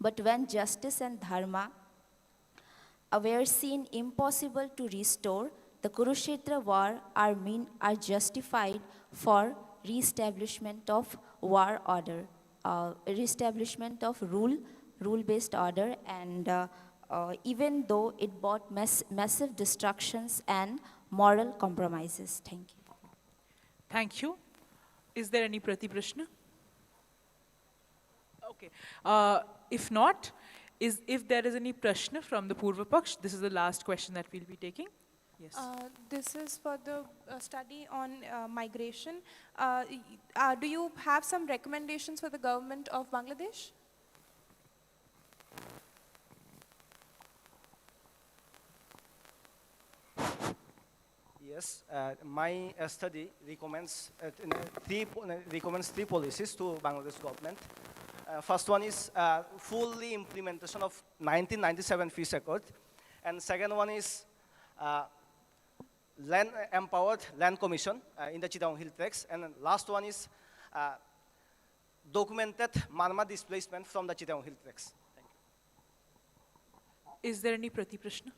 But when justice and dharma were seen impossible to restore, the Kurukshetra war are justified for re-establishment of war order, re-establishment of rule-based order, and even though it brought massive destructions and moral compromises. Thank you. Thank you. Is there any Prati Prashna? Okay. If not, if there is any Prashna from the Purva Paksh, this is the last question that we'll be taking. Yes. This is for the study on migration. Do you have some recommendations for the government of Bangladesh? Yes, my study recommends three policies to Bangladesh government. First one is fully implementation of 1997 Peace Accord, and second one is empowered land commission in the Chittagong Hill Tracts, and then last one is documented Myanmar displacement from the Chittagong Hill Tracts. Thank you. Is there any Prati Prashna?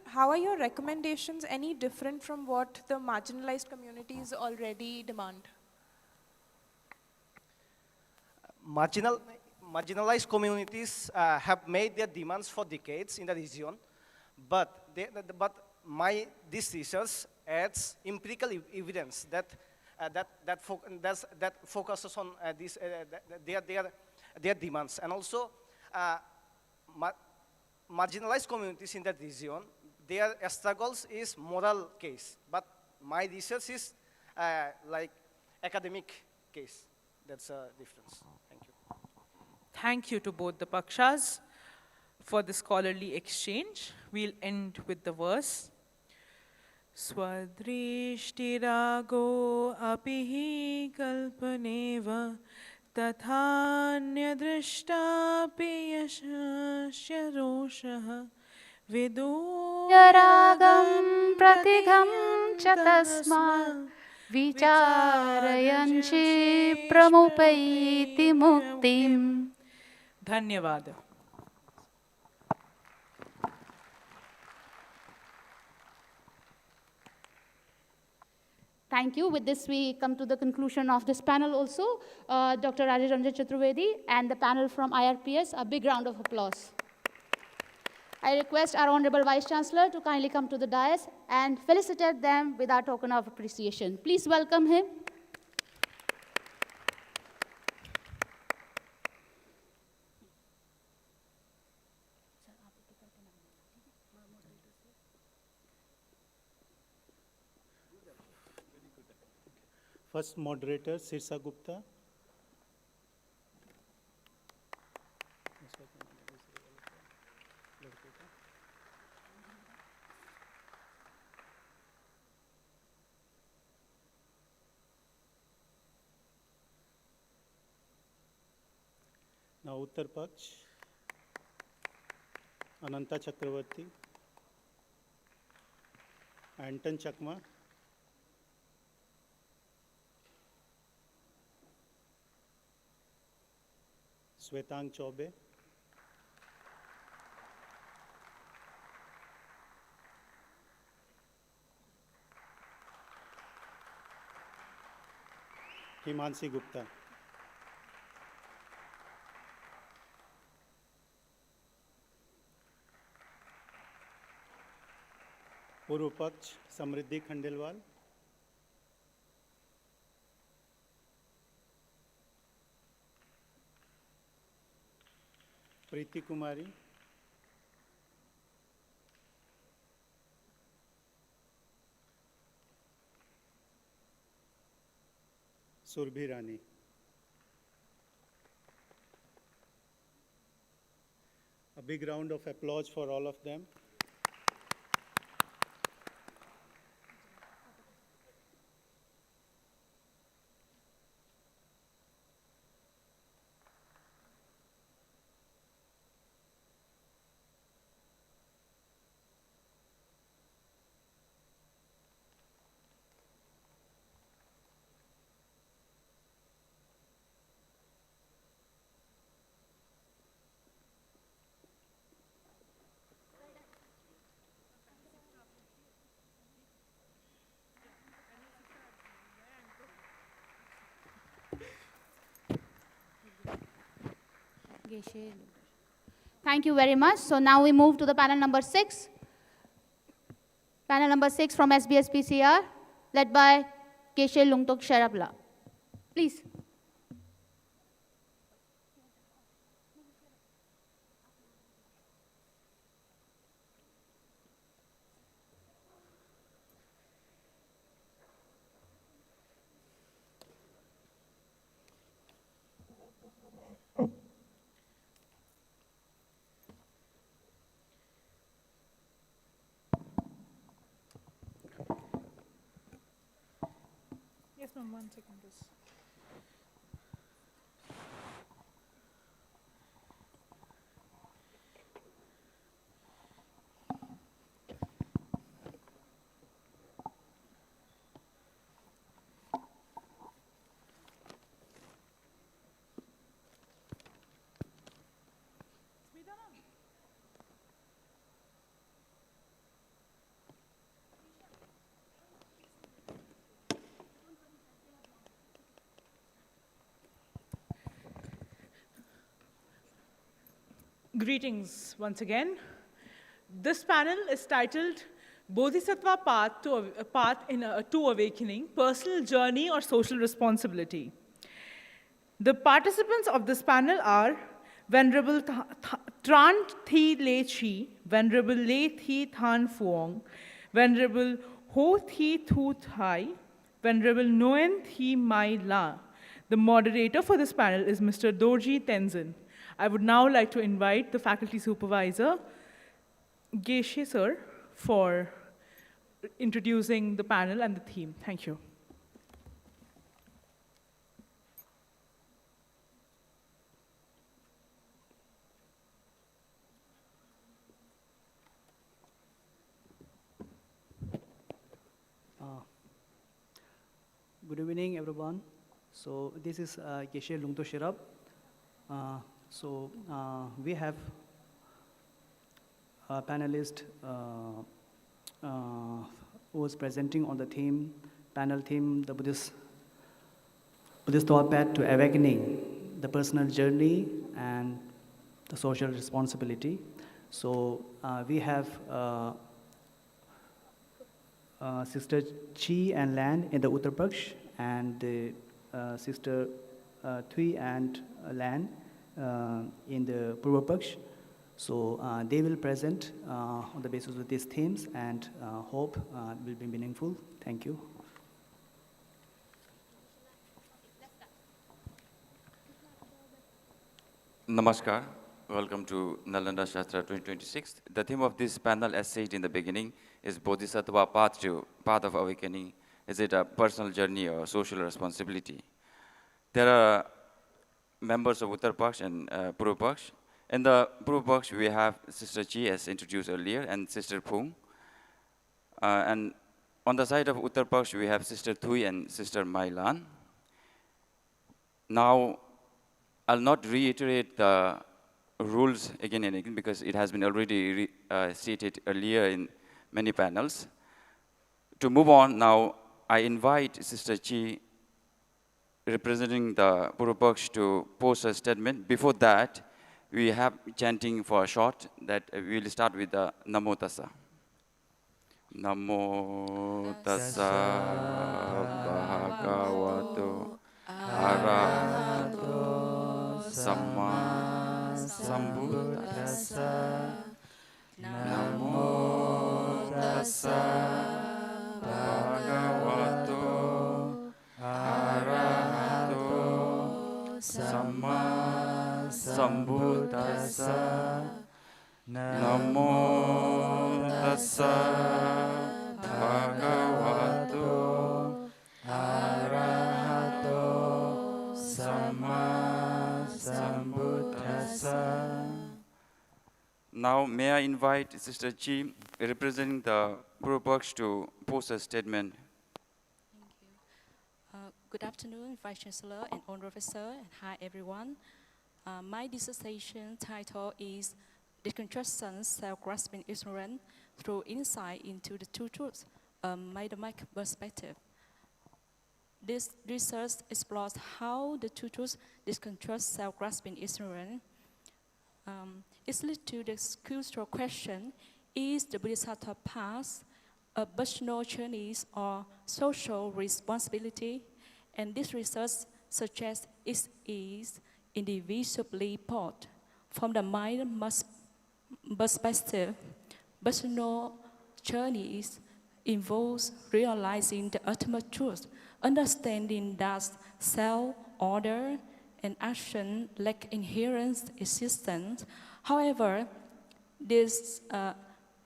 How are your recommendations any different from what the marginalized communities already demand? Marginalized communities have made their demands for decades in the region, but this research adds empirical evidence that focuses on their demands, and also marginalized communities in that region, their struggles is moral case, but my research is like academic case. That's a difference. Thank you. Thank you to both the Pakshas for the scholarly exchange. We'll end with the verse. Swadrishtirago apihi kalpaneva tathanyadrishtapi yashasya roshah Viduragam pratigam chatasma Vicharayanchi pramupaiti muktim. Dhanyavada. Thank you. With this, we come to the conclusion of this panel also. Dr. Rajesh Ranjan Chaturvedi and the panel from IRPS, a big round of applause. I request our Honorable Vice Chancellor to kindly come to the dais and felicitate them with our token of appreciation. Please welcome him. First moderator, Sirsa Gupta. Now Uttar Paksh, Ananta Chakravarti, Anton Chakma, Swetang Chaube, Himansi Gupta. पूर्व पक्ष समृद्धि खंडेलवाल, प्रीति कुमारी, सुरभि रानी। A big round of applause for all of them. Thank you very much. So now we move to the panel number 6. Panel number 6 from SBS PCR, led by Geshe Lungtok Sherabla. Please. Yes, ma'am, 1 second, please. Greetings once again. This panel is titled Bodhisattva to Awakening, Personal Journey or Social Responsibility. The participants of this panel are Venerable Tran Thi Le Chi, Venerable Le Thi Than Phuong, Venerable Ho Thi Thu Thai, Venerable Nguyen Thi Mai La. The moderator for this panel is Mr. Dorji Tenzin. I would now like to invite the faculty supervisor, Geshe sir, for introducing the panel and the theme. Thank you. Good evening, everyone. So this is Geshe Lungtok Sherab. We have a panelist who is presenting on the panel theme, the Buddhist thought path to awakening, the personal journey and the social responsibility. So we have Sister Chi and Lan in the Uttar Pradesh, and Sister Thui and Lan in the Purva Paksh. So they will present on the basis of these themes, and hope will be meaningful. Thank you. Namaskar. Welcome to Nalanda Shastra 2026. The theme of this panel, as said in the beginning, is Bodhisattva path of awakening. Is it a personal journey or social responsibility? There are members of Uttar Paksh and Purva Paksh. In the Purva Paksh, we have Sister Chi, as introduced earlier, and Sister Phuong. And on the side of Uttar Paksh, we have Sister Thui and Sister Mai Lan. Now, I'll not reiterate the rules again and again, because it has been already stated earlier in many panels. To move on now, I invite Sister Chi, representing the Purva Paksh, to post a statement. Before that, we have chanting for a short that we will start with the Namo Tassa. Namo Tassa Bhagavato Arahato Samma Sambuddhassa. Namo Tassa Bhagavato Arahato Samma Sambuddhassa. Namo Tassa Bhagavato Arahato Samma Sambuddhassa. Now, may I invite Sister Chi, representing the Purva Paksh, to post a statement. Thank you. Good afternoon, Vice Chancellor and Honorable Sir, and hi everyone. My dissertation title is Deconstruction Self-Grasping Ignorance Through Insight into the Two Truths, a Middle-Mic Perspective. This research explores how the two truths deconstruct self-grasping ignorance. It's linked to the crucial question, is the Bodhisattva path a personal journey or social responsibility? And this research suggests it is indivisibly both. From the mind perspective, personal journeys involves realizing the ultimate truth, understanding that self, order, and action lack inherent existence. However, this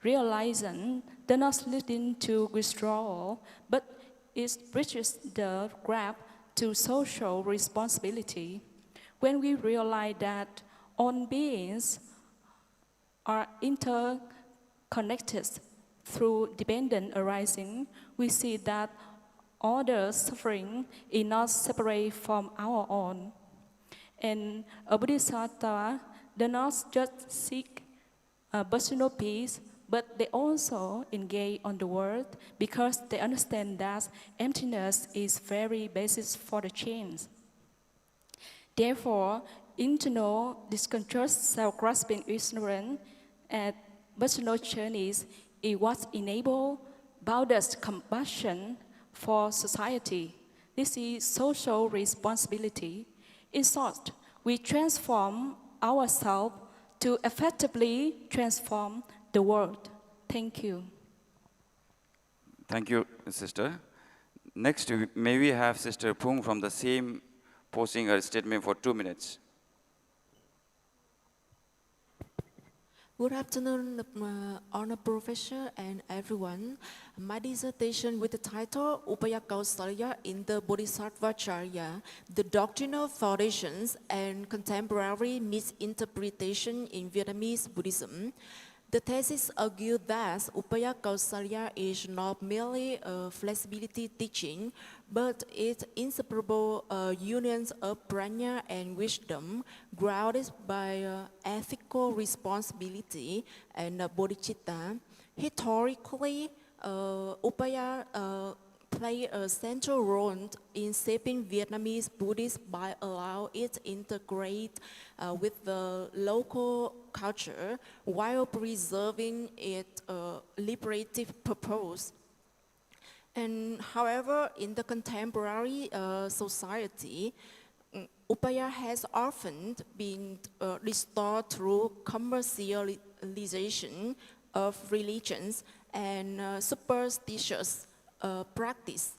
realization does not lead into withdrawal, but it bridges the gap to social responsibility. When we realize that all beings are interconnected through dependent arising, we see that others' suffering is not separate from our own. And a bodhisattva does not just seek personal peace, but they also engage on the world because they understand that emptiness is very basis for the change. Therefore, internal distrust, self-grasping ignorance, and personal journeys is what enable boundless compassion for society. This is social responsibility. In short, we transform ourselves to effectively transform the world. Thank you. Thank you, Sister. Next, may we have Sister Pung from the same posting her statement for 2 minutes. Good afternoon, Honored Professor and everyone. My dissertation with the title Upaya Kausalya in the Bodhisattva Charya, the Doctrinal Foundations and Contemporary Misinterpretation in Vietnamese Buddhism. The thesis argued that Upaya Kausalya is not merely a flexibility teaching, but its inseparable unions of prajna and wisdom, grounded by ethical responsibility and bodhicitta. Historically, Upaya play a central role in shaping Vietnamese Buddhism by allowing it to integrate with the local culture while preserving its liberative purpose. And however, in the contemporary society, Upaya has often been restored through commercialization of religions and superstitious practice.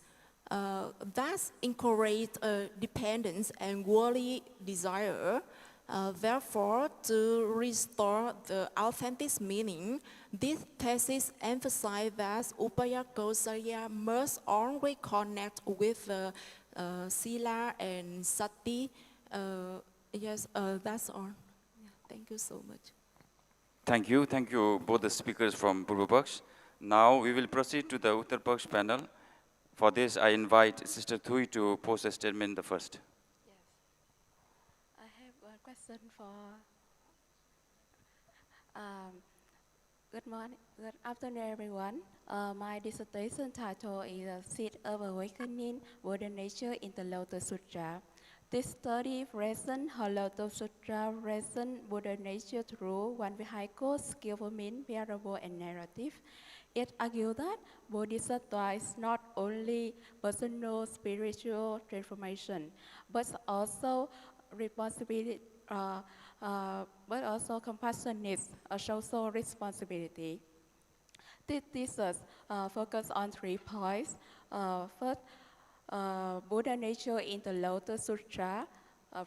Thus encourage dependence and worldly desire. Therefore, to restore the authentic meaning, this thesis emphasizes that Upaya Kausalya must always connect with Sila and Sati. Yes, that's all. Yeah, thank you so much. Thank you. Thank you, both the speakers from Purva Paksh. Now we will proceed to the Uttar Paksh panel. For this, I invite Sister Thui to post a statement the first. Yes. I have a question for good morning, good afternoon, everyone. My dissertation title is Seed of Awakening, Buddha Nature in the Lotus Sutra. This study presents how Lotus Sutra presents Buddha nature through one vehicle, skillful means, parable, and narrative. It argues that Bodhisattva is not only personal spiritual transformation, but also responsibility, but also compassionate social responsibility. This thesis focuses on 3 points. First, Buddha nature in the Lotus Sutra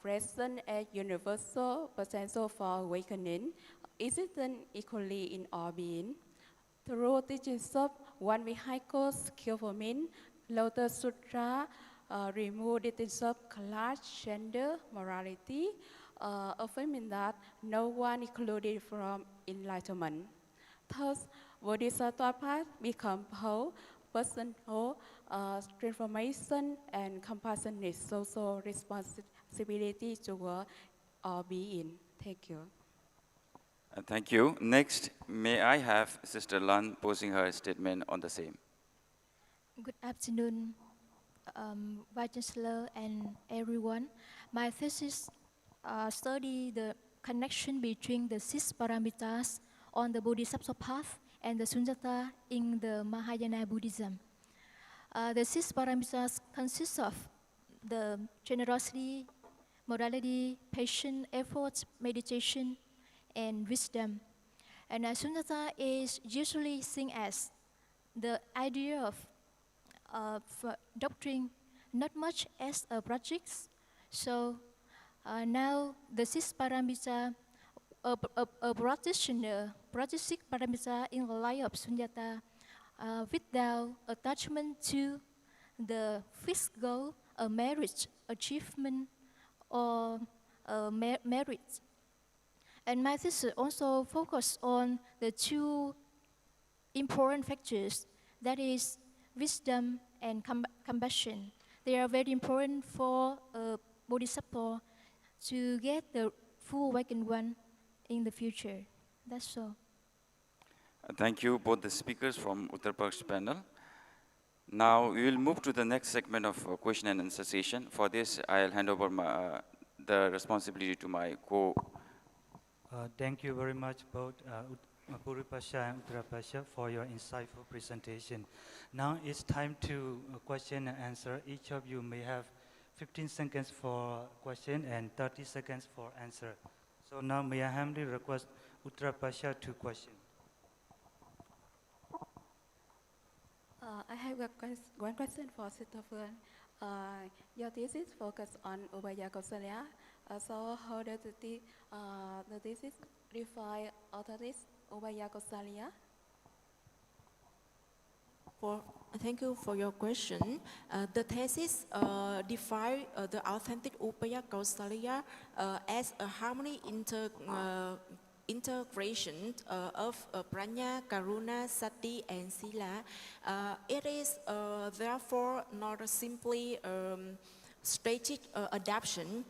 presents a universal potential for awakening, existing equally in all beings. Through teachings of one vehicle, skillful means, Lotus Sutra remove the teachings of class, gender, morality, affirming that no one is excluded from enlightenment. Thus, Bodhisattva path becomes whole, personal transformation, and compassionate social responsibility toward all being. Thank you. Thank you. Next, may I have Sister Lan posing her statement on the same. Good afternoon, Vice Chancellor and everyone. My thesis study the connection between the 6 paramitas on the Bodhisattva path and the Sunyata in the Mahayana Buddhism. The 6 paramitas consist of the generosity, morality, patience, effort, meditation, and wisdom. And Sunyata is usually seen as the idea of doctrine, not much as a project. So now the 6 paramita, a practitioner practicing paramita in the life of Sunyata without attachment to the fixed goal, a marriage, achievement, or merit. And my thesis also focused on the 2 important factors, that is wisdom and compassion. They are very important for a bodhisattva to get the full awakened one in the future. That's all. Thank you, both the speakers from Uttar Pradesh panel. Now we will move to the next segment of question and answer session. For this, I'll hand over the responsibility to my Thank you very much, both Puripasha and Uttarapasha, for your insightful presentation. Now it's time to question and answer. Each of you may have 15 seconds for question and 30 seconds for answer. So now may I humbly request Uttarapasha to question. I have one question for Sister Phương. Your thesis focused on Ubaya Kausalya. So how does the thesis define authorities Ubaya Kausalya? Thank you for your question. The thesis define the authentic Upaya Kausalya as a harmony integration of prajna, karuna, sati, and sila. It is therefore not simply strategic adaptation.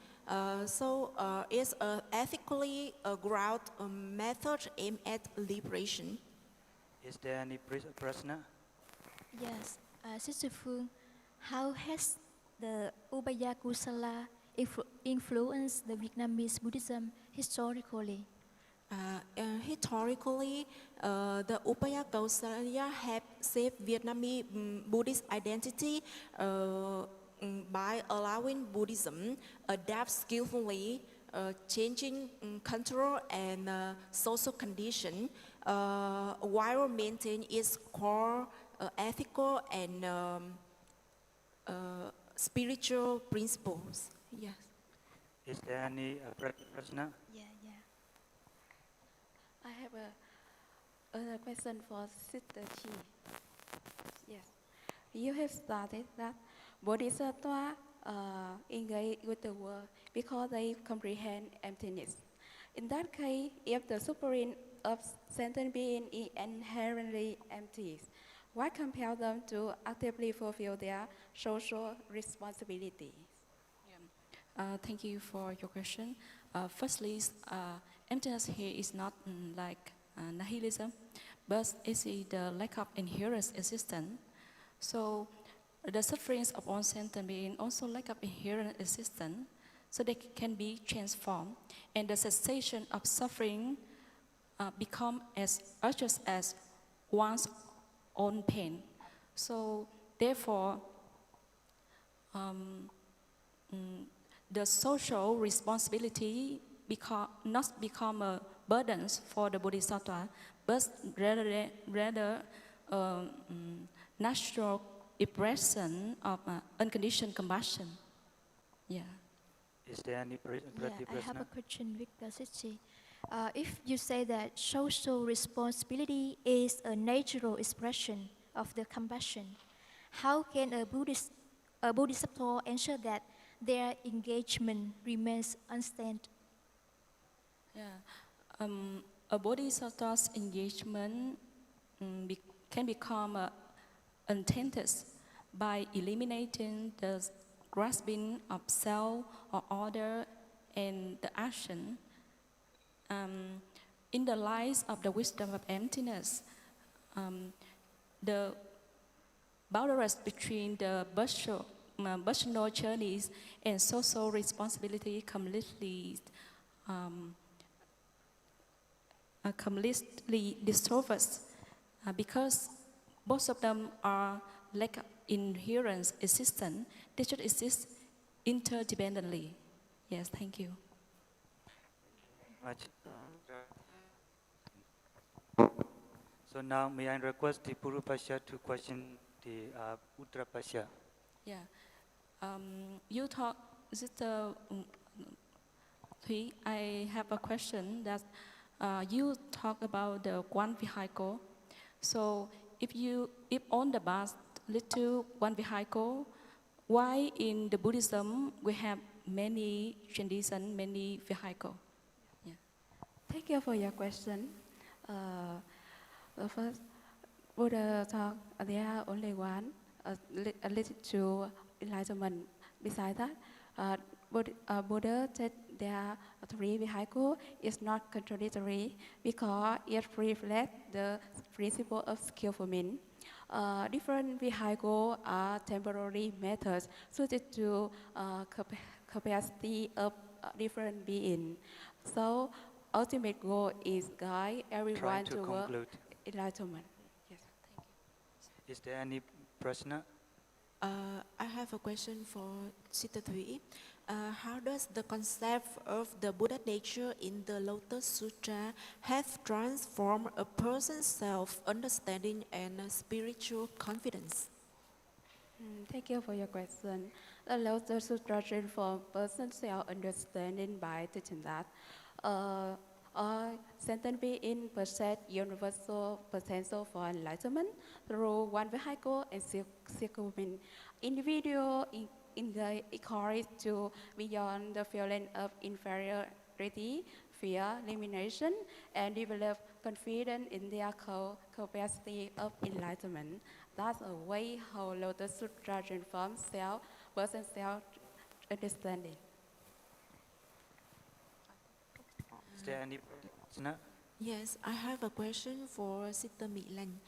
So it's an ethically grounded method aimed at liberation. Is there any prashna? Yes, Sister Phương, how has the Ubaya Kusala influenced the Vietnamese Buddhism historically? Historically, the Upaya Kausalya have shaped Vietnamese Buddhist identity by allowing Buddhism adapt skillfully, changing cultural and social conditions, while maintaining its core ethical and spiritual principles. Yes. Is there any prashna? Yeah. I have a question for Sister Chi. Yes. You have stated that Bodhisattva engage with the world because they comprehend emptiness. In that case, if the suffering of sentient being is inherently empty, what compels them to actively fulfill their social responsibilities? Thank you for your question. Firstly, emptiness here is not like nihilism, but it's the lack of inherent existence. So the sufferings of all sentient beings also lack of inherent existence, so they can be transformed, and the cessation of suffering become as urgent as one's own pain. So therefore, the social responsibility not become a burden for the Bodhisattva, but rather natural expression of unconditioned compassion. Yeah. Is there any I have a question with Sichi. If you say that social responsibility is a natural expression of the compassion, how can a Bodhisattva ensure that their engagement remains unstained? Yeah. A Bodhisattva's engagement can become untainted by eliminating the grasping of self or order and the action. In the light of the wisdom of emptiness, the boundaries between the personal journeys and social responsibility completely completely dissolves because both of them are like inherent existence. They should exist interdependently. Yes, thank you. Much. So now may I request the Puru Pasha to question the Uttara Pasha. Yeah. You talk, Sister Thủy, I have a question that you talk about the one vehicle. So if on the bus lead to one vehicle, why in the Buddhism we have many traditions, many vehicles? Yeah. Thank you for your question. First, Buddha talk, there are only one, related to enlightenment. Besides that, Buddha said there are three vehicles. It's not contradictory because it reflects the principle of skillfulness. Different vehicles are temporary methods suited to capacity of different beings. So, ultimate goal is guide everyone to toward conclude. enlightenment. Yes, thank you. Is there any prashna? I have a question for Sister Thủy. How does the concept of the Buddha nature in the Lotus Sutra have transformed a person's self-understanding and spiritual confidence? Thank you for your question. The Lotus Sutra transforms person's self-understanding by teaching that all sentient beings possess universal potential for enlightenment through one vehicle and circumvent. Individual in the encouraged to beyond the feeling of inferiority, fear, limitation, and develop confidence in their capacity of enlightenment. That's a way how Lotus Sutra transforms person's self-understanding. Is there any prashna? Yes, I have a question for Sister Mỹ Lành.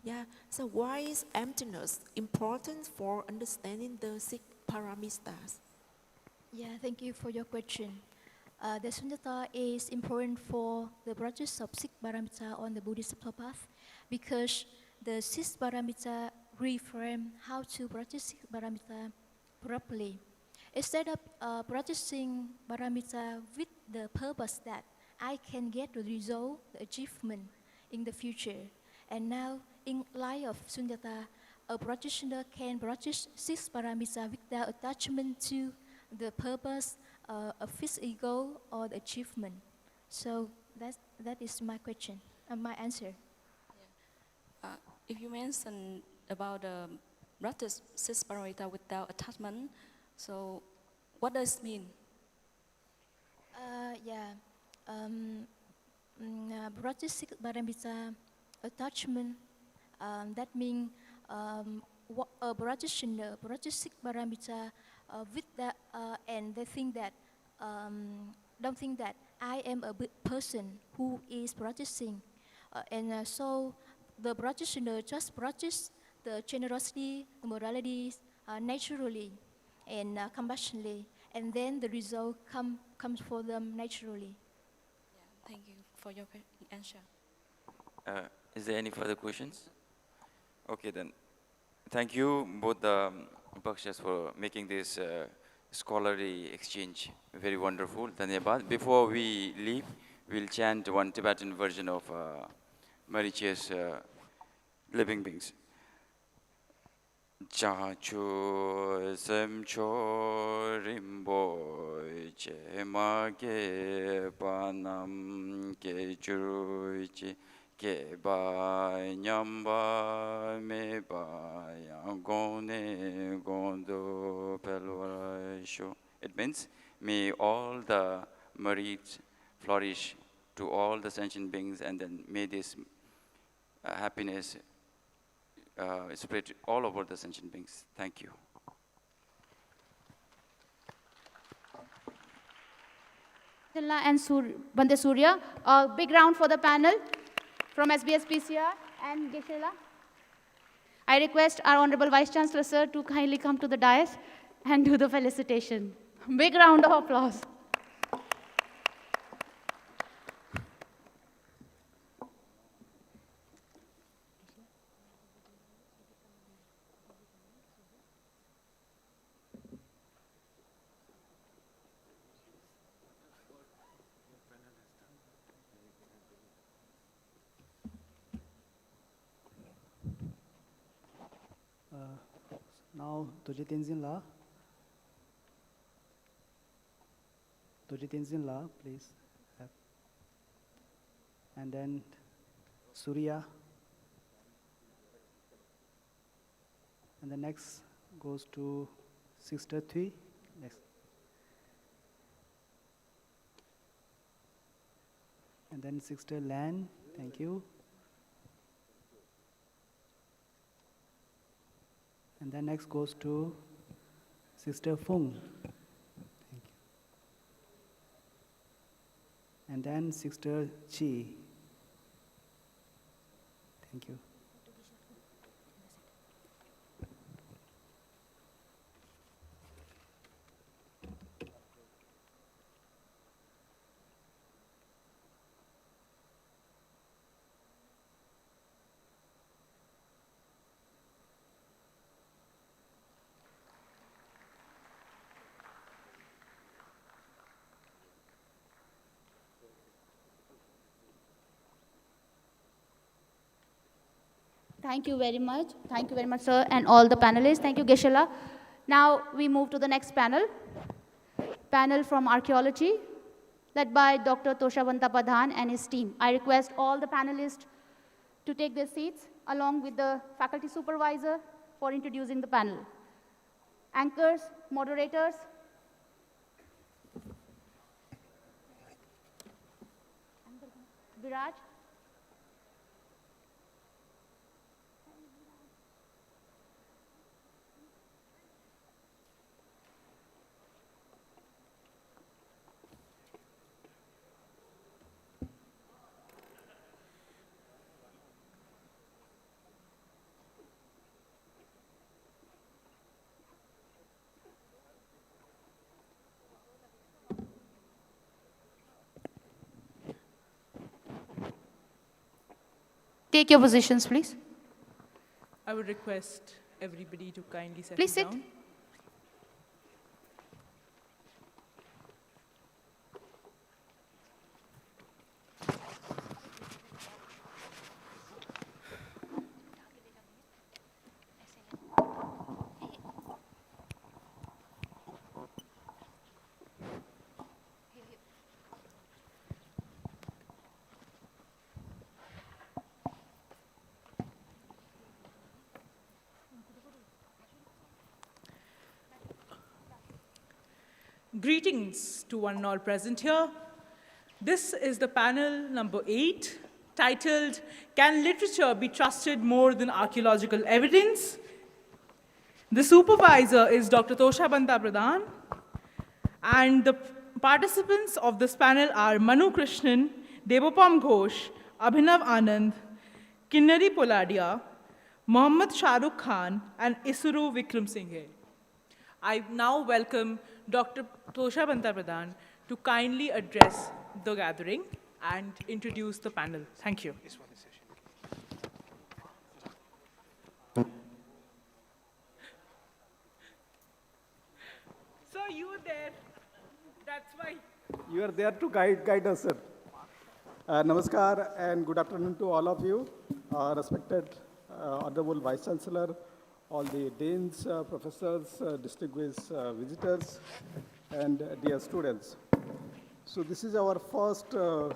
Yeah, so why is emptiness important for understanding the six paramitas? Yeah, thank you for your question. The sunyata is important for the practice of six paramita on the Bodhisattva path because the six paramita reframe how to practice six paramita properly. Instead of practicing paramita with the purpose that I can get the result, the achievement in the future. And now, in light of sunyata, a practitioner can practice six paramita without attachment to the purpose of his ego or the achievement. So that is my question, my answer. If you mention about the practice six paramita without attachment, so what does it mean? Practice six paramita attachment, that means a practitioner practice six paramita with that, and they think that don't think that I am a person who is practicing, and so the practitioner just practice the generosity, the morality naturally, and compassionately, and then the result comes for them naturally. Yeah, thank you for your answer. Is there any further questions? Okay then. Thank you both the Pakshas for making this scholarly exchange very wonderful. Dhanyabad. Before we leave, we'll chant one Tibetan version of Mariche's Living Beings. Cha chu sem cho rimbo che ma ge panam ge juru chi ge ba nyam ba me ba yang gong ne gong do pelwa sho. It means, may all the merits flourish to all the sentient beings, and then may this happiness spread all over the sentient beings. Thank you. And Bande Surya. A big round for the panel from SBS PCR and Geshe-la. I request our Honorable Vice Chancellor, sir, to kindly come to the dais and do the felicitation. Big round of applause. Now, Doji Tenzin La. Doji Tenzin La, please. And then Surya. And the next goes to Sister Thui. Next. And then Sister Lan, thank you. And then next goes to Sister Fung. Thank you. And then Sister Chi. Thank you. Thank you very much. Thank you very much, sir, and all the panelists. Thank you, Geshe-la. Now we move to the next panel. Panel from archaeology, led by Dr. Toshabanta Pradhan and his team. I request all the panelists to take their seats along with the faculty supervisor for introducing the panel. Anchors, moderators. Viraj. Take your positions, please. I would request everybody to kindly settle Please sit. down. Greetings to one and all present here. This is the panel number 8, titled, Can Literature Be Trusted More Than Archaeological Evidence? The supervisor is Dr. Toshabanta Pradhan, and the participants of this panel are Manu Krishnan, Devapam Ghosh, Abhinav Anand, Kinnari Poladia, Mohammad Shahrukh Khan, and Isuru Vikram Singhe. I now welcome Dr. Toshabanta Pradhan to kindly address the gathering and introduce the panel. Thank you. Sir, you were there. That's why. You are there to guide us, sir. Namaskar and good afternoon to all of you, respected Honorable Vice Chancellor, all the deans, professors, distinguished visitors, and dear students. So this is our first the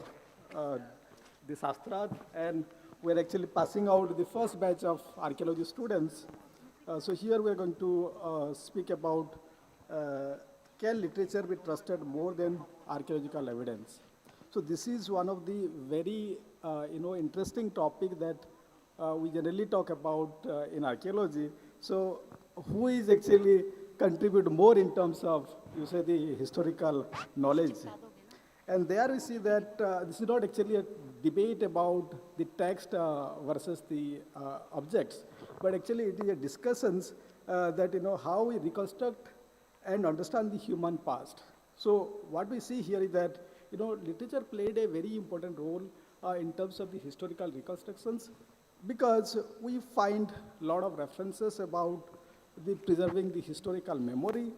Shastrat, and we're actually passing out the first batch of archaeology students. So here we're going to speak about can literature be trusted more than archaeological evidence? So this is one of the very interesting topic that we generally talk about in archaeology. So who is actually contribute more in terms of, you say, the historical knowledge? And there we see that this is not actually a debate about the text versus the objects, but actually it is a discussions that how we reconstruct and understand the human past. So what we see here is that literature played a very important role in terms of the historical reconstructions, because we find a lot of references about the preserving the historical memory,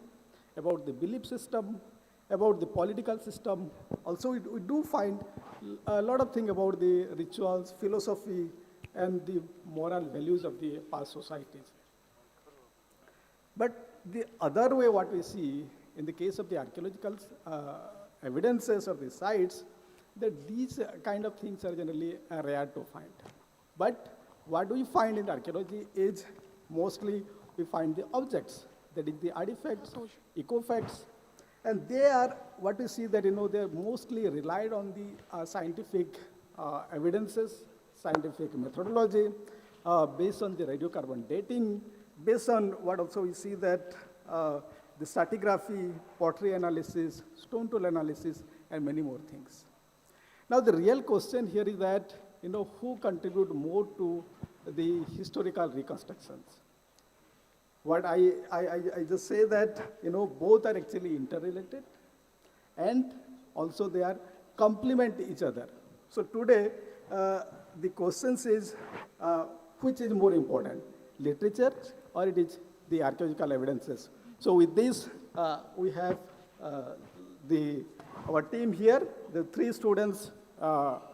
about the belief system, about the political system. Also, we do find a lot of things about the rituals, philosophy, and the moral values of the past societies. But the other way what we see in the case of the archaeological evidences of the sites, that these kind of things are generally rare to find. But what we find in archaeology is mostly we find the objects, that is the artifacts, ecofacts, and they are what we see that they are mostly relied on the scientific evidences, scientific methodology, based on the radiocarbon dating, based on what also we see that the stratigraphy, pottery analysis, stone tool analysis, and many more things. Now the real question here is that, who contribute more to the historical reconstructions? What I just say that, both are actually interrelated and also they are complement each other. So today, the question is, which is more important, literature or it is the archaeological evidences? So with this, we have our team here, the 3 students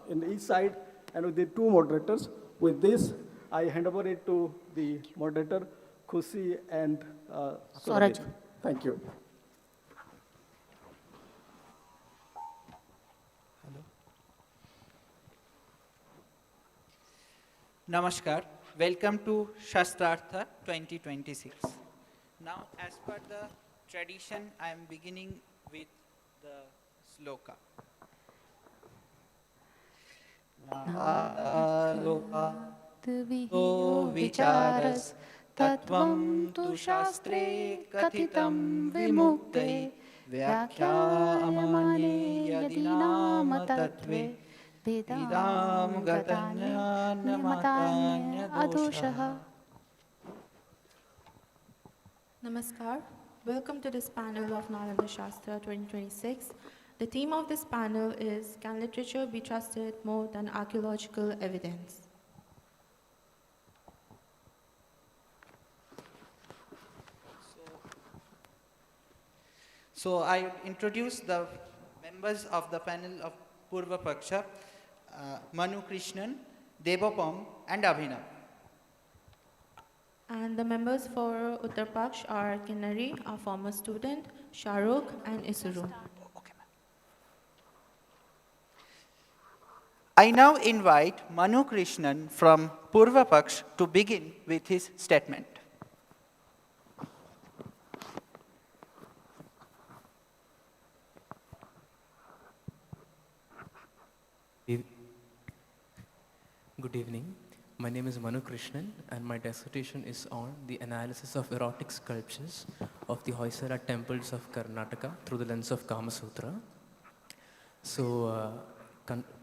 in each side, and with the 2 moderators. With this, I hand over it to the moderator, Khushi and Suraj. Thank you. Hello. Namaskar. Welcome to Shastrartha 2026. Now, as per the tradition, I am beginning with the sloka. To vicharas tatvam tu shastre kathitam vimukte vyakhyamane yadinam tatve vedam gatanya namatanya doshaha. Namaskar. Welcome to this panel of Nalanda Shastra 2026. The theme of this panel is, can literature be trusted more than archaeological evidence? So I introduce the members of the panel of Purva Paksha, Manu Krishnan, Devapam, and Abhinav. And the members for Uttar Paksh are Kinnari, our former student, Shahrukh, and Isuru. I now invite Manu Krishnan from Purva Paksh to begin with his statement. Good evening. My name is Manu Krishnan and my dissertation is on the analysis of erotic sculptures of the Hoysala temples of Karnataka through the lens of Kama Sutra. So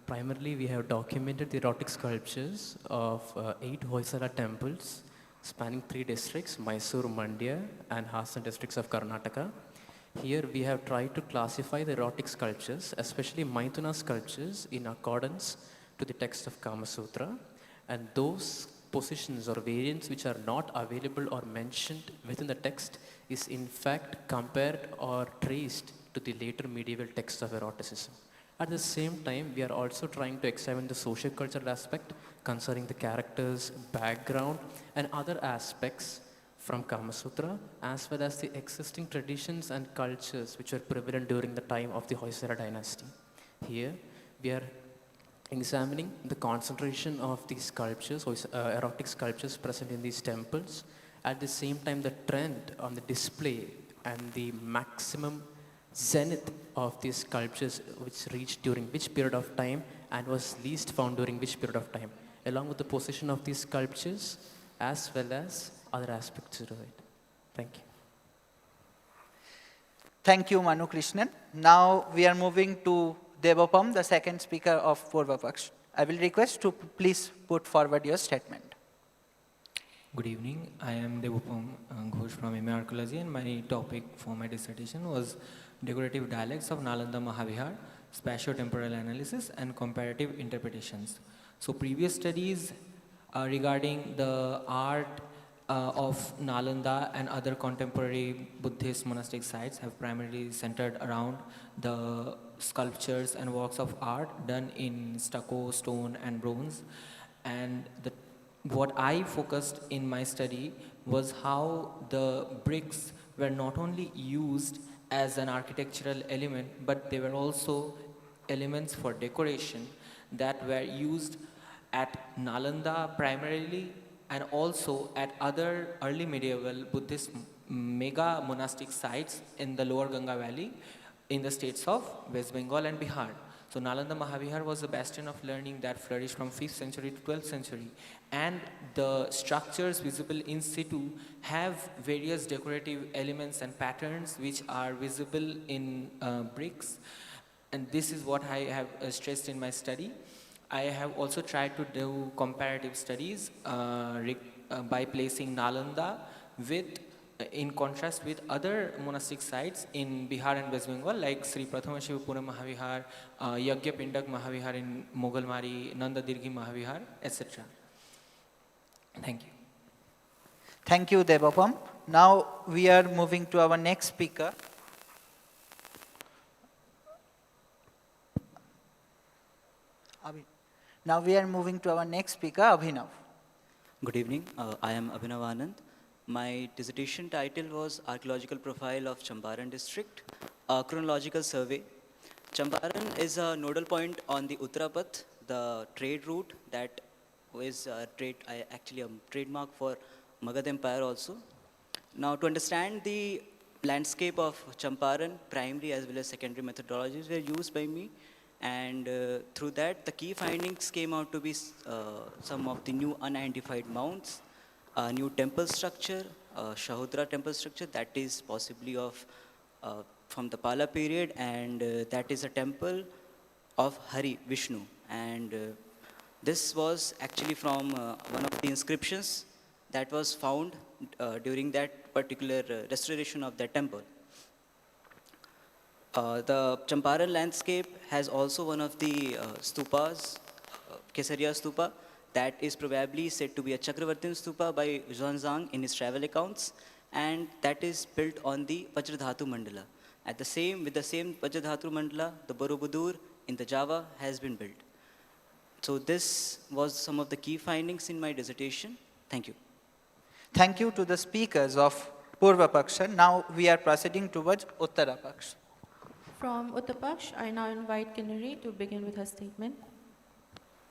primarily we have documented the erotic sculptures of 8 Hoysala temples spanning 3 districts, Mysore, Mandya and Hassan districts of Karnataka. Here we have tried to classify the erotic sculptures, especially Maithuna sculptures, in accordance to the text of Kama Sutra, and those positions or variants which are not available or mentioned within the text is in fact compared or traced to the later medieval texts of eroticism. At the same time, we are also trying to examine the socio-cultural aspect concerning the characters, background, and other aspects from Kama Sutra, as well as the existing traditions and cultures which were prevalent during the time of the Hoysala dynasty. Here, we are examining the concentration of these sculptures, erotic sculptures present in these temples. At the same time, the trend on the display and the maximum zenith of these sculptures which reached during which period of time and was least found during which period of time, along with the position of these sculptures as well as other aspects of it. Thank you. Thank you, Manu Krishnan. Now we are moving to Devapam, the second speaker of Purva Paksh. I will request to please put forward your statement. Good evening. I am Devapam Ghosh from MA Archaeology, and my topic for my dissertation was decorative dialects of Nalanda Mahavihar, spatio-temporal analysis and comparative interpretations. So previous studies regarding the art of Nalanda and other contemporary Buddhist monastic sites have primarily centered around the sculptures and works of art done in stucco, stone and bronze. And what I focused in my study was how the bricks were not only used as an architectural element, but they were also elements for decoration that were used at Nalanda primarily, and also at other early medieval Buddhist mega monastic sites in the lower Ganga Valley in the states of West Bengal and Bihar. So Nalanda Mahavihar was a bastion of learning that flourished from 5th century to 12th century. And the structures visible in situ have various decorative elements and patterns which are visible in bricks. And this is what I have stressed in my study. I have also tried to do comparative studies by placing Nalanda in contrast with other monastic sites in Bihar and West Bengal, like Sri Prathama Shivapura Mahavihar, Yagya Pindak Mahavihar in Moghalmari, Nanda Dirghi Mahavihar, etc. Thank you. Thank you, Devapam. Now we are moving to our next speaker. Now we are moving to our next speaker, Abhinav. Good evening. I am Abhinav Anand. My dissertation title was Archaeological Profile of Champaran District, a chronological survey. Champaran is a nodal point on the Uttarapath, the trade route that is actually a trademark for Magad Empire also. Now, to understand the landscape of Champaran, primary as well as secondary methodologies were used by me, and through that, the key findings came out to be some of the new unidentified mounds, a new temple structure, Shahudra temple structure that is possibly of from the Pala period, and that is a temple of Hari, Vishnu. And this was actually from one of the inscriptions that was found during that particular restoration of that temple. The Champaran landscape has also one of the stupas, Kesariya stupa, that is probably said to be a Chakravartin stupa by Xuanzang in his travel accounts, and that is built on the Vajradhatu Mandala. With the same Vajradhatu Mandala, the Borobudur in the Java has been built. So this was some of the key findings in my dissertation. Thank you. Thank you to the speakers of Purva Paksha. Now we are proceeding towards Uttara Paksha. From Uttar Paksh, I now invite Kinnari to begin with her statement.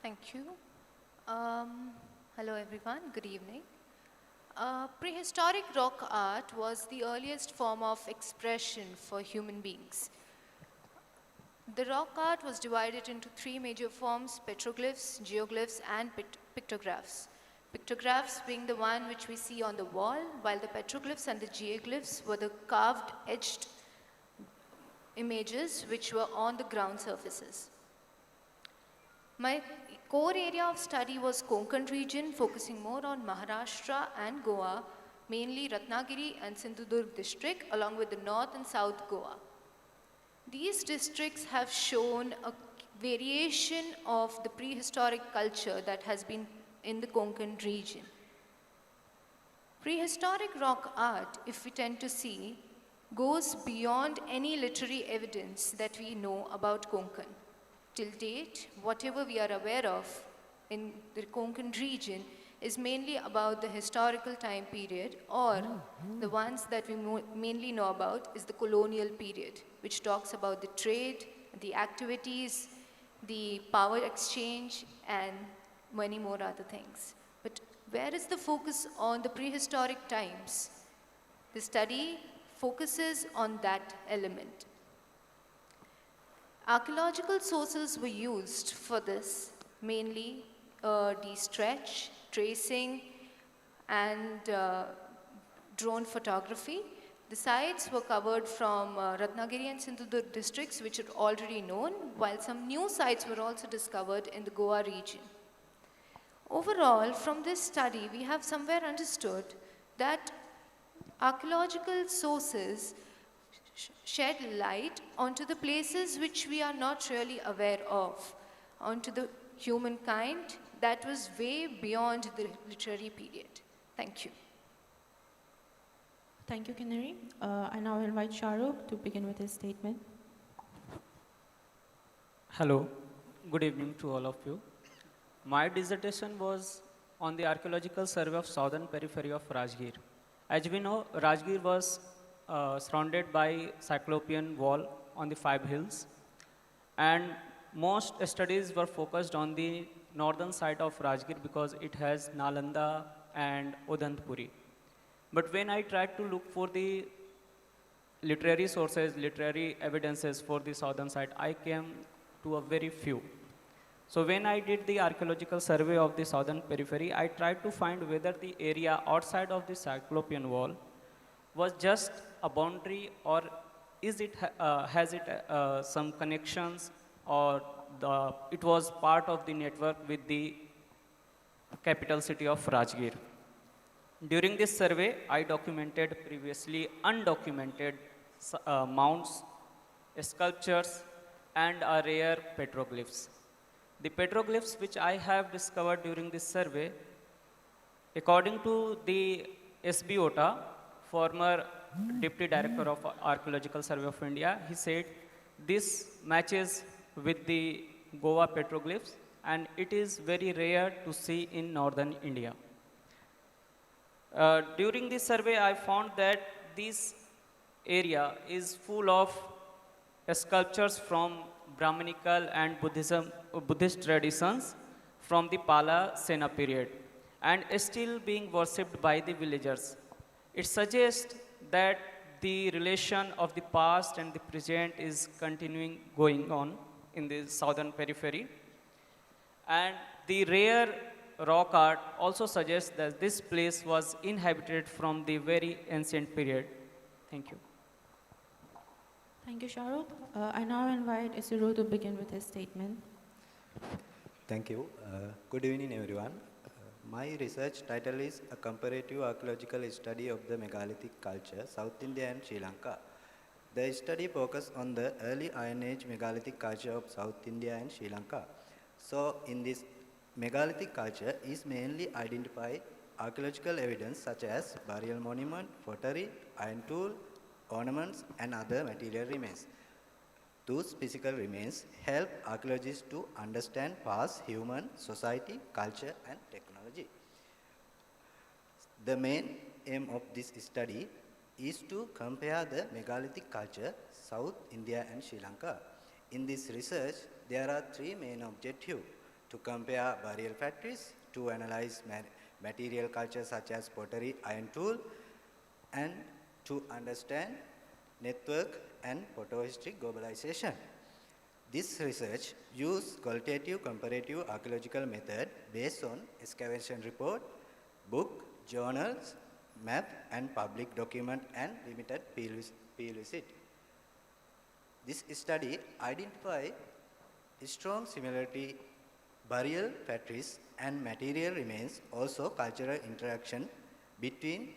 Thank you. Hello everyone, good evening. Prehistoric rock art was the earliest form of expression for human beings. The rock art was divided into three major forms: petroglyphs, geoglyphs, and pictographs. Pictographs being the one which we see on the wall, while the petroglyphs and the geoglyphs were the carved, etched images which were on the ground surfaces. My core area of study was Konkan region, focusing more on Maharashtra and Goa, mainly Ratnagiri and Sindhudurg district, along with the North and South Goa. These districts have shown a variation of the prehistoric culture that has been in the Konkan region. Prehistoric rock art, if we tend to see, goes beyond any literary evidence that we know about Konkan. Till date, whatever we are aware of in the Konkan region is mainly about the historical time period, or the ones that we mainly know about is the colonial period, which talks about the trade, the activities, the power exchange, and many more other things. But where is the focus on the prehistoric times? The study focuses on that element. Archaeological sources were used for this, mainly de-stretch, tracing, and drone photography. The sites were covered from Ratnagiri and Sindhudurg districts, which are already known, while some new sites were also discovered in the Goa region. Overall, from this study, we have somewhere understood that archaeological sources shed light onto the places which we are not really aware of, onto the humankind that was way beyond the literary period. Thank you. Thank you, Kinnari. I now invite Shahrukh to begin with his statement. Hello, good evening to all of you. My dissertation was on the archaeological survey of southern periphery of Rajgir. As we know, Rajgir was surrounded by cyclopean wall on the 5 hills, and most studies were focused on the northern side of Rajgir because it has Nalanda and Udantpuri. But when I tried to look for the literary sources, literary evidences for the southern side, I came to a very few. So when I did the archaeological survey of the southern periphery, I tried to find whether the area outside of the cyclopean wall was just a boundary, or is it has it some connections, or it was part of the network with the capital city of Rajgir. During this survey, I documented previously undocumented mounds, sculptures, and rare petroglyphs. The petroglyphs which I have discovered during this survey, according to the S.B. Ota, former Deputy Director of Archaeological Survey of India, he said this matches with the Goa petroglyphs, and it is very rare to see in northern India. During this survey, I found that this area is full of sculptures from Brahminical and Buddhist traditions from the Pala Sena period, and is still being worshipped by the villagers. It suggests that the relation of the past and the present is going on in the southern periphery. And the rare rock art also suggests that this place was inhabited from the very ancient period. Thank you. Thank you, Shahrukh. I now invite Isiru to begin with his statement. Thank you. Good evening, everyone. My research title is A Comparative Archaeological Study of the Megalithic Culture, South India and Sri Lanka. The study focuses on the early Iron Age megalithic culture of South India and Sri Lanka. So, in this megalithic culture is mainly identify archaeological evidence such as burial monument, pottery, iron tool, ornaments, and other material remains. Those physical remains help archaeologists to understand past human society, culture, and technology. The main aim of this study is to compare the megalithic culture, South India and Sri Lanka. In this research, there are three main objectives: to compare burial factories, to analyze material culture such as pottery, iron tool, and to understand network and photohistory globalization. This research uses qualitative comparative archaeological method based on excavation report, book, journals, map, and public document, and limited field visit. This study identifies strong similarity burial factories and material remains, also cultural interaction between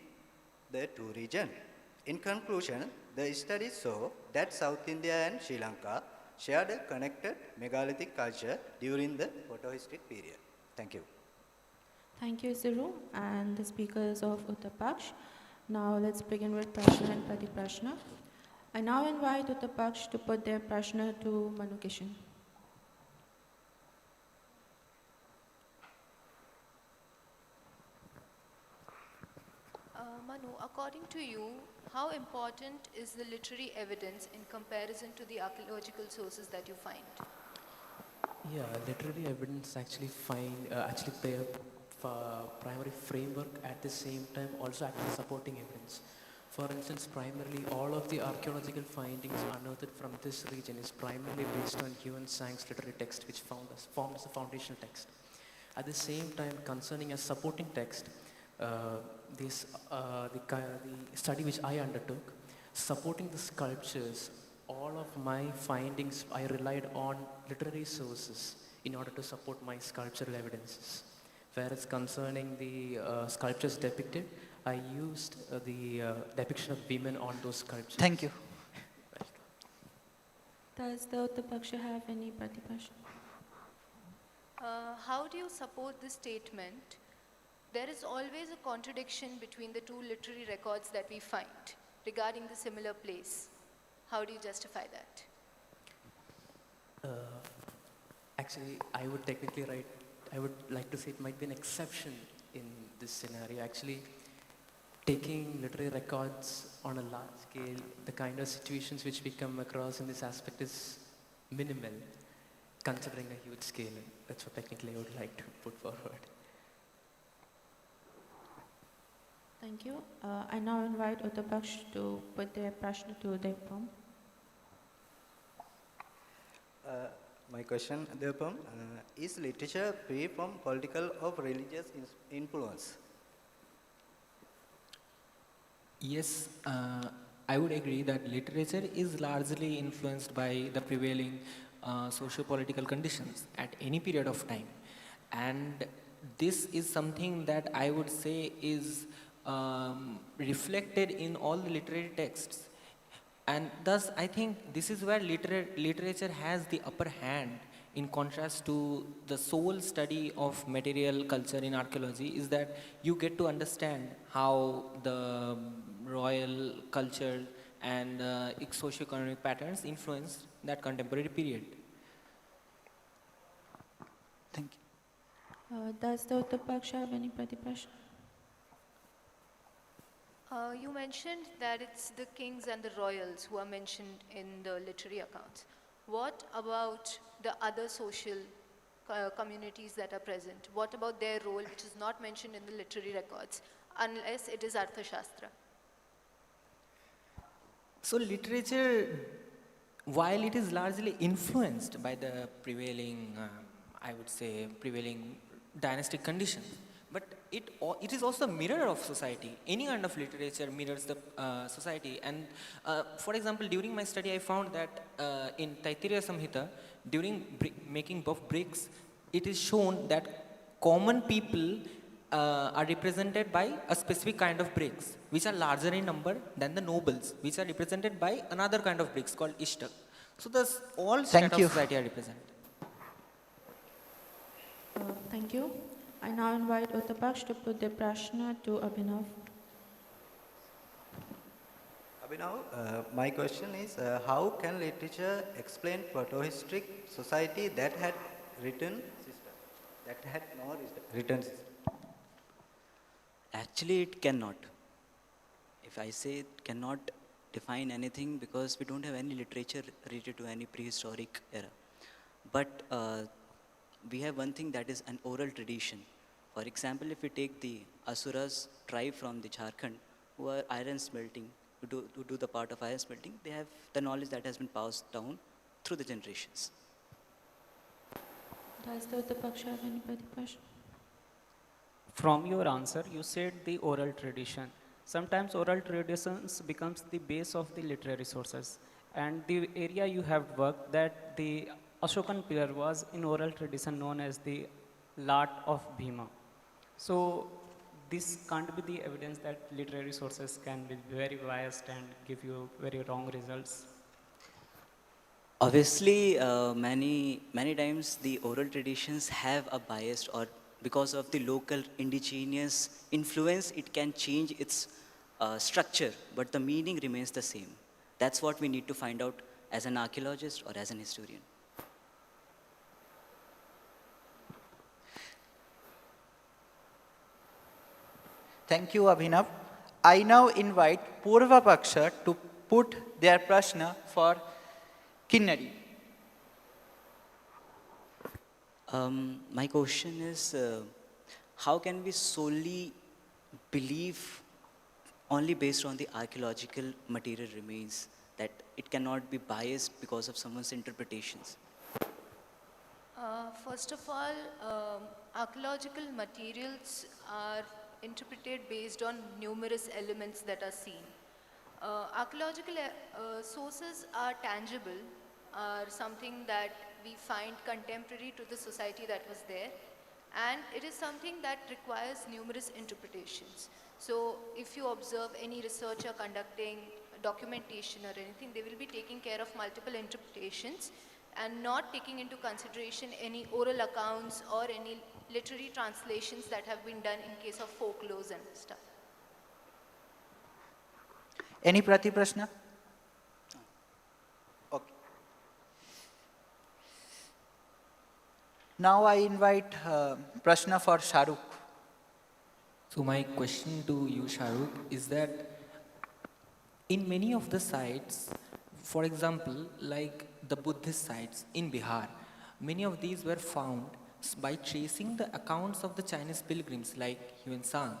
the two regions. In conclusion, the study saw that South India and Sri Lanka shared a connected megalithic culture during the photohistoric period. Thank you. Thank you, Isiru, and the speakers of Uttar Paksh. Now let's begin with Prashna and Pratiprashna. I now invite Uttar Paksh to put their Prashna to Manu Kishan. Manu, according to you, how important is the literary evidence in comparison to the archaeological sources that you find? Yeah, literary evidence actually play a primary framework, at the same time also act as supporting evidence. For instance, primarily all of the archaeological findings unearthed from this region is primarily based on Yuan Zhang's literary text, which formed as a foundational text. At the same time, concerning a supporting text, the study which I undertook, supporting the sculptures, all of my findings, I relied on literary sources in order to support my sculptural evidences. Whereas concerning the sculptures depicted, I used the depiction of women on those sculptures. Thank you. Does the Uttar Paksha have any Pratiprashna? How do you support this statement? There is always a contradiction between the two literary records that we find regarding the similar place. How do you justify that? Actually, I would like to say it might be an exception in this scenario. Actually, taking literary records on a large scale, the kind of situations which we come across in this aspect is minimal, considering a huge scale. That's what technically I would like to put forward. Thank you. I now invite Utapaksh to put their prashna to Devpam. My question, Devpam, is literature free from political or religious influence? Yes, I would agree that literature is largely influenced by the prevailing socio-political conditions at any period of time. And this is something that I would say is reflected in all the literary texts. And thus, I think this is where literature has the upper hand in contrast to the sole study of material culture in archaeology, is that you get to understand how the royal culture and socio-economic patterns influenced that contemporary period. Thank you. Does the Utapaksh have any pratiprashna? You mentioned that it's the kings and the royals who are mentioned in the literary accounts. What about the other social communities that are present? What about their role, which is not mentioned in the literary records, unless it is Arthashastra? So literature, while it is largely influenced by the prevailing, I would say, prevailing dynastic conditions, but it is also a mirror of society. Any kind of literature mirrors the society. And for example, during my study, I found that in Taittiriya Samhita, during making of bricks, it is shown that common people are represented by a specific kind of bricks, which are larger in number than the nobles, which are represented by another kind of bricks called ishtak. So thus, all strata of society are represented. Thank you. I now invite Utapaksh to put the prashna to Abhinav. Abhinav, my question is, how can literature explain proto-historic society that had written system, that had no written system? Actually, it cannot. If I say it cannot define anything, because we don't have any literature related to any prehistoric era. But we have one thing, that is an oral tradition. For example, if we take the Asuras tribe from the Jharkhand, who are iron smelting, who do the part of iron smelting, they have the knowledge that has been passed down through the generations. Does the Utapaksh have any pratiprashna? From your answer, you said the oral tradition. Sometimes oral traditions becomes the base of the literary sources. And the area you have worked, that the Ashokan pillar was in oral tradition known as the Lat of Bhima. So this can't be the evidence that literary sources can be very biased and give you very wrong results. Obviously, many times the oral traditions have a bias, or because of the local indigenous influence, it can change its structure, but the meaning remains the same. That's what we need to find out as an archaeologist or as an historian. Thank you, Abhinav. I now invite Purva Paksha to put their prashna for Kinnadi. My question is, how can we solely believe only based on the archaeological material remains, that it cannot be biased because of someone's interpretations? First of all, archaeological materials are interpreted based on numerous elements that are seen. Archaeological sources are tangible, are something that we find contemporary to the society that was there, and it is something that requires numerous interpretations. So if you observe any researcher conducting documentation or anything, they will be taking care of multiple interpretations and not taking into consideration any oral accounts or any literary translations that have been done in case of folklores and stuff. Any pratiprashna? Okay. Now I invite prashna for Shahrukh. So my question to you, Shahrukh, is that in many of the sites, for example, like the Buddhist sites in Bihar, many of these were found by tracing the accounts of the Chinese pilgrims like Yuan Sang.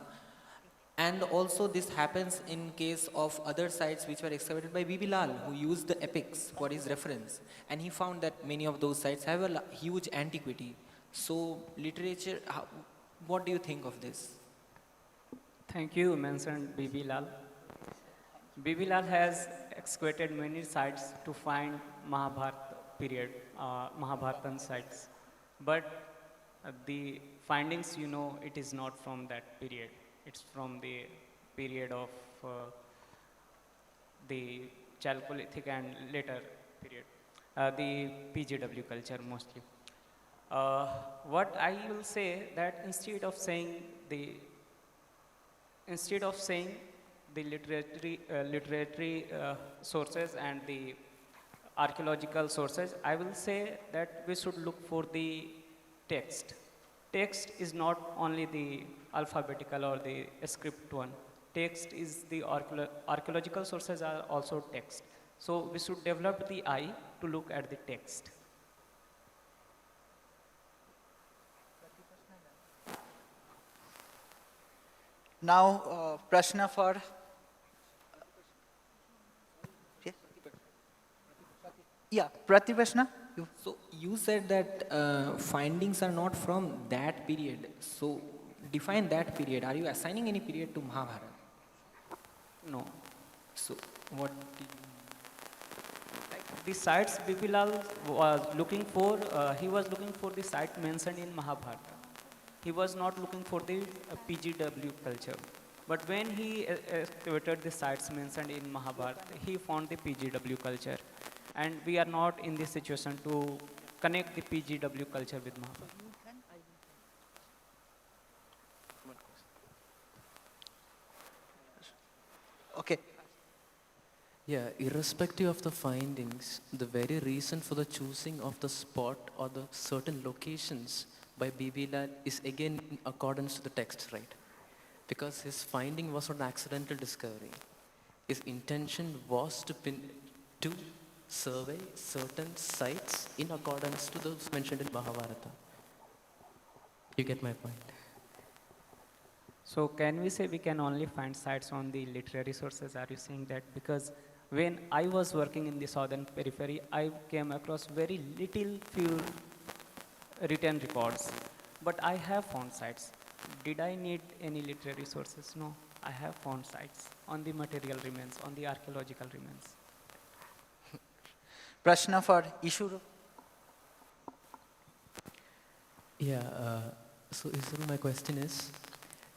And also this happens in case of other sites which were excavated by Bibi Lal, who used the epics for his reference. And he found that many of those sites have a huge antiquity. So literature, what do you think of this? Thank you. You mentioned Bibi Lal. Bibi Lal has excavated many sites to find Mahabharat period, Mahabharatan sites. But the findings, you know, it is not from that period. It's from the period of the Chalcolithic and later period, the PGW culture mostly. What I will say that instead of saying the literary sources and the archaeological sources, I will say that we should look for the text. Text is not only the alphabetical or the script one. Text is the archaeological sources are also text. So we should develop the eye to look at the text. Now, Prashna for Prati Prashna. So you said that findings are not from that period. So define that period. Are you assigning any period to Mahabharata? No. So what? The sites Bibi Lal was looking for, he was looking for the site mentioned in Mahabharata. He was not looking for the PGW culture. But when he excavated the sites mentioned in Mahabharata, he found the PGW culture. And we are not in this situation to connect the PGW culture with Mahabharata. Okay. Yeah, irrespective of the findings, the very reason for the choosing of the spot or the certain locations by Bibi Lal is again in accordance to the text, right? Because his finding was not an accidental discovery. His intention was to survey certain sites in accordance to those mentioned in Mahabharata. You get my point? So can we say we can only find sites on the literary sources? Are you saying that? Because when I was working in the southern periphery, I came across very little few written records. But I have found sites. Did I need any literary sources? No, I have found sites on the material remains, on the archaeological remains. Prashna for Ishuru. Yeah, so Isru, my question is,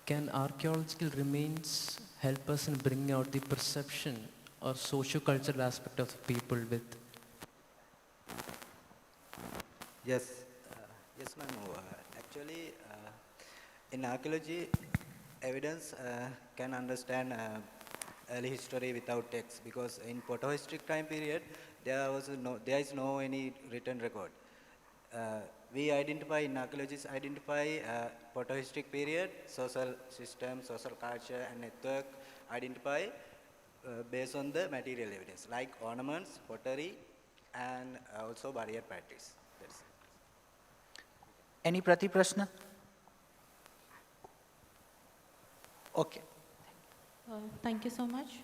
can archaeological remains help us in bringing out the perception or socio-cultural aspect of the people with? Yes, yes, ma'am. Actually, in archaeology, evidence can understand early history without text, because in proto-historic time period, there is no any written record. We identify in archaeologists proto-historic period, social system, social culture, and network identify based on the material evidence like ornaments, pottery, and also barrier practice. That's it. Any Prati Prashna? Okay. Thank you so much.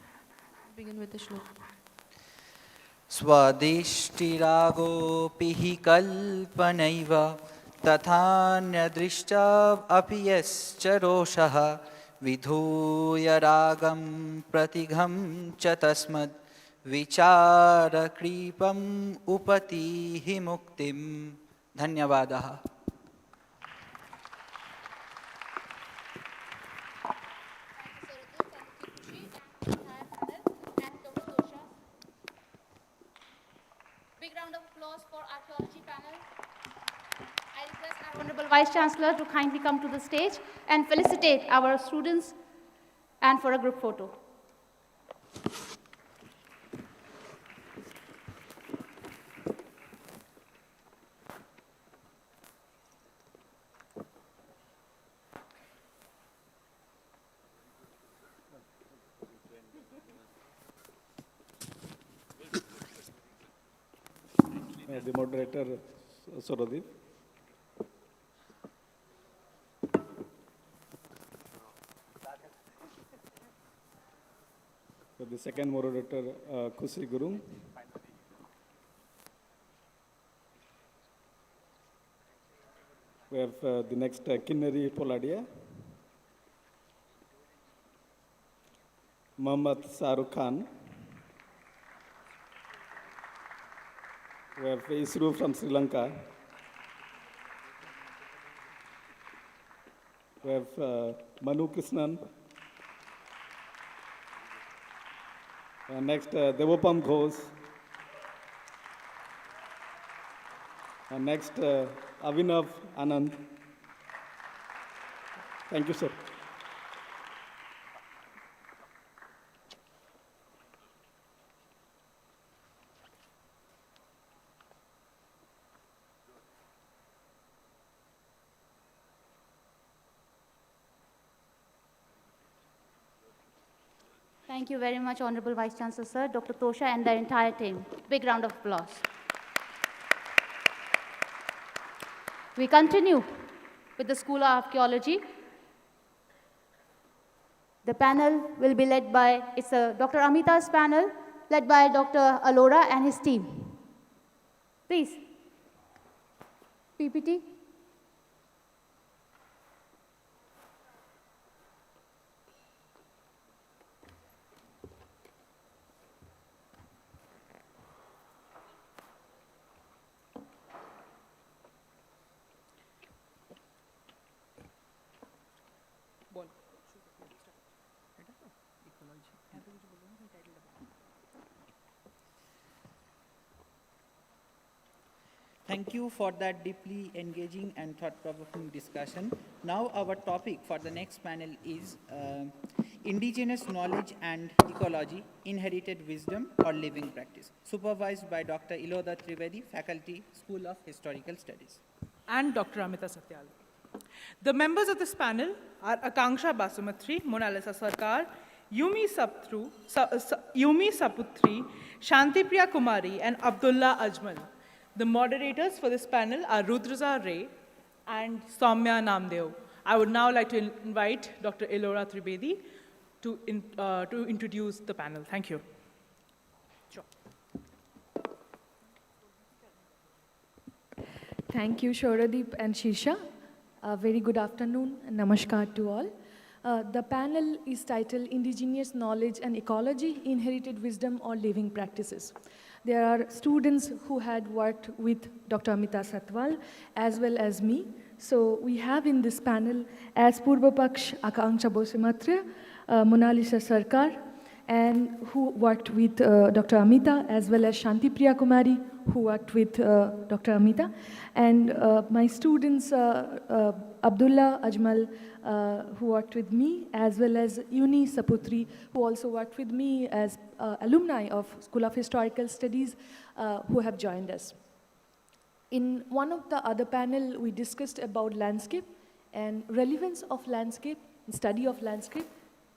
Begin with the shloka. स्वदिष्टिरागोऽपि हि कल्पनैव तथान्यदृष्टा अपि यश्च रोषः विधूय रागं प्रतिघं च तस्मद् विचारक्रीपम् उपतीहि मुक्तिम्. धन्यवादः. Big round of applause for archaeology panel. I request our Honorable Vice Chancellor to kindly come to the stage and felicitate our students and for a group photo. the moderator, Sorodip. The second moderator, Kusi Gurung. We have the next Kinneri Poladia. Mohammad Saruk Khan. We have Isru from Sri Lanka. We have Manu Krishnan. Next, Devopam Ghosh. Next, Avinav Anand. Thank you, sir. Thank you very much, Honorable Vice Chancellor, sir, Dr. Tosha, and the entire team. Big round of applause. We continue with the School of Archaeology. The panel will be led by, it's Dr. Amita's panel, led by Dr. Alora and his team. Please. PPT. Thank you for that deeply engaging and thought-provoking discussion. Now our topic for the next panel is Indigenous Knowledge and Ecology, Inherited Wisdom or Living Practice, supervised by Dr. Iloda Trivedi, Faculty, School of Historical Studies. And Dr. Amita Satyal. The members of this panel are Akanksha Basumatri, Mona Lisa Sarkar, Yumi Saputri, Shantipriya Kumari, and Abdullah Ajmal. The moderators for this panel are Rudraza Ray and Soumya Namdeo. I would now like to invite Dr. Ilora Trivedi to introduce the panel. Thank you. Sure. Thank you, Shoradeep and Shirsha. Very good afternoon and namaskar to all. The panel is titled Indigenous Knowledge and Ecology, Inherited Wisdom or Living Practices. There are students who had worked with Dr. Amita Satwal as well as me. So we have in this panel as Purva Paksh Akanksha Basumatri, Mona Lisa Sarkar, and who worked with Dr. Amita, as well as Shantipriya Kumari, who worked with Dr. Amita, and my students Abdullah Ajmal, who worked with me, as well as Yuni Saputri, who also worked with me as alumni of School of Historical Studies, who have joined us. In one of the other panel, we discussed about landscape and relevance of landscape, study of landscape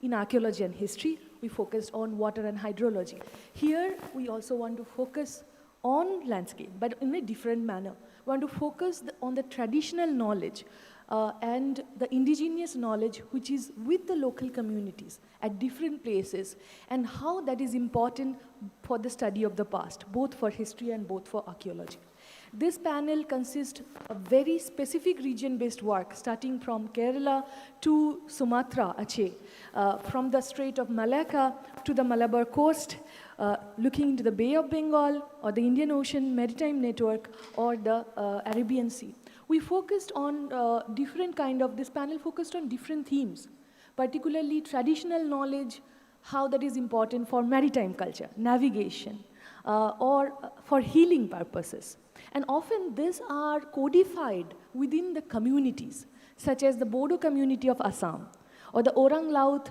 in archaeology and history. We focused on water and hydrology. Here, we also want to focus on landscape, but in a different manner. We want to focus on the traditional knowledge and the indigenous knowledge which is with the local communities at different places, and how that is important for the study of the past, both for history and both for archaeology. This panel consists of very specific region-based work, starting from Kerala to Sumatra, Aceh, from the Strait of Malacca to the Malabar coast, looking into the Bay of Bengal or the Indian Ocean Maritime Network or the Arabian Sea. We focused on this panel focused on different themes, particularly traditional knowledge, how that is important for maritime culture, navigation, or for healing purposes. And often these are codified within the communities, such as the Bodo community of Assam, or the Orang Laut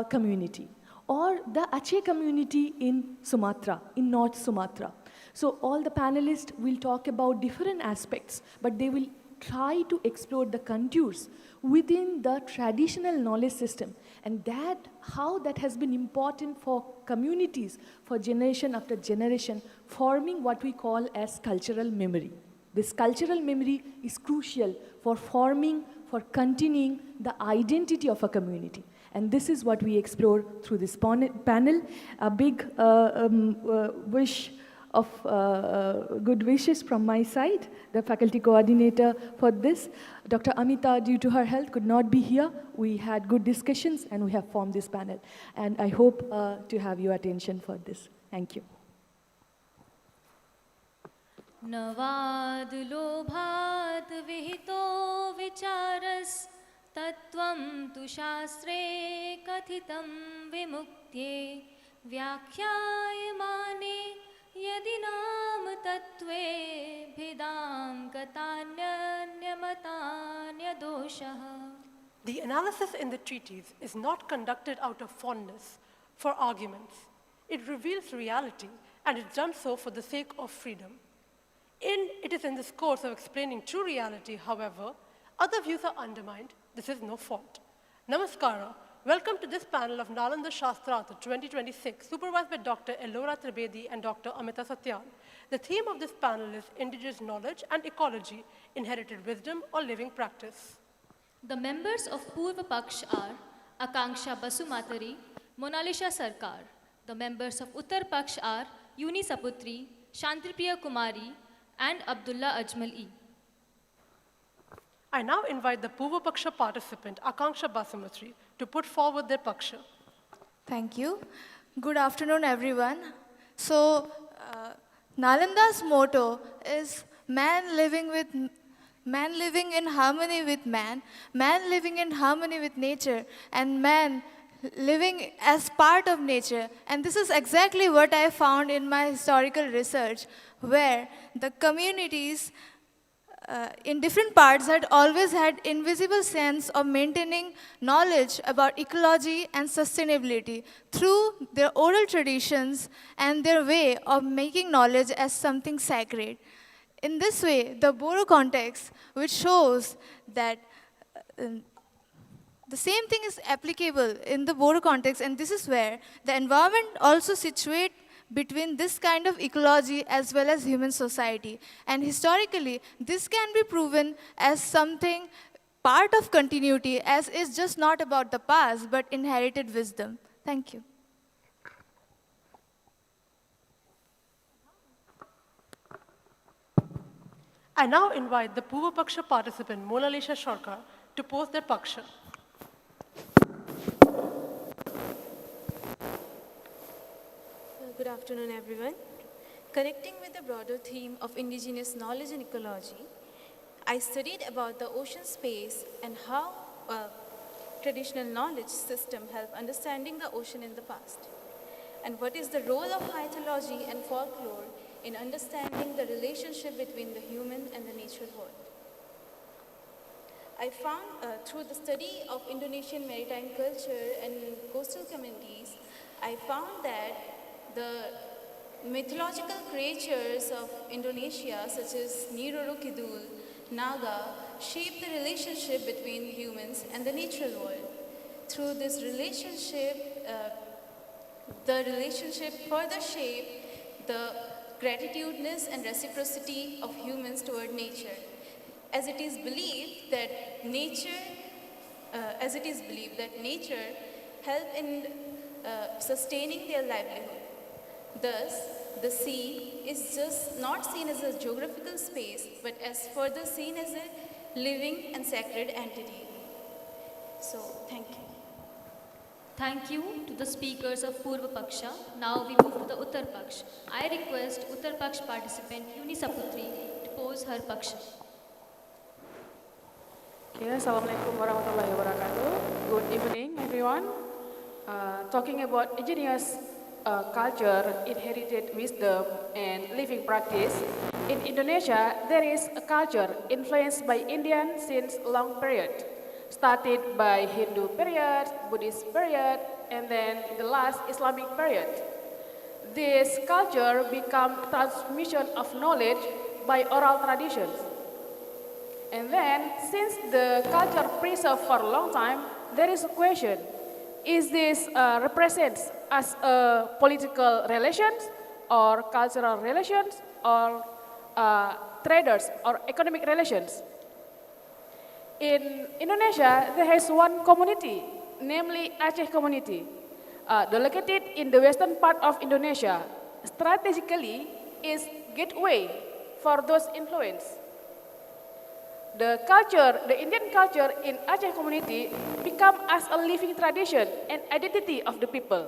community, or the Aceh community in Sumatra, in North Sumatra. So all the panelists will talk about different aspects, but they will try to explore the contours within the traditional knowledge system, and how that has been important for communities for generation after generation, forming what we call as cultural memory. This cultural memory is crucial for forming, for continuing the identity of a community. And this is what we explore through this panel. A big wish of good wishes from my side, the faculty coordinator for this. Dr. Amita, due to her health, could not be here. We had good discussions and we have formed this panel. And I hope to have your attention for this. Thank you. नवाद लोभात विहितो विचारस तत्वं तु शास्त्रे कथितं विमुक्त्ये व्याख्यायमाने यदि नाम तत्त्वे भेदां गतान्यन्यमतान्यदोषः. The analysis in the treatise is not conducted out of fondness for arguments. It reveals reality, and it's done so for the sake of freedom. It is in this course of explaining true reality, however, other views are undermined. This is no fault. Namaskara. Welcome to this panel of Nalanda-Shastrartha 2026, supervised by Dr. Ellora Tribedi and Dr. Amita Satyan. The theme of this panel is Indigenous Knowledge and Ecology, Inherited Wisdom or Living Practice. The members of Purva Paksh are Akanksha Basumatari, Monalisha Sarkar. The members of Uttar Paksh are Yuni Saputri, Shantripriya Kumari, and Abdullah Ajmal-e. I now invite the Purva Paksha participant, Akanksha Basumatri, to put forward their Paksha. Thank you. Good afternoon, everyone. So, Nalanda's motto is man living in harmony with man living in harmony with nature, and man living as part of nature. And this is exactly what I found in my historical research, where the communities in different parts had always had invisible sense of maintaining knowledge about ecology and sustainability through their oral traditions and their way of making knowledge as something sacred. In this way, the Bodo context, which shows that the same thing is applicable in the Bodo context, and this is where the environment also situates between this kind of ecology as well as human society. And historically, this can be proven as something part of continuity, as is just not about the past, but inherited wisdom. Thank you. I now invite the Purva Paksha participant, Monalisha Sarkar, to pose their Paksha. Good afternoon, everyone. Connecting with the broader theme of indigenous knowledge and ecology, I studied about the ocean space and how traditional knowledge system help understanding the ocean in the past, and what is the role of mythology and folklore in understanding the relationship between the human and the natural world. I found through the study of Indonesian maritime culture and coastal communities, I found that the mythological creatures of Indonesia, such as Nyi Roro Kidul, Naga, shape the relationship between humans and the natural world. Through this relationship, the relationship further shape the gratitudeness and reciprocity of humans toward nature, as it is believed that nature help in sustaining their livelihood. Thus, the sea is just not seen as a geographical space, but as further seen as a living and sacred entity. So, thank you. Thank you to the speakers of Purva Paksha. Now we move to the Uttar Paksh. I request Uttar Paksh participant Yuni Saputri to pose her Paksha. Okay, Assalamualaikum warahmatullahi wabarakatuh. Good evening, everyone. Talking about indigenous culture, inherited wisdom, and living practice. In Indonesia, there is a culture influenced by Indian since a long period, started by Hindu period, Buddhist period, and then the last Islamic period. This culture became transmission of knowledge by oral traditions. And then, since the culture preserved for a long time, there is a question. Is this represents as a political relations or cultural relations or traders or economic relations? In Indonesia, there is one community, namely Aceh community, located in the western part of Indonesia. Strategically, is gateway for those influence. The culture, the Indian culture in Aceh community become as a living tradition and identity of the people.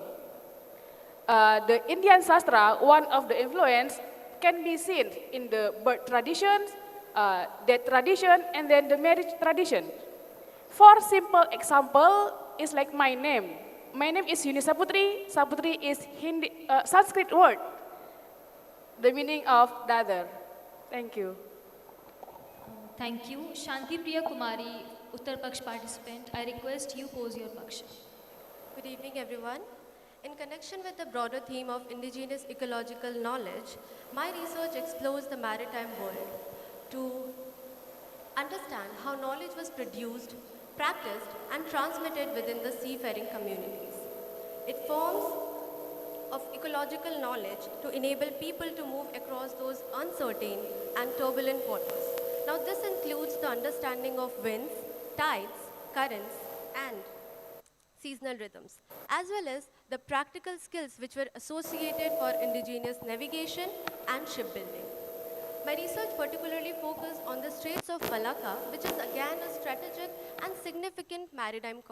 The Indian sastra, one of the influence, can be seen in the birth traditions, death tradition, and then the marriage tradition. For simple example, is like my name. My name is Yuni Saputri. Saputri is Sanskrit word, the meaning of daughter. Thank you. Thank you. Shanti Priya Kumari, Uttar Paksh participant, I request you pose your paksha. Good evening, everyone. In connection with the broader theme of indigenous ecological knowledge, my research explores the maritime world to understand how knowledge was produced, practiced, and transmitted within the seafaring communities. It forms of ecological knowledge to enable people to move across those uncertain and turbulent waters. Now, this includes the understanding of winds, tides, currents, and seasonal rhythms, as well as the practical skills which were associated for indigenous navigation and shipbuilding. My research particularly focused on the Straits of Malacca, which is again a strategic and significant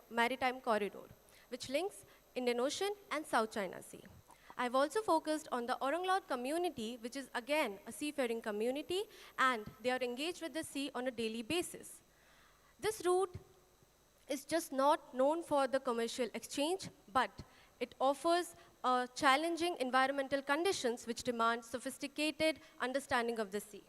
maritime corridor, which links Indian Ocean and South China Sea. I've also focused on the Oranglod community, which is again a seafaring community, and they are engaged with the sea on a daily basis. This route is just not known for the commercial exchange, but it offers challenging environmental conditions which demand sophisticated understanding of the sea.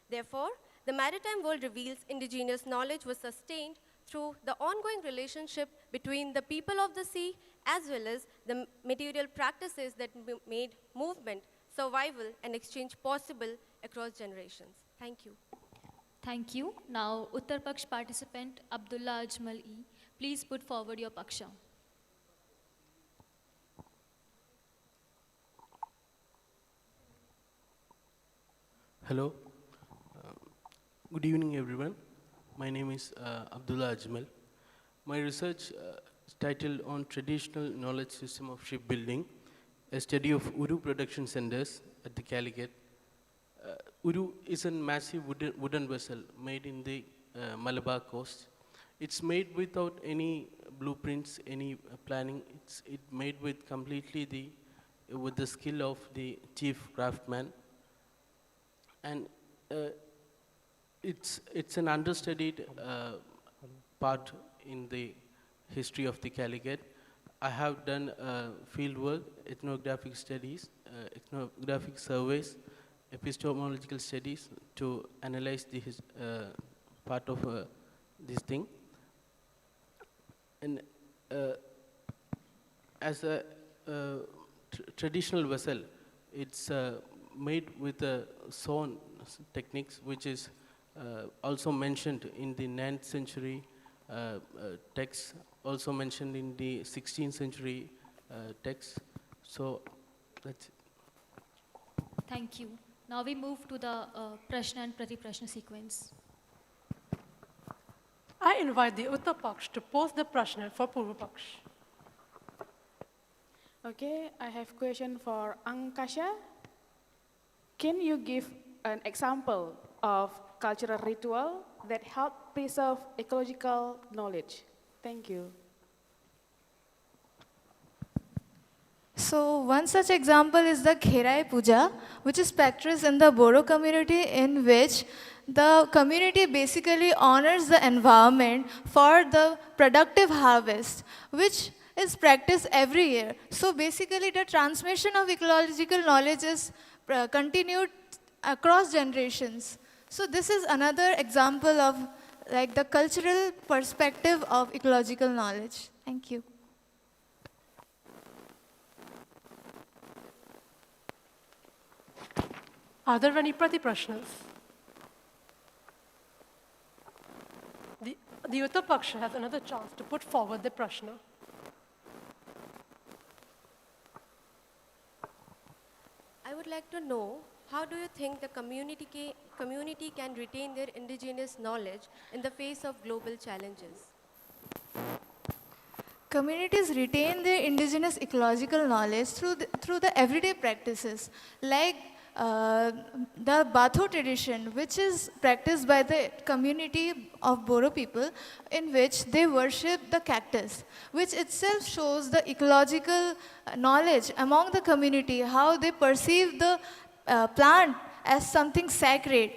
Therefore, the maritime world reveals indigenous knowledge was sustained through the ongoing relationship between the people of the sea as well as the material practices that made movement, survival, and exchange possible across generations. Thank you. Thank you. Now, Uttar Paksh participant Abdullah Ajmal E, please put forward your paksha. Hello. Good evening, everyone. My name is Abdullah Ajmal. My research is titled on traditional knowledge system of shipbuilding, a study of Uru production centers at the Calicut. Uru is a massive wooden vessel made in the Malabar coast. It's made without any blueprints, any planning. It's made with completely with the skill of the chief craftsman. And it's an understudied part in the history of the Calicut. I have done field work, ethnographic studies, ethnographic surveys, epistemological studies to analyze the part of this thing. And as a traditional vessel, it's made with sewn techniques, which is also mentioned in the 9th century texts, also mentioned in the 16th century texts. So that's it. Thank you. Now we move to the Prashna and Prati-Prashna sequence. I invite the Uttar Paksh to pose the Prashna for Purva Paksh. Okay, I have question for Ankasha. Can you give an example of cultural ritual that help preserve ecological knowledge? Thank you. So one such example is the Kherai Puja, which is practiced in the Bodo community, in which the community basically honors the environment for the productive harvest, which is practiced every year. So basically the transmission of ecological knowledge is continued across generations. So this is another example of like the cultural perspective of ecological knowledge. Thank you. Are there any Prati Prashnas? The Uttar Paksha has another chance to put forward the prashna. I would like to know, how do you think the community can retain their indigenous knowledge in the face of global challenges? Communities retain their indigenous ecological knowledge through the everyday practices, like the Batho tradition, which is practiced by the community of Boro people, in which they worship the cactus, which itself shows the ecological knowledge among the community, how they perceive the plant as something sacred.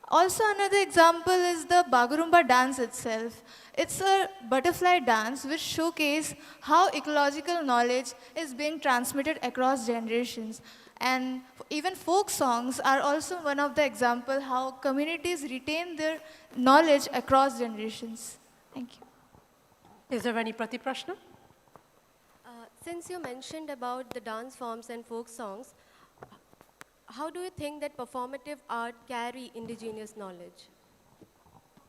Also, another example is the Bagurumba dance itself. It's a butterfly dance which showcases how ecological knowledge is being transmitted across generations. And even folk songs are also one of the examples how communities retain their knowledge across generations. Thank you. Is there any Prati Prashna? Since you mentioned about the dance forms and folk songs, how do you think that performative art carry indigenous knowledge?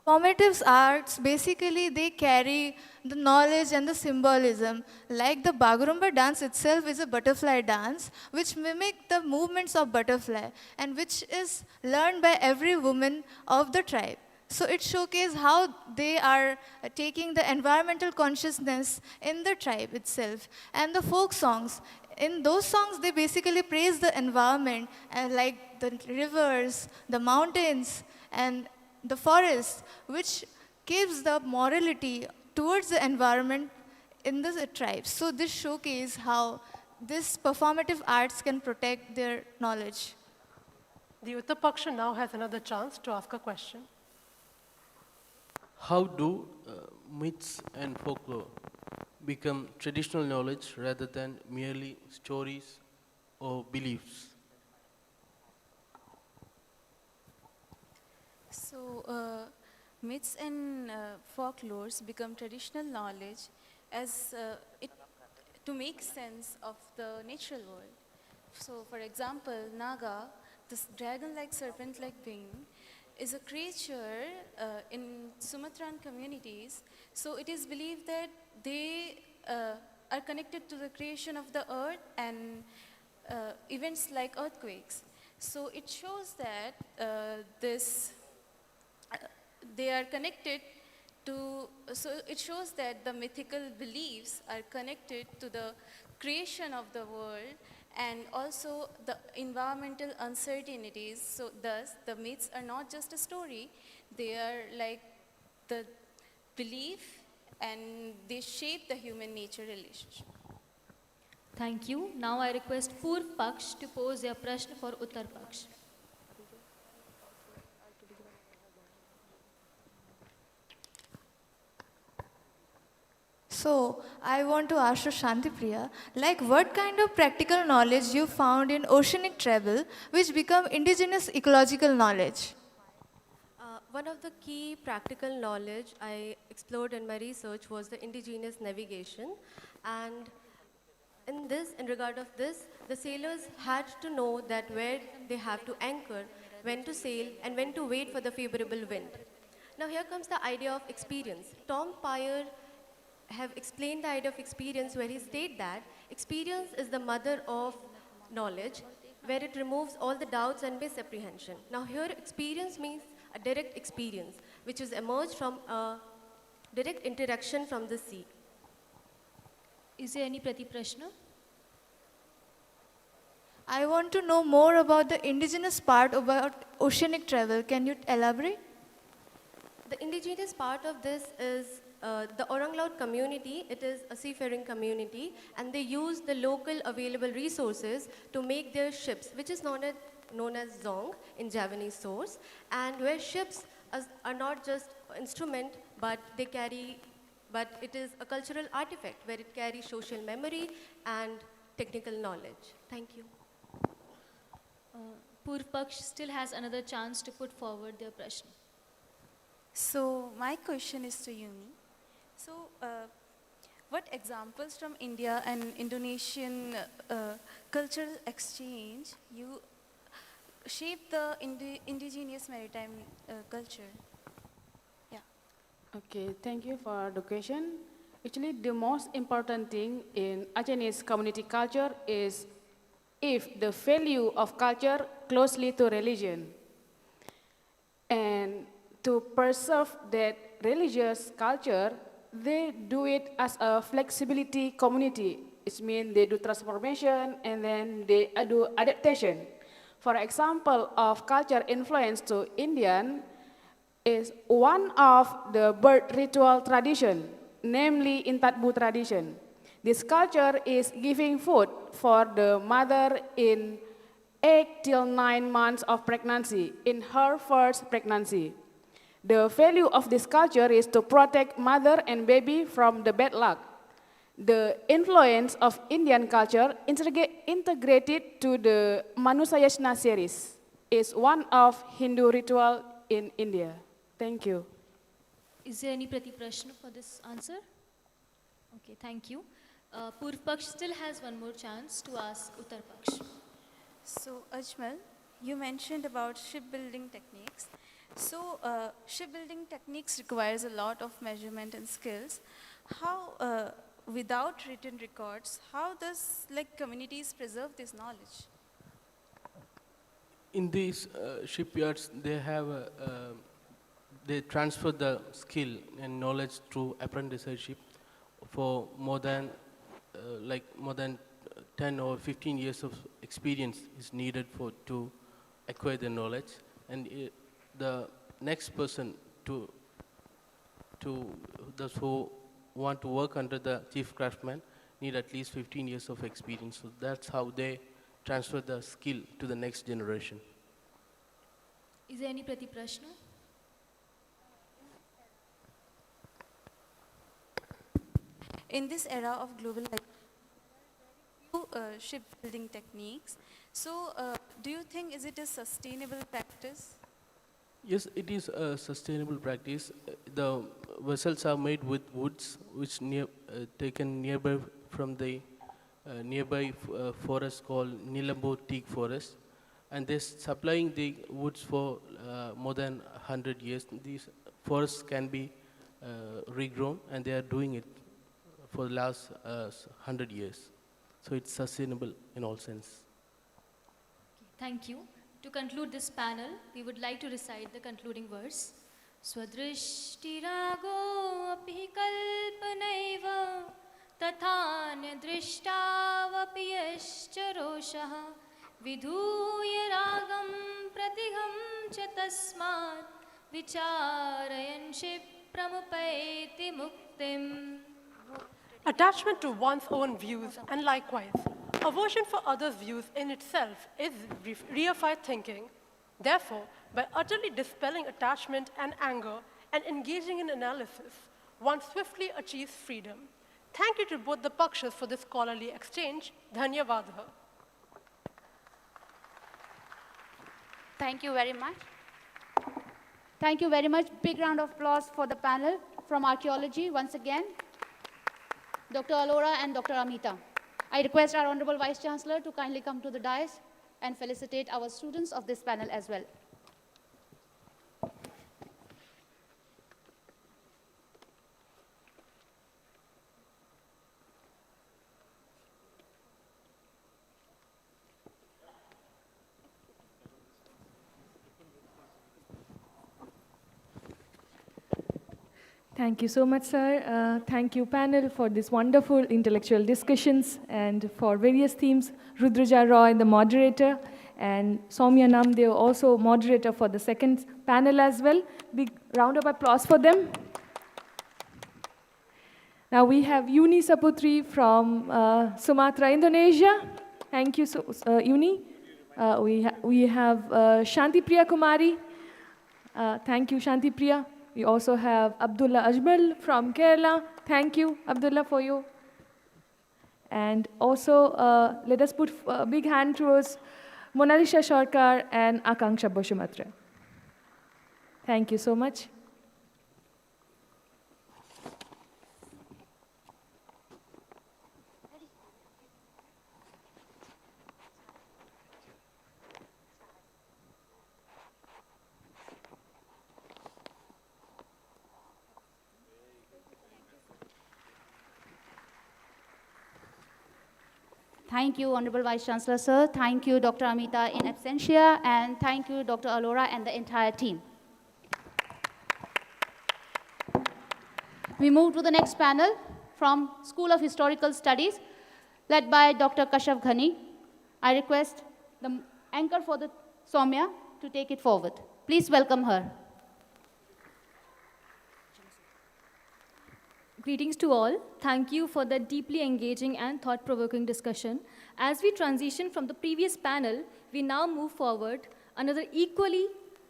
Performative arts, basically, they carry the knowledge and the symbolism. Like the Bagurumba dance itself is a butterfly dance, which mimic the movements of butterfly, and which is learned by every woman of the tribe. So it showcases how they are taking the environmental consciousness in the tribe itself. And the folk songs, in those songs, they basically praise the environment, like the rivers, the mountains, and the forest, which gives the morality towards the environment in the tribes. So this showcases how this performative arts can protect their knowledge. The Uttar Paksha now has another chance to ask a question. How do myths and folklore become traditional knowledge rather than merely stories or beliefs? So, myths and folklores become traditional knowledge as to make sense of the natural world. So, for example, Naga, this dragon-like serpent-like being, is a creature in Sumatran communities. So it is believed that they are connected to the creation of the earth and events like earthquakes. So it shows that they are connected to, so it shows that the mythical beliefs are connected to the creation of the world and also the environmental uncertainties. So thus, the myths are not just a story, they are like the belief and they shape the human-nature relationship. Thank you. Now I request Purv Paksh to pose their prashna for Uttar Paksh. So, I want to ask you, Shantipriya, like what kind of practical knowledge you found in oceanic travel which become indigenous ecological knowledge? One of the key practical knowledge I explored in my research was the indigenous navigation. And in regard of this, the sailors had to know that where they have to anchor, when to sail, and when to wait for the favorable wind. Now here comes the idea of experience. Tom Pyre have explained the idea of experience where he stated that experience is the mother of knowledge, where it removes all the doubts and misapprehension. Now here experience means a direct experience, which is emerged from a direct interaction from the sea. Is there any Prati Prashna? I want to know more about the indigenous part about oceanic travel. Can you elaborate? The indigenous part of this is the Orang Laut community. It is a seafaring community, and they use the local available resources to make their ships, which is known as zong in Javanese source, and where ships are not just instrument, but it is a cultural artifact where it carries social memory and technical knowledge. Thank you. Purv Paksh still has another chance to put forward their prashna. So my question is to Yuni. So what examples from India and Indonesian cultural exchange you shape the indigenous maritime culture? Yeah. Okay, thank you for the question. Actually, the most important thing in Achenese community culture is if the value of culture closely to religion. And to preserve that religious culture, they do it as a flexibility community. It means they do transformation and then they do adaptation. For example, of culture influence to Indian is one of the birth ritual tradition, namely in Tatbu tradition. This culture is giving food for the mother in 8 till 9 months of pregnancy, in her first pregnancy. The value of this culture is to protect mother and baby from the bad luck. The influence of Indian culture integrated to the Manusayasna series is one of Hindu ritual in India. Thank you. Is there any Prashna for this answer? Okay, thank you. Purv Paksh still has one more chance to ask Uttar Paksh. So, Ajmal, you mentioned about shipbuilding techniques. So, shipbuilding techniques requires a lot of measurement and skills. How, without written records, how does communities preserve this knowledge? In these shipyards, they transfer the skill and knowledge through apprenticeship for more than 10 or 15 years of experience is needed to acquire the knowledge, and the next person those who want to work under the chief craftsman need at least 15 years of experience. So that's how they transfer the skill to the next generation. Is there any Prashna? In this era of globalization, shipbuilding techniques. So, do you think is it a sustainable practice? Yes, it is a sustainable practice. The vessels are made with woods, which taken nearby from the nearby forest called Nilambo teak forest, and they're supplying the woods for more than 100 years. These forests can be regrown, and they are doing it for the last 100 years. So it's sustainable in all sense. Thank you. To conclude this panel, we would like to recite the concluding verse. Swadrishtirago api kalpanaiva tathanya drishtavapi yascharoshaha vidhuya ragam pratigam cha tasmat vicharayanship pramupaiti muktim. Attachment to one's own views and likewise, aversion for others' views in itself is reified thinking. Therefore, by utterly dispelling attachment and anger and engaging in analysis, one swiftly achieves freedom. Thank you to both the Pakshas for this scholarly exchange. Dhanyavadha. Thank you very much. Thank you very much. Big round of applause for the panel from archaeology once again. Dr. Alora and Dr. Amita. I request our Honorable Vice Chancellor to kindly come to the dais and felicitate our students of this panel as well. Thank you so much, sir. Thank you, panel, for this wonderful intellectual discussions and for various themes. Rudraja Roy, the moderator, and Soumya Namdev, also moderator for the second panel as well. Big round of applause for them. Now we have Uni Saputri from Sumatra, Indonesia. Thank you, Uni. We have Shanti Priya Kumari. Thank you, Shanti Priya. We also have Abdullah Ajmal from Kerala. Thank you, Abdullah, for you. And also, let us put a big hand towards Monalisha-Sarkar and Akanksha Bosumatra. Thank you so much. Thank you, Honorable Vice Chancellor, sir. Thank you, Dr. Amita in absentia, and thank you, Dr. Alora and the entire team. We move to the next panel from School of Historical Studies, led by Dr. Kashav Ghani. I request the anchor for the Soumya to take it forward. Please welcome her. Greetings to all. Thank you for the deeply engaging and thought-provoking discussion. As we transition from the previous panel, we now move forward another equally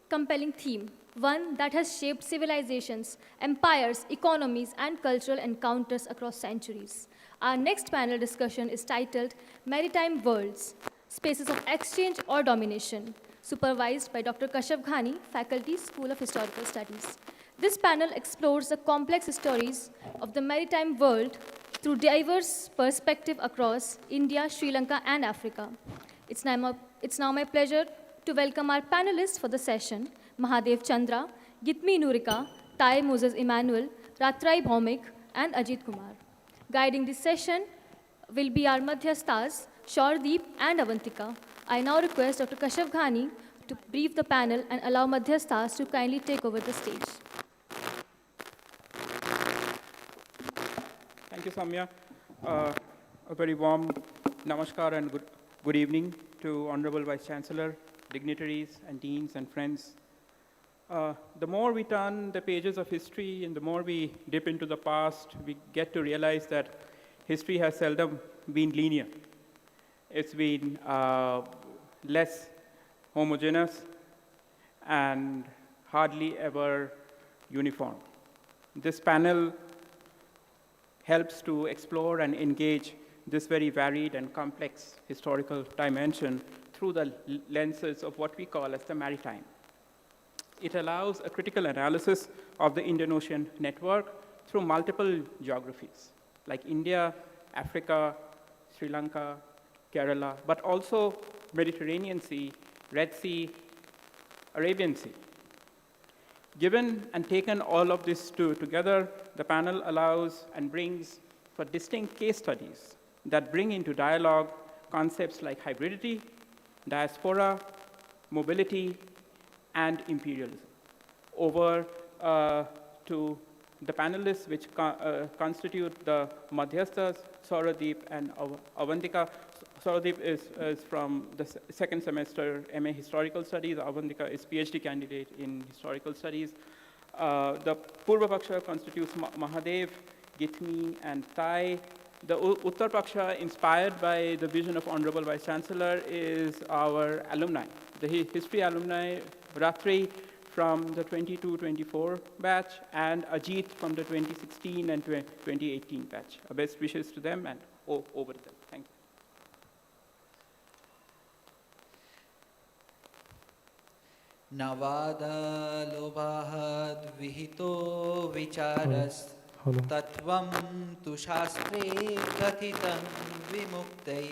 compelling theme, one that has shaped civilizations, empires, economies, and cultural encounters across centuries. Our next panel discussion is titled Maritime Worlds, Spaces of Exchange or Domination, supervised by Dr. Kashav Ghani, Faculty, School of Historical Studies. This panel explores the complex stories of the maritime world through diverse perspectives across India, Sri Lanka, and Africa. It's now my pleasure to welcome our panelists for the session, Mahadev Chandra, Gitmi Nurika, Tai Moses Emmanuel, Ratrai Bhaumik, and Ajit Kumar. Guiding this session will be our Madhyastas, Shaurdeep and Avantika. I now request Dr. Kashav Ghani to brief the panel and allow Madhyastas to kindly take over the stage. Thank you, Soumya. A very warm namaskar and good evening to Honorable Vice Chancellor, dignitaries and deans and friends. The more we turn the pages of history and the more we dip into the past, we get to realize that history has seldom been linear. It's been less homogeneous and hardly ever uniform. This panel helps to explore and engage this very varied and complex historical dimension through the lenses of what we call as the maritime. It allows a critical analysis of the Indian Ocean network through multiple geographies, like India, Africa, Sri Lanka, Kerala, but also Mediterranean Sea, Red Sea, Arabian Sea. Given and taken all of this together, the panel allows and brings for distinct case studies that bring into dialogue concepts like hybridity, diaspora, mobility, and imperialism. Over to the panelists, which constitute the Madhyastas, Sauradeep and Avantika. Sauradeep is from the second semester MA Historical Studies. Avantika is PhD candidate in Historical Studies. The Purva Paksha constitutes Mahadev, Gitmi, and Tai. The Uttar Paksha, inspired by the vision of Honorable Vice Chancellor, is our alumni. The history alumni, Ratri from the 22-24 batch, and Ajit from the 2016 and 2018 batch. Our best wishes to them and over to them. Thank you. Navada lobahad vihito vicharas tatvam tu shastre kathitam vimuktai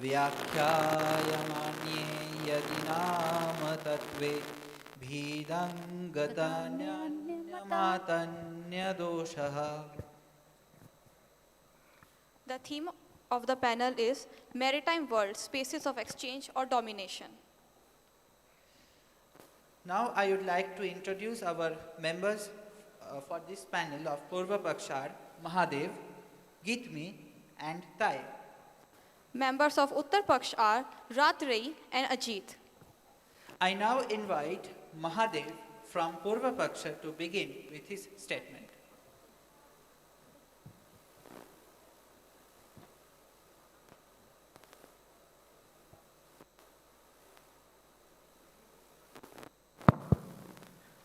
vyakhyayamanye yadinam tatve bhidam gatanyamatanya doshaha. The theme of the panel is Maritime World, Spaces of Exchange or Domination. Now I would like to introduce our members for this panel of Purva Pakshar, Mahadev, Gitmi and Tai. Members of Uttar Paksh are Ratrei and Ajit. I now invite Mahadev from Purva Paksha to begin with his statement.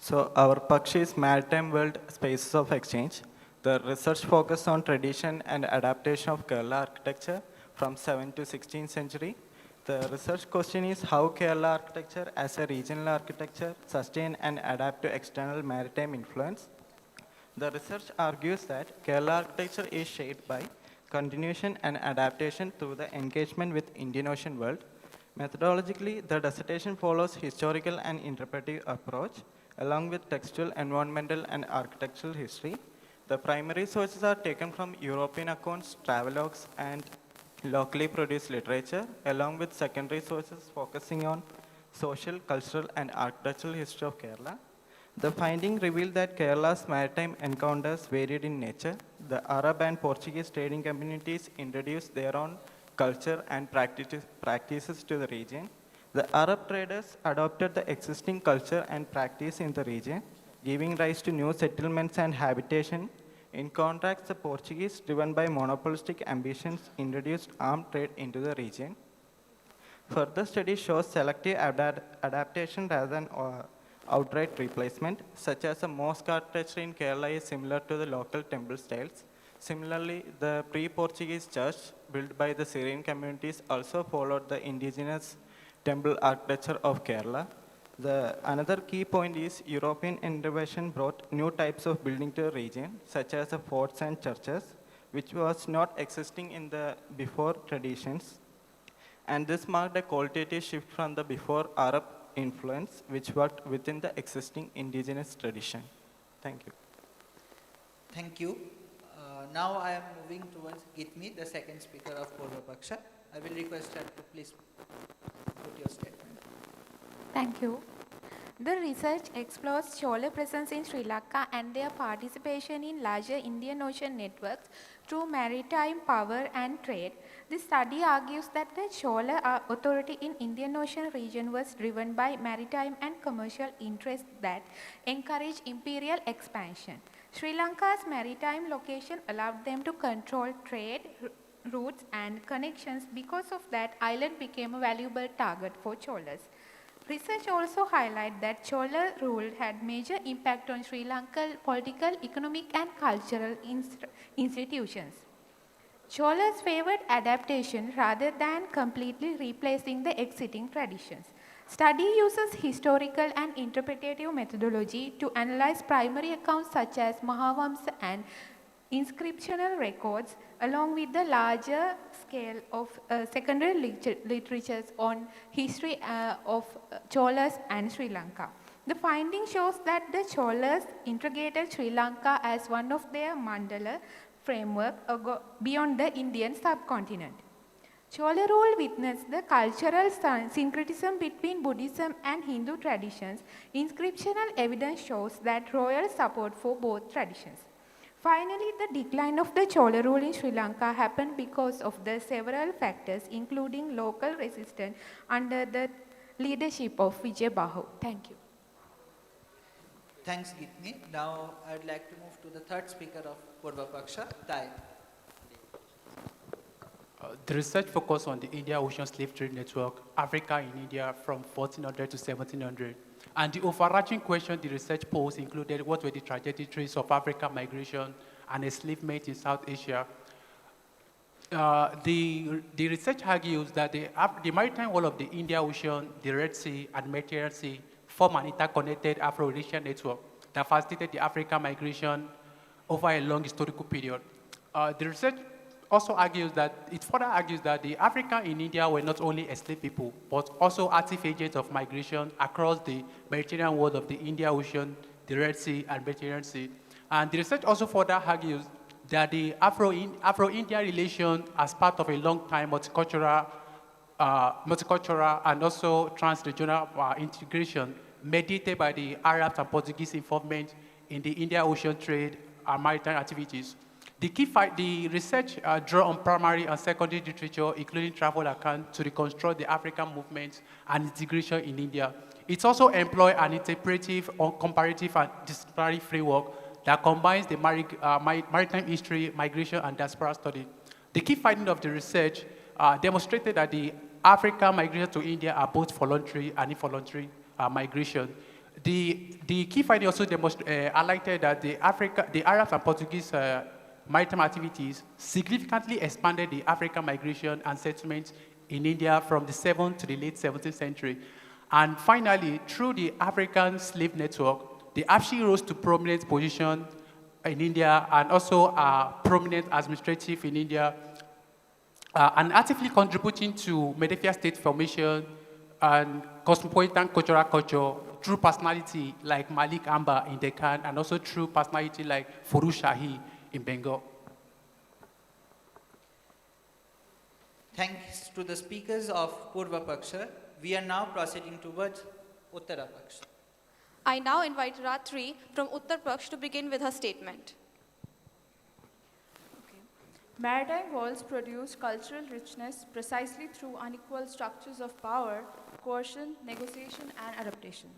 So our Paksh is Maritime World Spaces of Exchange. The research focused on tradition and adaptation of Kerala architecture from 7th to 16th century. The research question is how Kerala architecture as a regional architecture sustain and adapt to external maritime influence. The research argues that Kerala architecture is shaped by continuation and adaptation through the engagement with Indian Ocean world. Methodologically, the dissertation follows historical and interpretive approach along with textual, environmental, and architectural history. The primary sources are taken from European accounts, travelogues, and locally produced literature, along with secondary sources focusing on social, cultural, and architectural history of Kerala. The finding revealed that Kerala's maritime encounters varied in nature. The Arab and Portuguese trading communities introduced their own culture and practices to the region. The Arab traders adopted the existing culture and practice in the region, giving rise to new settlements and habitation. In contrast, the Portuguese, driven by monopolistic ambitions, introduced armed trade into the region. Further studies show selective adaptation rather than outright replacement, such as the mosque architecture in Kerala is similar to the local temple styles. Similarly, the pre-Portuguese church built by the Syrian communities also followed the indigenous temple architecture of Kerala. Another key point is European intervention brought new types of building to the region, such as the forts and churches, which was not existing in the before traditions. And this marked a qualitative shift from the before Arab influence, which worked within the existing indigenous tradition. Thank you. Thank you. Now I am moving towards Gitmi, the second speaker of Purva Paksha. I will request her to please put your statement. Thank you. The research explores Chola presence in Sri Lanka and their participation in larger Indian Ocean networks through maritime power and trade. This study argues that the Chola authority in Indian Ocean region was driven by maritime and commercial interests that encouraged imperial expansion. Sri Lanka's maritime location allowed them to control trade routes and connections. Because of that, island became a valuable target for Cholas. Research also highlights that Chola rule had major impact on Sri Lankan political, economic and cultural institutions. Cholas favored adaptation rather than completely replacing the existing traditions. Study uses historical and interpretative methodology to analyze primary accounts such as Mahavamsa and inscriptional records, along with the larger scale of secondary literatures on history of Cholas and Sri Lanka. The finding shows that the Cholas integrated Sri Lanka as one of their mandala framework beyond the Indian subcontinent. Chola rule witnessed the cultural syncretism between Buddhism and Hindu traditions. Inscriptional evidence shows that royal support for both traditions. Finally, the decline of the Chola rule in Sri Lanka happened because of the several factors, including local resistance under the leadership of Vijay Bahu. Thank you. Thanks, Gitmi. Now, I would like to move to the third speaker of Purva Paksha, Tai. The research focused on the India-Ocean slave trade network, Africa in India from 1400 to 1700. And the overarching question the research posed included what were the trajectories of African migration and enslavement in South Asia. The research argues that the maritime wall of the Indian Ocean, the Red Sea, and Mediterranean Sea form an interconnected Afro-Eurasian network that facilitated the African migration over a long historical period. The research also argues that, it further argues that the Africans in India were not only enslaved people, but also active agents of migration across the Mediterranean world of the Indian Ocean, the Red Sea, and Mediterranean Sea. And the research also further argues that the Afro-India relation as part of a long-time multicultural and also trans-regional integration mediated by the Arabs and Portuguese involvement in the Indian Ocean trade and maritime activities. The research draw on primary and secondary literature, including travel accounts, to reconstruct the African movement and integration in India. It also employs an interpretive, comparative, and disciplinary framework that combines the maritime history, migration, and diaspora study. The key finding of the research demonstrated that the African migration to India are both voluntary and involuntary migration. The key finding also highlighted that the Arabs and Portuguese maritime activities significantly expanded the African migration and settlements in India from the 7th to the late 17th century. And finally, through the African slave network, the AFSHI rose to prominent position in India and also prominent administrative in India, and actively contributing to Medifia state formation and cosmopolitan cultural culture through personality like Malik Amba in Deccan, and also through personality like Furu Shahi in Bengal. Thanks to the speakers of Purva Paksha, we are now proceeding towards Uttara Paksha. I now invite Ratri from Uttar Praksh to begin with her statement. Maritime worlds produce cultural richness precisely through unequal structures of power, coercion, negotiation, and adaptation.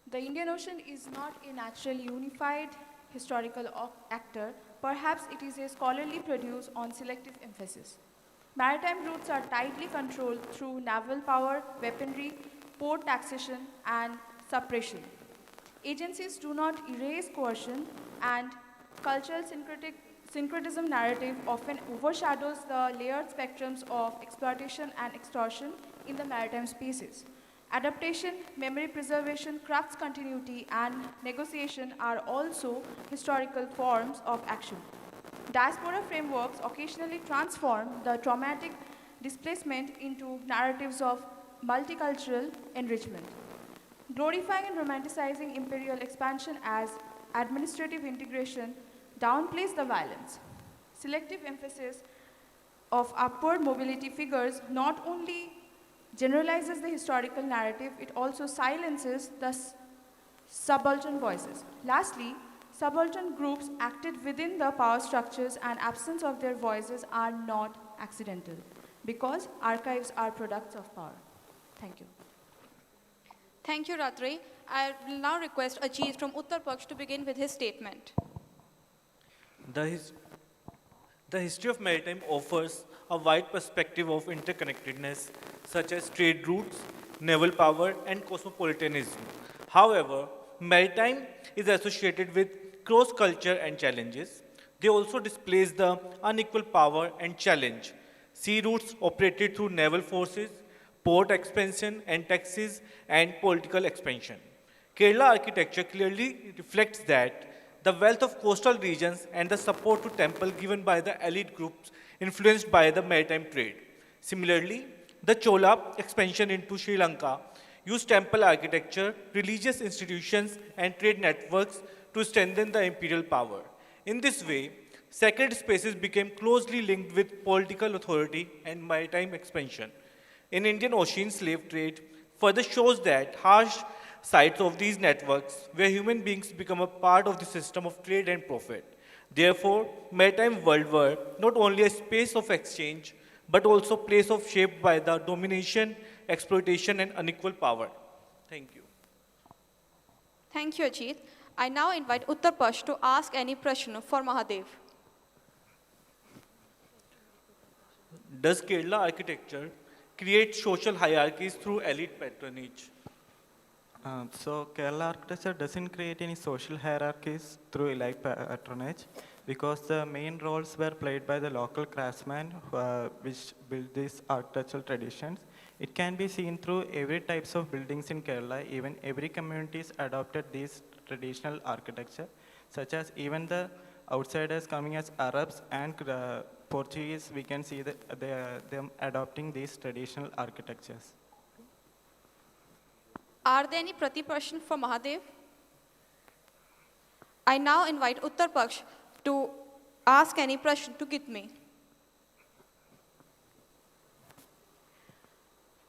The Indian Ocean is not a naturally unified historical actor. Perhaps it is a scholarly produce on selective emphasis. Maritime routes are tightly controlled through naval power, weaponry, port taxation, and suppression. Agencies do not erase coercion, and cultural syncretism narrative often overshadows the layered spectrums of exploitation and extortion in the maritime spaces. Adaptation, memory preservation, crafts continuity, and negotiation are also historical forms of action. Diaspora frameworks occasionally transform the traumatic displacement into narratives of multicultural enrichment. Glorifying and romanticizing imperial expansion as administrative integration downplays the violence. Selective emphasis of upward mobility figures not only generalizes the historical narrative, it also silences the subaltern voices. Lastly, subaltern groups acted within the power structures and absence of their voices are not accidental, because archives are products of power. Thank you. Thank you, Ratri. I will now request Ajit from Uttar Praksh to begin with his statement. The history of maritime offers a wide perspective of interconnectedness, such as trade routes, naval power, and cosmopolitanism. However, maritime is associated with cross-culture and challenges. They also displays the unequal power and challenge. Sea routes operated through naval forces, port expansion and taxes, and political expansion. Kerala architecture clearly reflects that the wealth of coastal regions and the support to temple given by the elite groups influenced by the maritime trade. Similarly, the Chola expansion into Sri Lanka used temple architecture, religious institutions, and trade networks to strengthen the imperial power. In this way, sacred spaces became closely linked with political authority and maritime expansion. In Indian Ocean slave trade further shows that harsh sides of these networks where human beings become a part of the system of trade and profit. Therefore, maritime world were not only a space of exchange, but also a place of shaped by the domination, exploitation, and unequal power. Thank you. Thank you, Ajit. I now invite Uttar Praksh to ask any prashna for Mahadev. Does Kerala architecture create social hierarchies through elite patronage? So Kerala architecture doesn't create any social hierarchies through elite patronage, because the main roles were played by the local craftsmen which built these architectural traditions. It can be seen through every types of buildings in Kerala. Even every communities adopted these traditional architecture, such as even the outsiders coming as Arabs and Portuguese, we can see that them adopting these traditional architectures. Are there any prati-prashna for Mahadev? I now invite Uttar Praksh to ask any prashna to Gitme.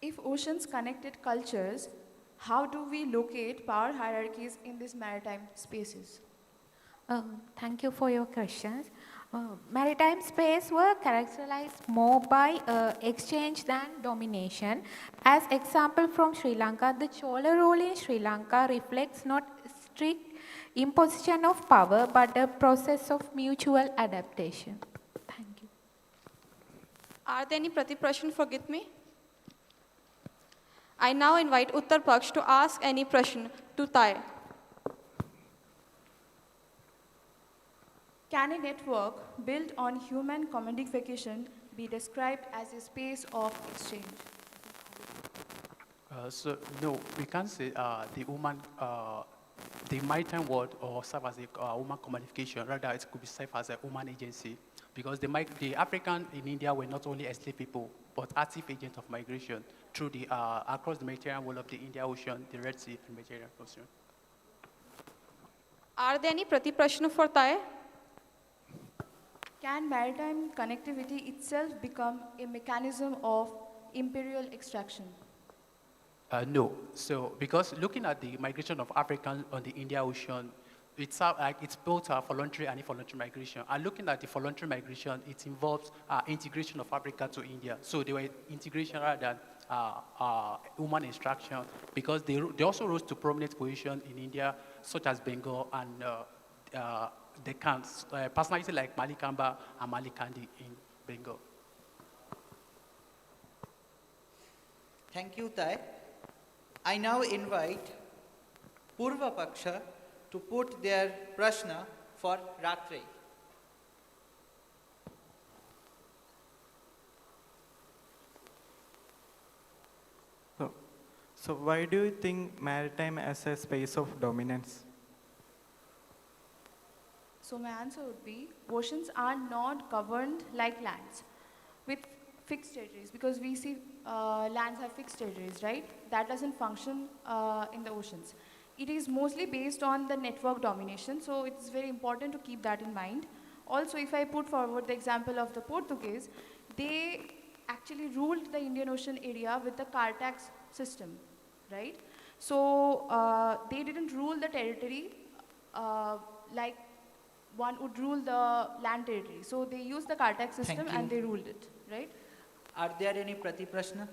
If oceans connected cultures, how do we locate power hierarchies in these maritime spaces? Thank you for your questions. Maritime space were characterized more by exchange than domination. As example from Sri Lanka, the Chola rule in Sri Lanka reflects not strict imposition of power, but a process of mutual adaptation. Thank you. Are there any prati-prashna for Gitme? I now invite Uttar Praksh to ask any prashna to Tai. Can a network built on human commodification be described as a space of exchange? So no, we can't say the maritime world or serve as a woman commodification. Rather, it could be served as a woman agency, because the African in India were not only enslaved people, but active agents of migration through the across the Mediterranean world of the Indian Ocean, the Red Sea, and Mediterranean Ocean. Are there any prati-prashna for Tai? Can maritime connectivity itself become a mechanism of imperial extraction? No. So, because looking at the migration of Africans on the Indian Ocean, it's both voluntary and involuntary migration. And looking at the voluntary migration, it involves integration of Africa to India. So they were integration rather than human extraction, because they also rose to prominent position in India, such as Bengal and they can personalities like Malikamba and Malikandi in Bengal. Thank you, Tai. I now invite Purva Paksha to put their prashna for Ratri. So why do you think maritime as a space of dominance? So my answer would be, oceans are not governed like lands with fixed territories, because we see lands have fixed territories, right? That doesn't function in the oceans. It is mostly based on the network domination, so it's very important to keep that in mind. Also, if I put forward the example of the Portuguese, they actually ruled the Indian Ocean area with the Cartax system, right? So they didn't rule the territory like one would rule the land territory. So they used the Cartax system and they ruled it, right? Are there any Prati Prashna?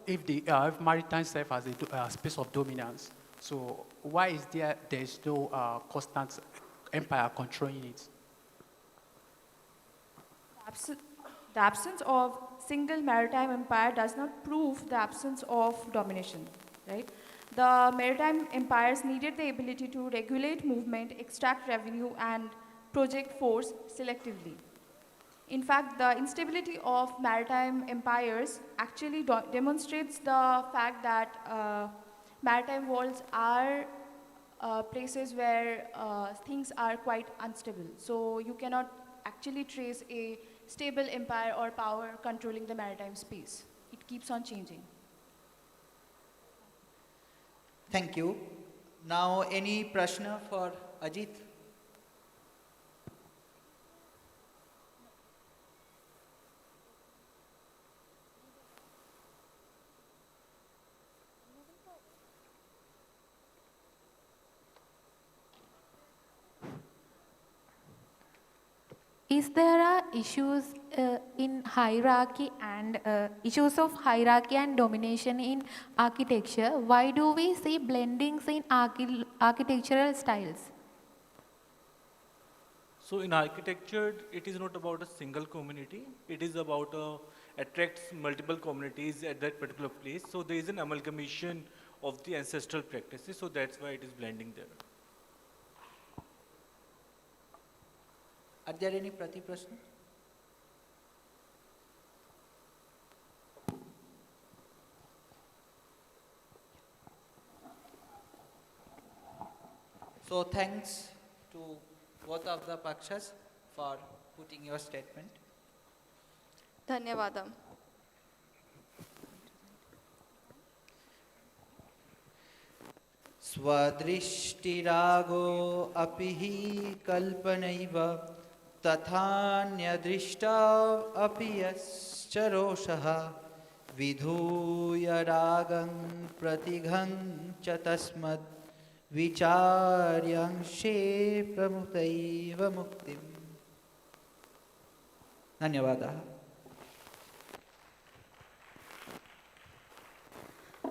If maritime serves as a space of dominance, so why is there's no constant empire controlling it? The absence of single maritime empire does not prove the absence of domination, right? The maritime empires needed the ability to regulate movement, extract revenue, and project force selectively. In fact, the instability of maritime empires actually demonstrates the fact that maritime worlds are places where things are quite unstable. So you cannot actually trace a stable empire or power controlling the maritime space. It keeps on changing. Thank you. Now, any prashna for Ajit? Is there issues in hierarchy and issues of hierarchy and domination in architecture? Why do we see blendings in architectural styles? So in architecture, it is not about a single community. It is about attracts multiple communities at that particular place. So there is an amalgamation of the ancestral practices. So that's why it is blending there. Are there any Prati Prashna? So thanks to both of the Pakshas for putting your statement. Dhanyavadam. Swadrishtirago apihi kalpanaiva tathaanyadrishta apiyascharosaha vidhuya ragam pratigham cha tasmad vicharyangshe pramutaiva muktim. Dhanyavadaha.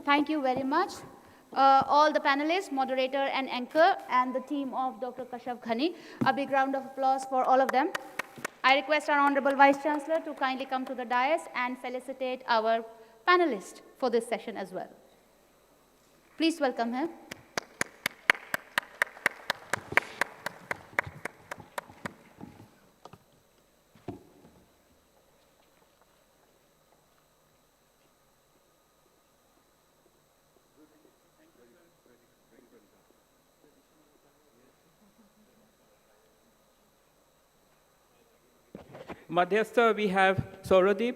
Thank you very much. All the panelists, moderator and anchor, and the team of Dr. Kashav Ghani. A big round of applause for all of them. I request our Honorable Vice Chancellor to kindly come to the dais and felicitate our panelists for this session as well. Please welcome him. Madhyastha, we have Sauradip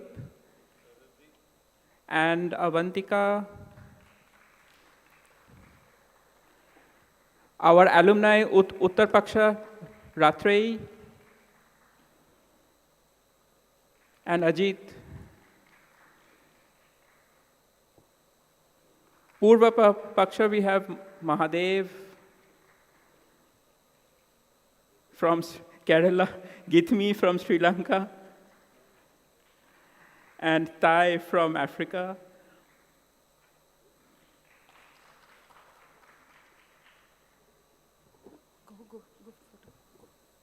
and Avantika. our alumni Uttar Paksha, Ratrei and Ajit. Purva Paksha, we have Mahadev from Kerala, Githmi from Sri Lanka, and Thai from Africa.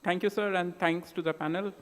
Thank you, sir, and thanks to the panel.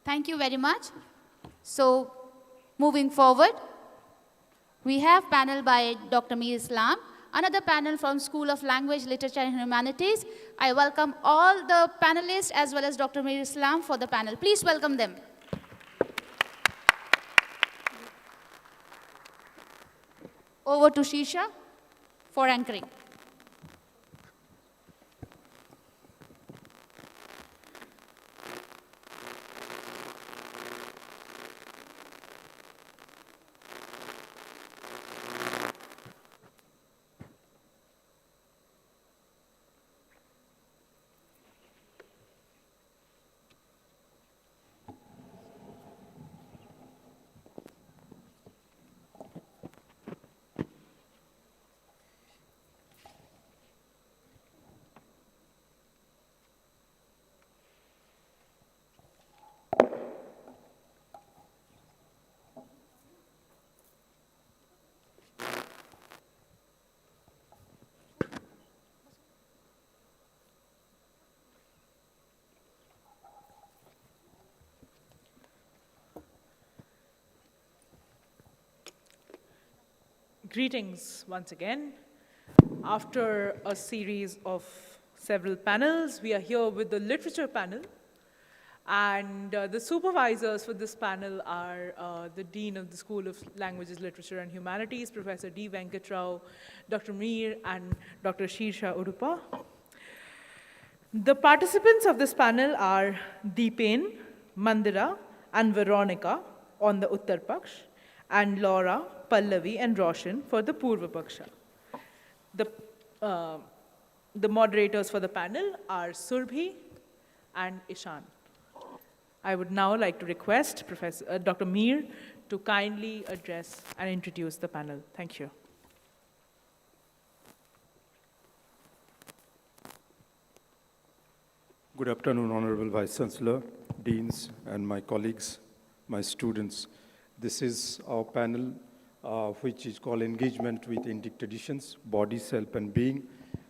Thank you very much. So, moving forward, we have panel by Dr. Mir Islam, another panel from School of Language, Literature and Humanities. I welcome all the panelists as well as Dr. Mir Islam for the panel. Please welcome them. Over to Shisha for anchoring. Greetings once again. After a series of several panels, we are here with the literature panel. And the supervisors for this panel are the Dean of the School of Languages, Literature and Humanities, Professor D. Venkatrao, Dr. Mir, and Dr. Shirsha Udupa. The participants of this panel are Deepen, Mandira, and Veronica on the Uttar Paksh, and Laura, Pallavi, and Roshan for the Purva Paksha. The moderators for the panel are Surbhi and Ishan. I would now like to request Dr. Mir to kindly address and introduce the panel. Thank you. Good afternoon, Honorable Vice Chancellor, Deans, and my colleagues, my students. This is our panel, which is called Engagement with Indic Traditions, Body, Self, and Being.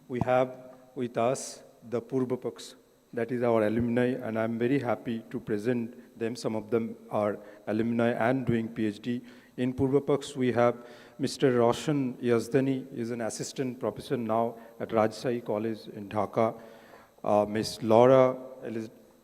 We have with us the Purva Paksh, that is our alumni, and I'm very happy to present them. Some of them are alumni and doing PhD. In Purva Paksh, we have Mr. Roshan Yazdani, is an assistant professor now at Rajshahi College in Dhaka. Ms. Laura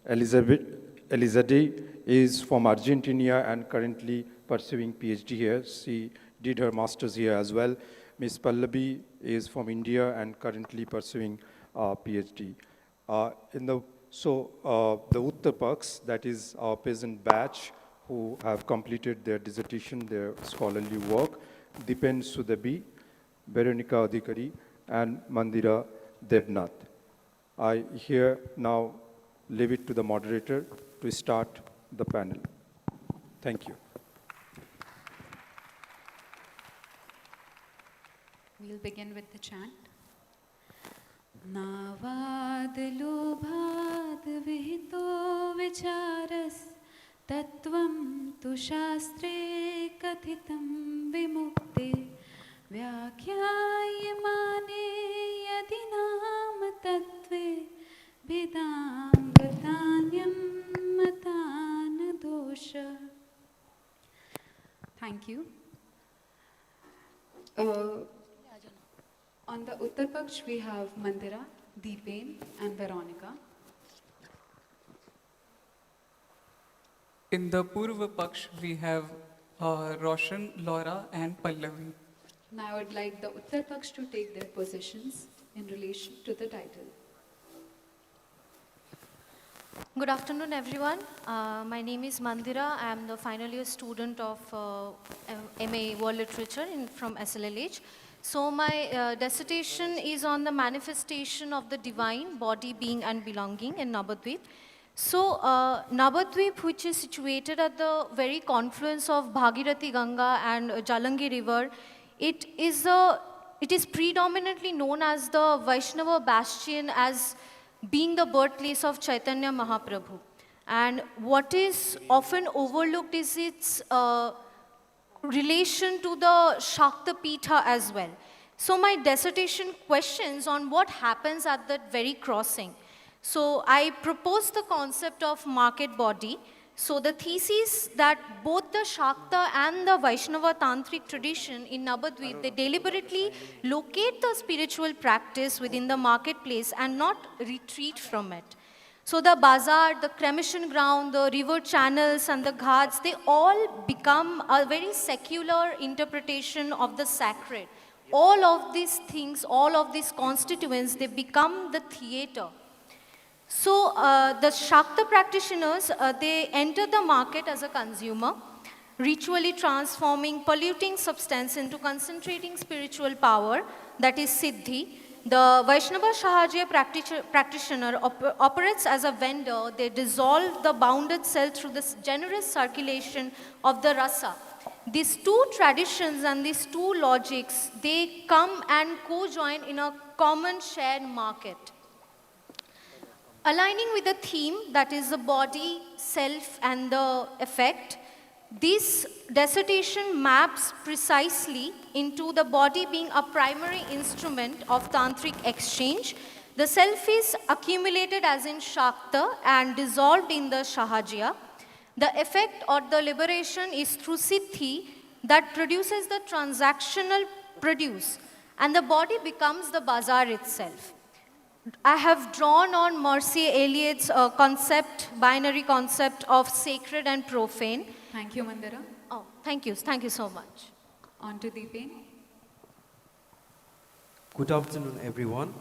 Elizade is from Argentina and currently pursuing PhD here. She did her master's here as well. Ms. Pallavi is from India and currently pursuing PhD. The Uttar Paksh, that is our peasant batch who have completed their dissertation, their scholarly work, Deepen Sudabi, Veronica Adhikari, and Mandira Devnath. I here now leave it to the moderator to start the panel. Thank you. We'll begin with the chant. Navad lobhad vihito vicharas tattvam tu shastre kathitam vimukte vyakhyaye mane yadina Thank you. On the Uttar Paksh, we have Mandira, Deepen, and Veronica. In the Purva Paksh, we have Roshan, Laura, and Pallavi. Now I would like the Uttar Paksh to take their positions in relation to the title. Good afternoon, everyone. My name is Mandira. I am the final year student of MA World Literature from SLLH. So my dissertation is on the manifestation of the divine, body, being, and belonging in Navadvip. So Navadvip, which is situated at the very confluence of Bhagirathi Ganga and Jalangi River, it is predominantly known as the Vaishnava bastion, as being the birthplace of Chaitanya Mahaprabhu. And what is often overlooked is its relation to the Shakta Pitha as well. So my dissertation questions on what happens at that very crossing. So I proposed the concept of market body. So the thesis that both the Shakta and the Vaishnava Tantric tradition in Navadvip, they deliberately locate the spiritual practice within the marketplace and not retreat from it. So the bazaar, the cremation ground, the river channels and the ghats, they all become a very secular interpretation of the sacred. All of these things, all of these constituents, they become the theater. So the Shakta practitioners, they enter the market as a consumer, ritually transforming polluting substance into concentrating spiritual power, that is Siddhi. The Vaishnava Sahaja practitioner operates as a vendor. They dissolve the bounded cell through this generous circulation of the rasa. These two traditions and these two logics, they come and co-join in a common shared market. Aligning with the theme, that is the body, self, and the effect, this dissertation maps precisely into the body being a primary instrument of tantric exchange. The self is accumulated as in Shakta and dissolved in the Shahajya. The effect or the liberation is through Siddhi that produces the transactional produce, and the body becomes the bazaar itself. I have drawn on Mercy Eliot's binary concept of sacred and profane. Thank you, Mandira. Oh, thank you so much. On to Deepen. Good afternoon, everyone.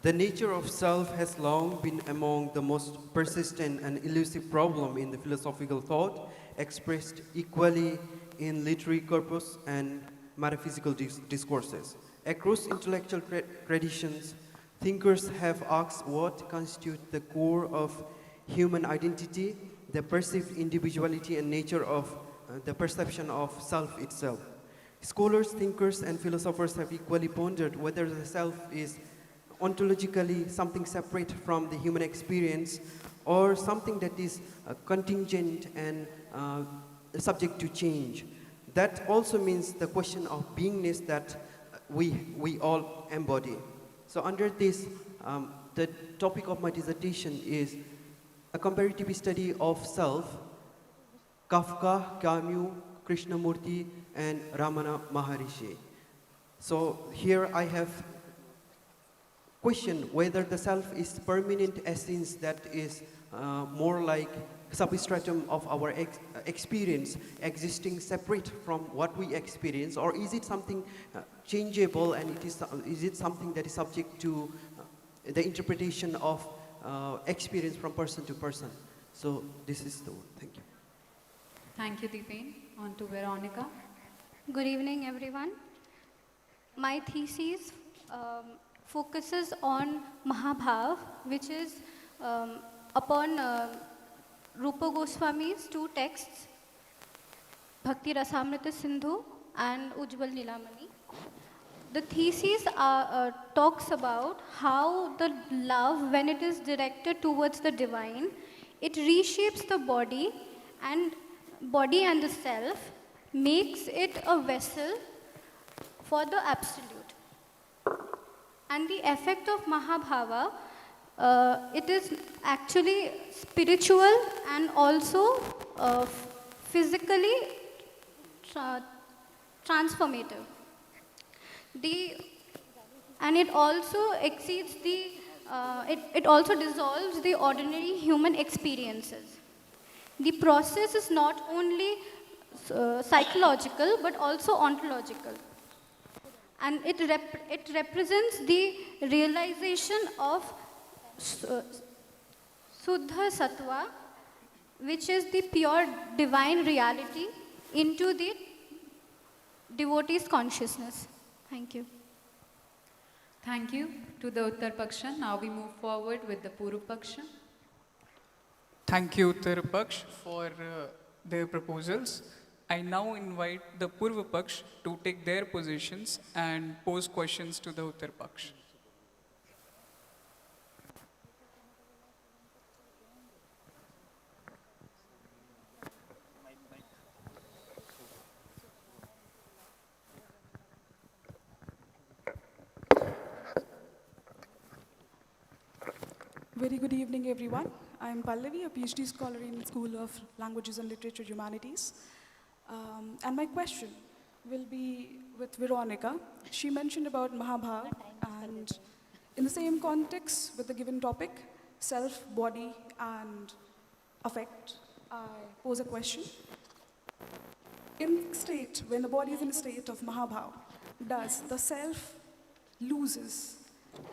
The nature of self has long been among the most persistent and elusive problem in the philosophical thought, expressed equally in literary corpus and metaphysical discourses. Across intellectual traditions, thinkers have asked what constitutes the core of human identity, the perceived individuality and nature of the perception of self itself. Scholars, thinkers, and philosophers have equally pondered whether the self is ontologically something separate from the human experience or something that is contingent and subject to change. That also means the question of beingness that we all embody. So under this, the topic of my dissertation is a comparative study of self, Kafka, Camus, Krishnamurti, and Ramana Maharishi. So here I have questioned whether the self is permanent essence that is more like substratum of our experience, existing separate from what we experience, or is it something changeable, and is it something that is subject to the interpretation of experience from person to person? So this is the one. Thank you. Thank you, Deepen. On to Veronica. Good evening, everyone. My thesis focuses on Mahabhav, which is upon Rupa Goswami's two texts, Bhakti Rasamrita Sindhu and Ujjwal Nilamani. The thesis talks about how the love, when it is directed towards the divine, it reshapes the body and the self, makes it a vessel for the absolute. And the effect of Mahabhava, it is actually spiritual and also physically transformative. And it also exceeds it also dissolves the ordinary human experiences. The process is not only psychological but also ontological. And it represents the realization of Suddha Sattva, which is the pure divine reality, into the devotee's consciousness. Thank you. Thank you to the Uttar Paksha. Now we move forward with the Purva Paksha. Thank you, Uttar Paksh, for their proposals. I now invite the Purva Paksh to take their positions and pose questions to the Uttar Paksh. Very good evening, everyone. I am Pallavi, a PhD scholar in the School of Languages and Literature Humanities. And my question will be with Veronica. She mentioned about Mahabharata, and in the same context with the given topic, self, body, and affect, I pose a question. When the body is in a state of Mahabharata, does the self loses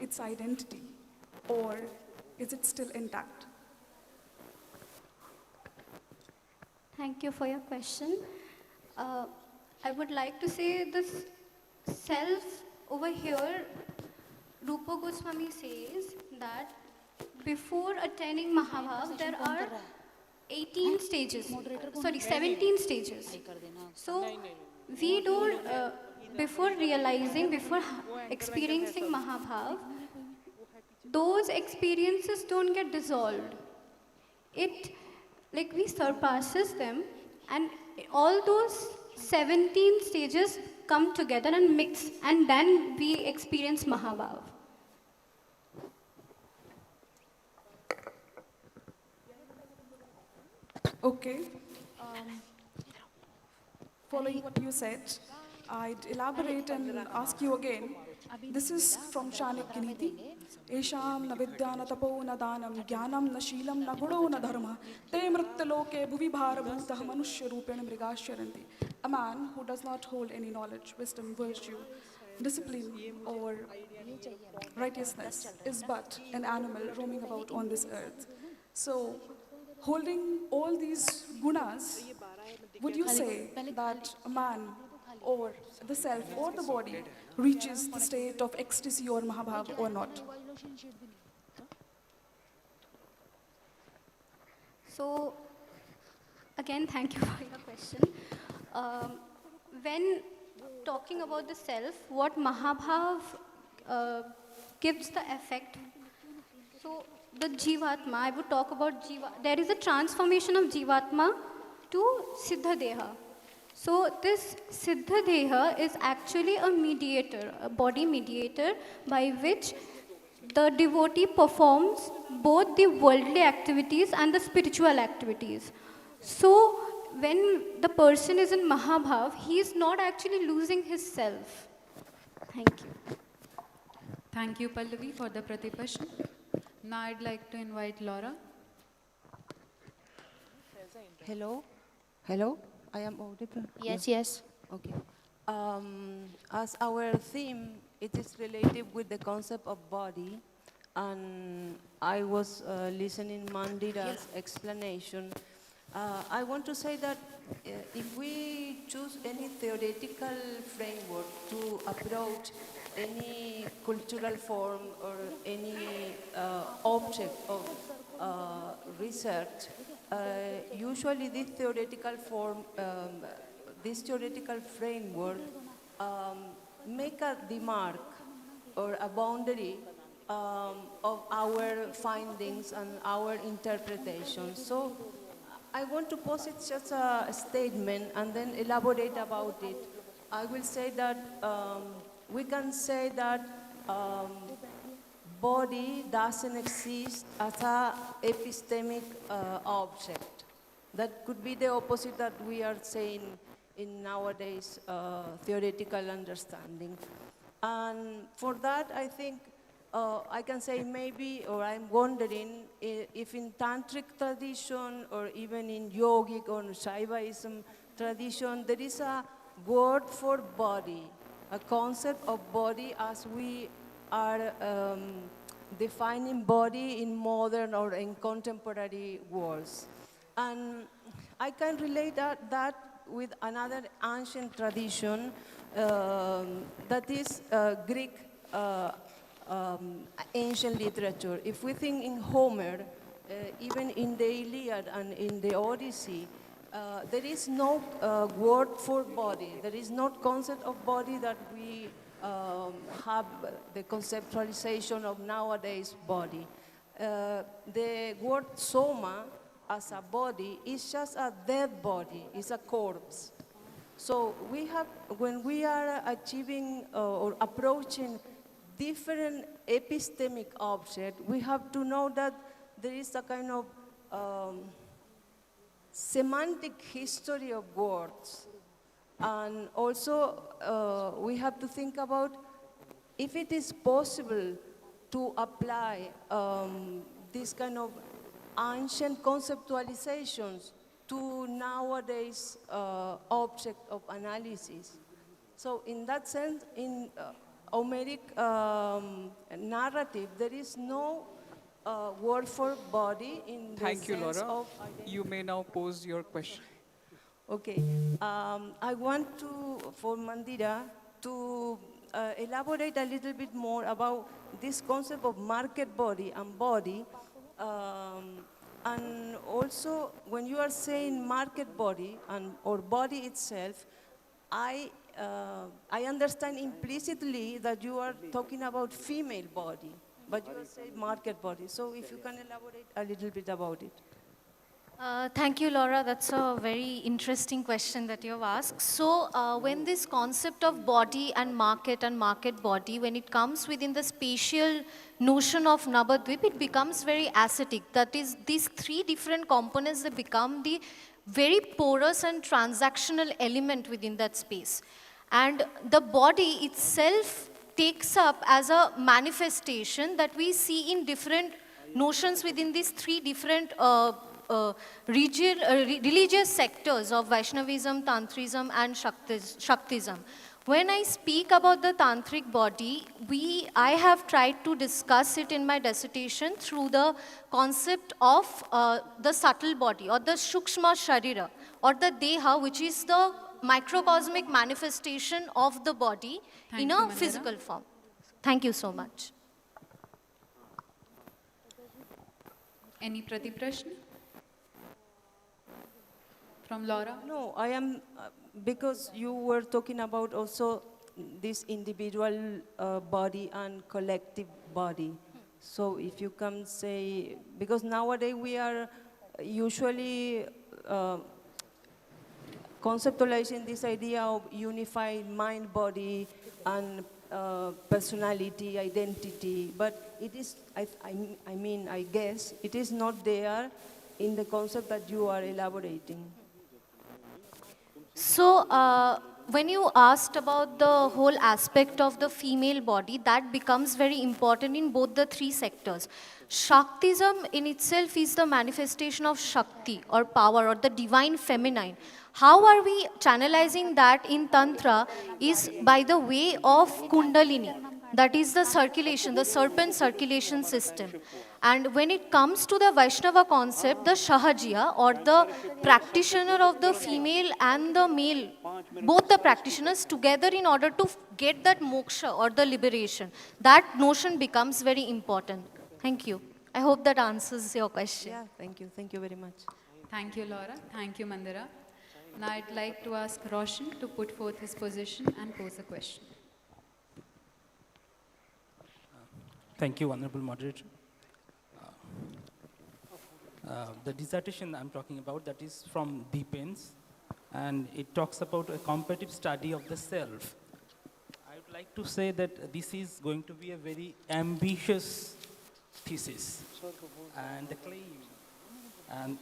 its identity, or is it still intact? Thank you for your question. I would like to say this self over here, Rupa Goswami says that before attaining Mahabharata, there are 18 stages, 17 stages. So we don't, before experiencing Mahabharata, those experiences don't get dissolved. We surpasses them, and all those 17 stages come together and mix, and then we experience Mahabharata. Okay. Following what you said, I'd elaborate and ask you again. This is from Chanakya Niti. Esham na vidya na tapo na danam jnanam na shilam na guno na dharma te mrittaloke bhuvi bhara bhutah manushya rupena mrigasharanti. A man who does not hold any knowledge, wisdom, virtue, discipline, or righteousness is but an animal roaming about on this earth. So, holding all these gunas, would you say that a man or the self or the body reaches the state of ecstasy or Mahabharata or not? So, again, thank you for your question. When talking about the self, what Mahabharata gives the effect. So, the Jivatma, I would talk about there is a transformation of Jivatma to Siddha Deha. So this Siddha Deha is actually a mediator, a body mediator, by which the devotee performs both the worldly activities and the spiritual activities. So when the person is in Mahabhav, he is not actually losing his self. Thank you. Thank you, Pallavi, for the Pratipashna. Now I'd like to invite Laura. Hello? Hello? I am audible? Yes, Yeah. yes. Okay. As our theme, it is related with the concept of body, and I was listening Mandira's explanation. I want to say that if we choose any theoretical framework to approach any cultural form or any object of research, usually this theoretical framework make a demark or a boundary of our findings and our interpretation. So I want to posit just a statement and then elaborate about it. I will say that we can say that body doesn't exist as an epistemic object. That could be the opposite that we are saying in nowadays theoretical understanding. And for that, I think I can say maybe, or I'm wondering, if in tantric tradition or even in yogic or Shaivaism tradition, there is a word for body, a concept of body as we are defining body in modern or in contemporary worlds. And I can relate that with another ancient tradition that is Greek ancient literature. If we think in Homer, even in the Iliad and in the Odyssey, there is no word for body. There is no concept of body that we have the conceptualization of nowadays body. The word soma as a body is just a dead body, it's a corpse. So we have, when we are achieving or approaching different epistemic object, we have to know that there is a kind of semantic history of words. And also we have to think about if it is possible to apply this kind of ancient conceptualizations to nowadays object of analysis. So in that sense, in Homeric narrative, there is no word for body in the Thank you, sense Laura. of You may now pose your question. Okay. I want to, for Mandira, to elaborate a little bit more about this concept of market body and body. And also, when you are saying market body and or body itself, I understand implicitly that you are talking about female body, but you are saying market body. So if you can elaborate a little bit about it. Thank you, Laura. That's a very interesting question that you've asked. So when this concept of body and market body, when it comes within the spatial notion of Navadvip, it becomes very ascetic. That is, these three different components, they become the very porous and transactional element within that space. And the body itself takes up as a manifestation that we see in different notions within these three different religious sectors of Vaishnavism, Tantrism, and Shaktism. When I speak about the tantric body, I have tried to discuss it in my dissertation through the concept of the subtle body, or the Shukshma Sharira, or the Deha, which is the microcosmic manifestation of the body in a physical form. Thank you so much. Any Pratiprashna? From Laura? No, I am, because you were talking about also this individual body and collective body. So if you can say, because nowadays we are usually conceptualizing this idea of unified mind, body, and personality, identity, but it is, I guess, it is not there in the concept that you are elaborating. So, when you asked about the whole aspect of the female body, that becomes very important in both the three sectors. Shaktism in itself is the manifestation of Shakti, or power, or the divine feminine. How are we channelizing that in Tantra is by the way of Kundalini. That is the circulation, the serpent circulation system. And when it comes to the Vaishnava concept, the Shahajiya, or the practitioner of the female and the male, both the practitioners together in order to get that moksha or the liberation, that notion becomes very important. Thank you. I hope that answers your question. Yeah, thank you. Thank you very much. Thank you, Laura. Thank you, Mandira. Now I'd like to ask Roshan to put forth his position and pose a question. Thank you, Honorable Moderator. The dissertation I'm talking about, that is from Deepens, and it talks about a comparative study of the self. I would like to say that this is going to be a very ambitious thesis, and the claim and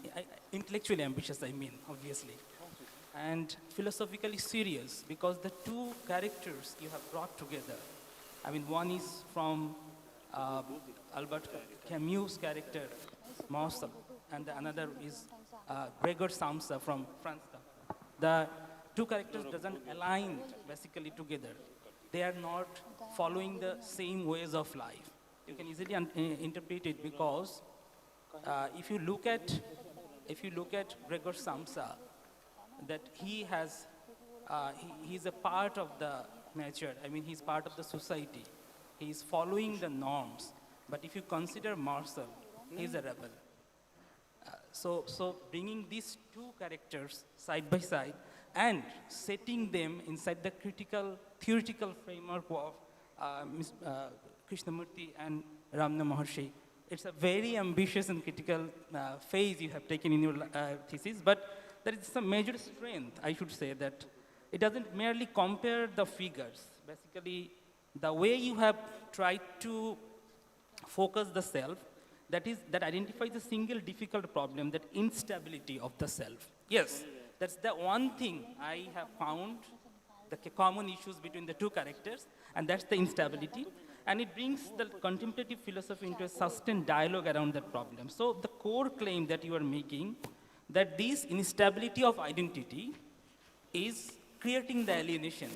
intellectually ambitious, I mean, obviously, and philosophically serious, because the two characters you have brought together, I mean, one is from Albert Camus' character, Marcel, and the another is Gregor Samsa from France. The two characters doesn't align basically together. They are not following the same ways of life. You can easily interpret it because if you look at Gregor Samsa, that he has he's a part of the nature. I mean, he's part of the society. He's following the norms. But if you consider Marcel, he's a rebel. So bringing these two characters side by side and setting them inside the critical theoretical framework of Krishnamurti and Ramana Maharshi, it's a very ambitious and critical phase you have taken in your thesis, but there is some major strength, I should say, that it doesn't merely compare the figures. Basically, the way you have tried to focus the self, that identifies a single difficult problem, that instability of the self. Yes, that's the one thing I have found, the common issues between the two characters, and that's the instability. And it brings the contemplative philosophy into a sustained dialogue around that problem. So the core claim that you are making, that this instability of identity is creating the alienation,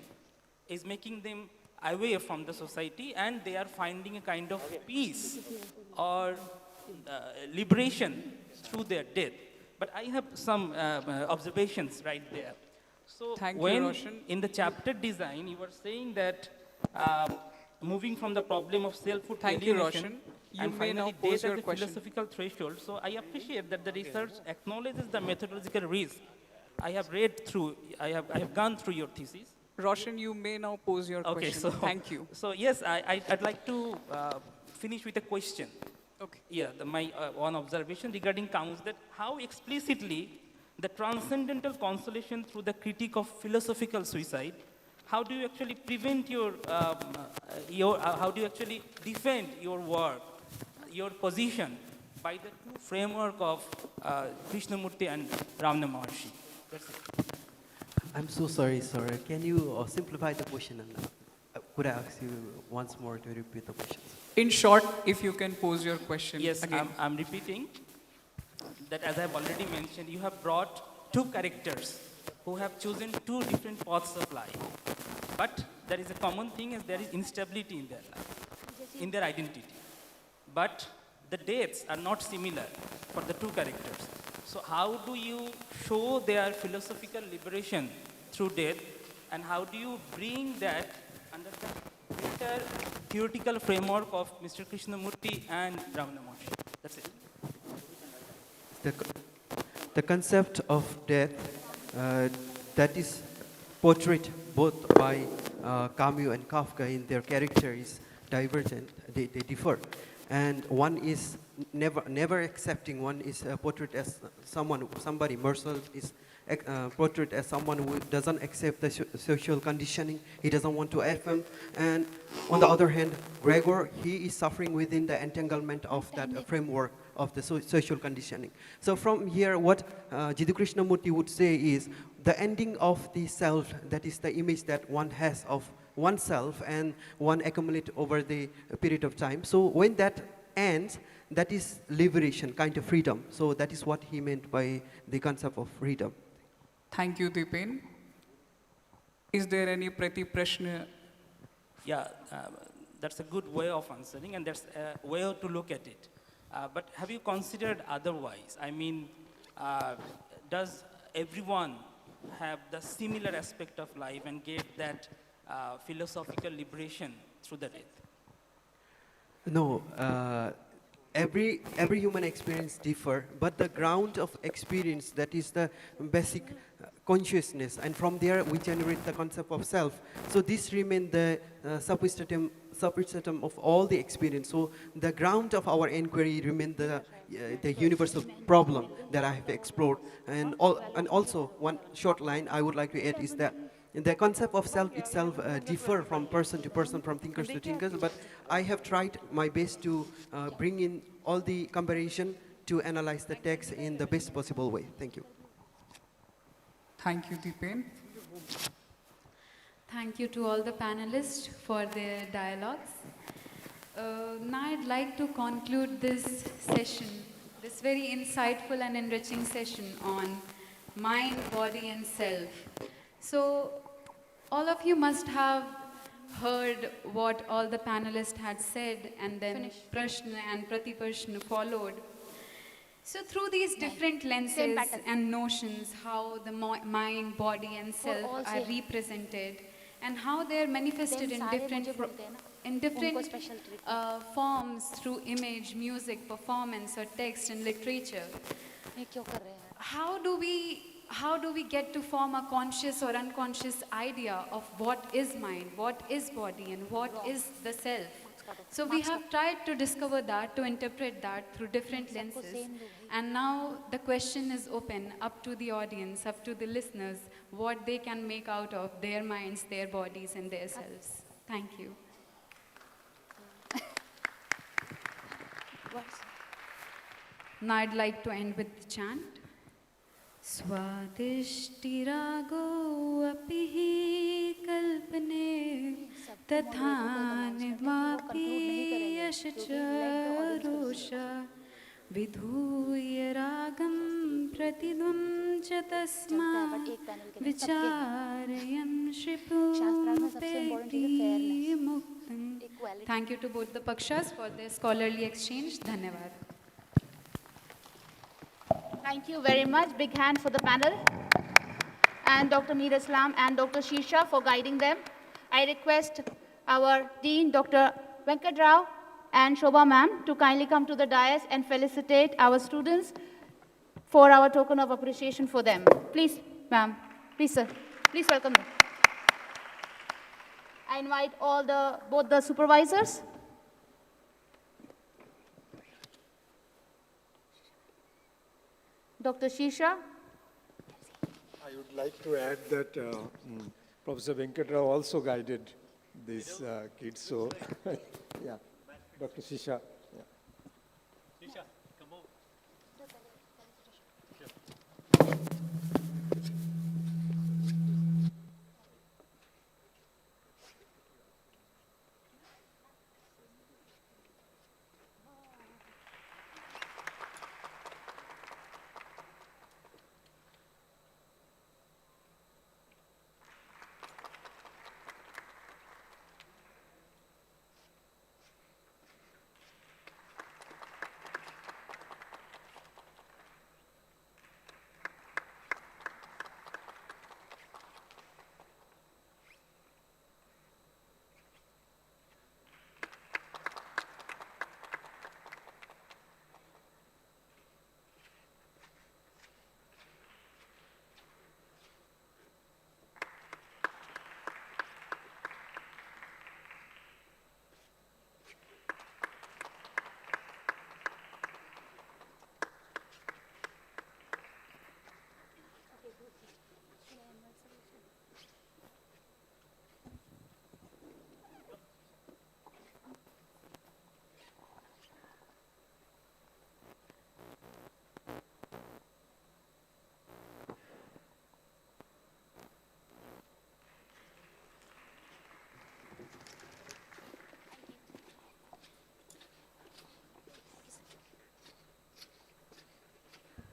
is making them away from the society, and they are finding a kind of peace or liberation through their death. But I have some observations right there. So when in the chapter design, you were saying that moving from the problem of selfhood to alienation, and finally death as a philosophical threshold. So I appreciate that the research acknowledges the methodological risk. I have read through, I have gone through your thesis. Roshan, you may now pose your question. So, thank you. So yes, I'd like to finish with a question. Okay. Yeah, my one observation regarding Camus, that how explicitly the transcendental consolation through the critique of philosophical suicide, how do you actually prevent how do you actually defend your work, your position by the two framework of Krishnamurti and Ramana Maharshi? That's it. I'm so sorry, sir. Can you simplify the question? And could I ask you once more to repeat the question? In short, if you can pose your question again. I'm repeating that, as I've already mentioned, you have brought two characters who have chosen two different paths of life. But there is a common thing, is there is instability in their life, in their identity. But the deaths are not similar for the two characters. So how do you show their philosophical liberation through death, and how do you bring that under the greater theoretical framework of Mr. Krishnamurti and Ramana Maharshi? That's it. The concept of death that is portrayed both by Camus and Kafka in their character is divergent. They differ. And one is never accepting. One is portrayed as somebody. Marcel is portrayed as someone who doesn't accept the social conditioning. He doesn't want to affirm. And on the other hand, Gregor, he is suffering within the entanglement of that framework of the social conditioning. So from here, what Jiddu Krishnamurti would say is the ending of the self, that is the image that one has of oneself and one accumulate over the period of time. So when that ends, that is liberation, kind of freedom. So that is what he meant by the concept of freedom. Thank you, Dipen. Is there any prashna? Yeah, that's a good way of answering, and that's a way to look at it. But have you considered otherwise? I mean, does everyone have the similar aspect of life and get that philosophical liberation through the death? No, every human experience differ, but the ground of experience, that is the basic consciousness, and from there we generate the concept of self. So this remains the substratum of all the experience. So the ground of our inquiry remains the universal problem that I have explored. And also one short line I would like to add is that the concept of self itself differ from person to person, from thinkers to thinkers, but I have tried my best to bring in all the comparison to analyze the text in the best possible way. Thank you. Thank you, Deepen. Thank you to all the panelists for their dialogues. Now I'd like to conclude this session, this very insightful and enriching session on mind, body and self. So all of you must have heard what all the panelists had said, and then Prashna and Pratiprashna followed. So through these different lenses and notions, how the mind, body and self are represented, and how they are manifested in different forms through image, music, performance or text and literature. How do we get to form a conscious or unconscious idea of what is mind, what is body and what is the self? So we have tried to discover that, to interpret that through different lenses. And now the question is open up to the audience, up to the listeners, what they can make out of their minds, their bodies and their selves. Thank you. Now I'd like to end with the chant. Swadishtirago apihi kalpane tathanidvapi yashacharosha vidhuya ragam pratidvam chatasma vicharayam shripupeti muktam. Thank you to both the Pakshas for their scholarly exchange. Dhanyavad. Thank you very much. Big hand for the panel. And Dr. Mir Islam and Dr. Shisha for guiding them. I request our Dean, Dr. Venkat Rao and Shobha ma'am to kindly come to the dais and felicitate our students for our token of appreciation for them. Please, ma'am. Please, sir. Please welcome them. I invite both the supervisors. Dr. Shisha. I would like to add that Professor Venkatrao also guided these kids. So, yeah, Dr. Shisha. Yeah. Shisha, come over.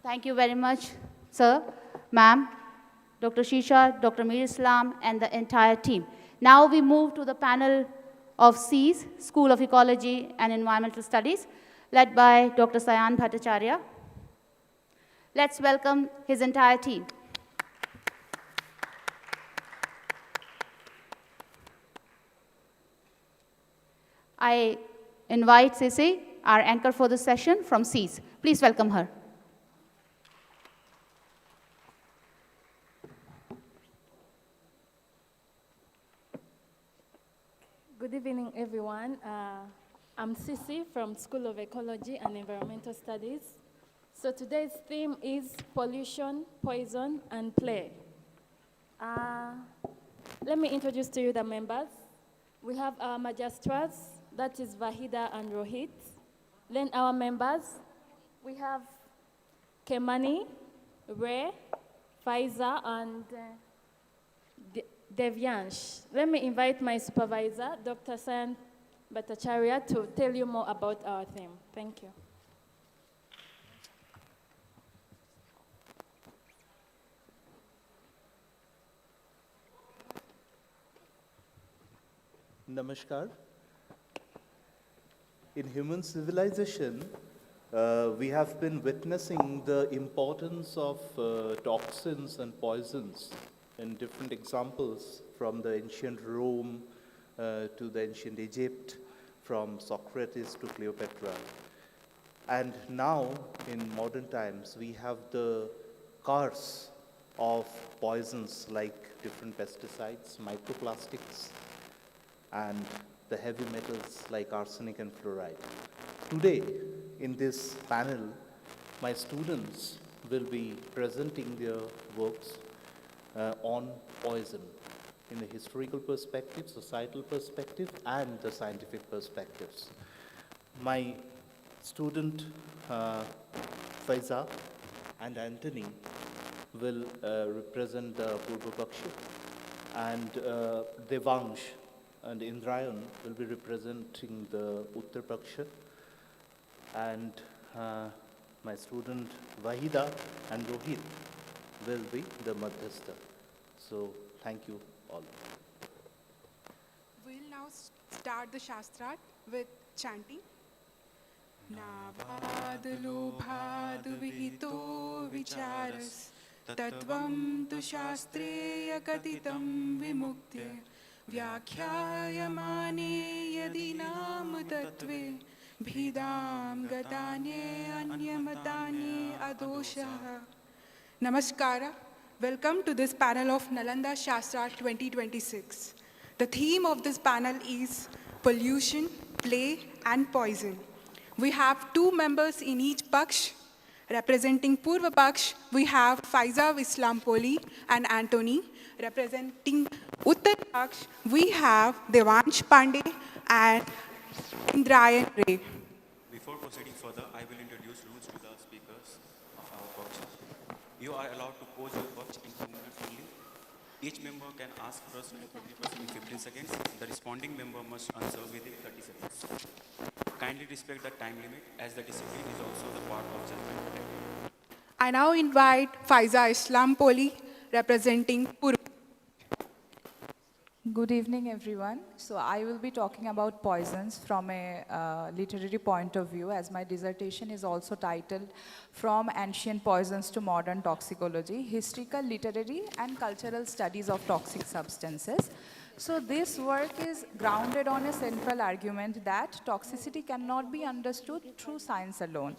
Thank you very much, sir, ma'am, Dr. Shisha, Dr. Mir Islam, and the entire team. Now we move to the panel of C's, School of Ecology and Environmental Studies, led by Dr. Sayan Bhattacharya. Let's welcome his entire team. I invite Sissy, our anchor for the session from C's. Please welcome her. Good evening, everyone. I'm Sissy from School of Ecology and Environmental Studies. So today's theme is pollution, poison, and play. Let me introduce to you the members. We have our magistrats, that is Vahida and Rohit. Then our members, We have Kemani, Ray, Faiza, and Devyansh. Let me invite my supervisor, Dr. Sayan Bhattacharya, to tell you more about our theme. Thank you. Namaskar. In human civilization, we have been witnessing the importance of toxins and poisons in different examples, from the ancient Rome to the ancient Egypt, from Socrates to Cleopatra. And now, in modern times, we have the curse of poisons like different pesticides, microplastics, and the heavy metals like arsenic and fluoride. Today, in this panel, my students will be presenting their works on poison in a historical perspective, societal perspective, and the scientific perspectives. My student Faiza and Anthony will represent the Purva Paksha, and Devangsh and Indrayan will be representing the Uttar Paksha, and my student Wahida and Rohit will be the Madhyastha. So thank you all. We'll now start the Shastrat with chanting. Nabhadalo bhadvihito vicharas tatvam tu shastreya katitam vimuktya Vyakhyayamane yadinam tattve bhidam gatanye anyamatanye adoshaha. Namaskara. Welcome to this panel of Nalanda Shastrat 2026. The theme of this panel is pollution, play, and poison. We have two members in each Paksh. Representing Purva Paksh, we have Faiza Islampoli and Anthony. Representing Uttar Paksh, we have Devansh Pandey and Indrayan Ray. Before proceeding further, I will introduce rules to the speakers of our Paksh. You are allowed to pose your Paksh in 2 minutes only. Each member can ask first and 20% in 15 seconds. The responding member must answer within 30 seconds. Kindly respect the time limit, as the discipline is also the part of judgment. I now invite Faiza Islampoli, representing Purva. Good evening, everyone. So I will be talking about poisons from a literary point of view, as my dissertation is also titled From Ancient Poisons to Modern Toxicology, Historical, Literary, and Cultural Studies of Toxic Substances. So this work is grounded on a central argument that toxicity cannot be understood through science alone.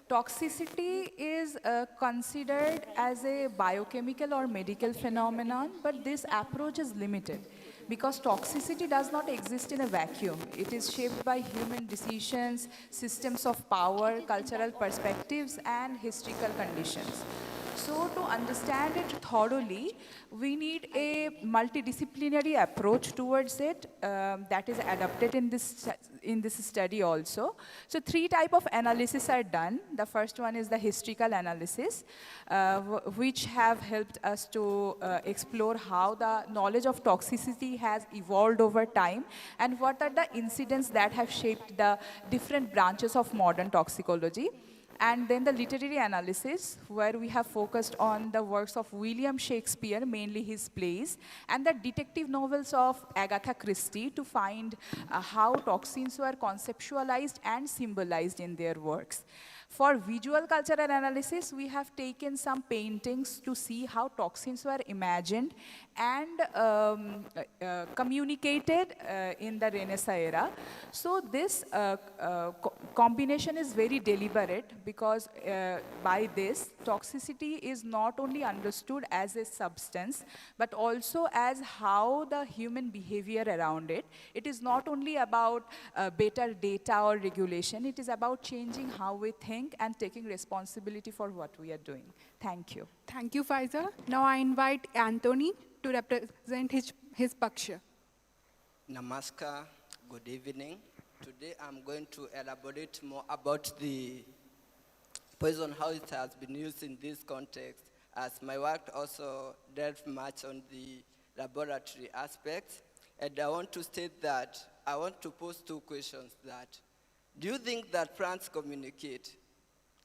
Toxicity is considered as a biochemical or medical phenomenon, but this approach is limited because toxicity does not exist in a vacuum. It is shaped by human decisions, systems of power, cultural perspectives, and historical conditions. So to understand it thoroughly, we need a multidisciplinary approach towards it that is adopted in this study also. So 3 types of analysis are done. The first one is the historical analysis, which have helped us to explore how the knowledge of toxicity has evolved over time and what are the incidents that have shaped the different branches of modern toxicology. And then the literary analysis, where we have focused on the works of William Shakespeare, mainly his plays, and the detective novels of Agatha Christie to find how toxins were conceptualized and symbolized in their works. For visual cultural analysis, we have taken some paintings to see how toxins were imagined and communicated in the Renaissance era. So this combination is very deliberate because by this, toxicity is not only understood as a substance, but also as how the human behavior around it. It is not only about better data or regulation, it is about changing how we think and taking responsibility for what we are doing. Thank you. Thank you, Faiza. Now I invite Anthony to represent his Paksha. Namaskar, good evening. Today I'm going to elaborate more about the poison, how it has been used in this context, as my work also dealt much on the laboratory aspects. And I want to state that, I want to pose two questions that, do you think that plants communicate?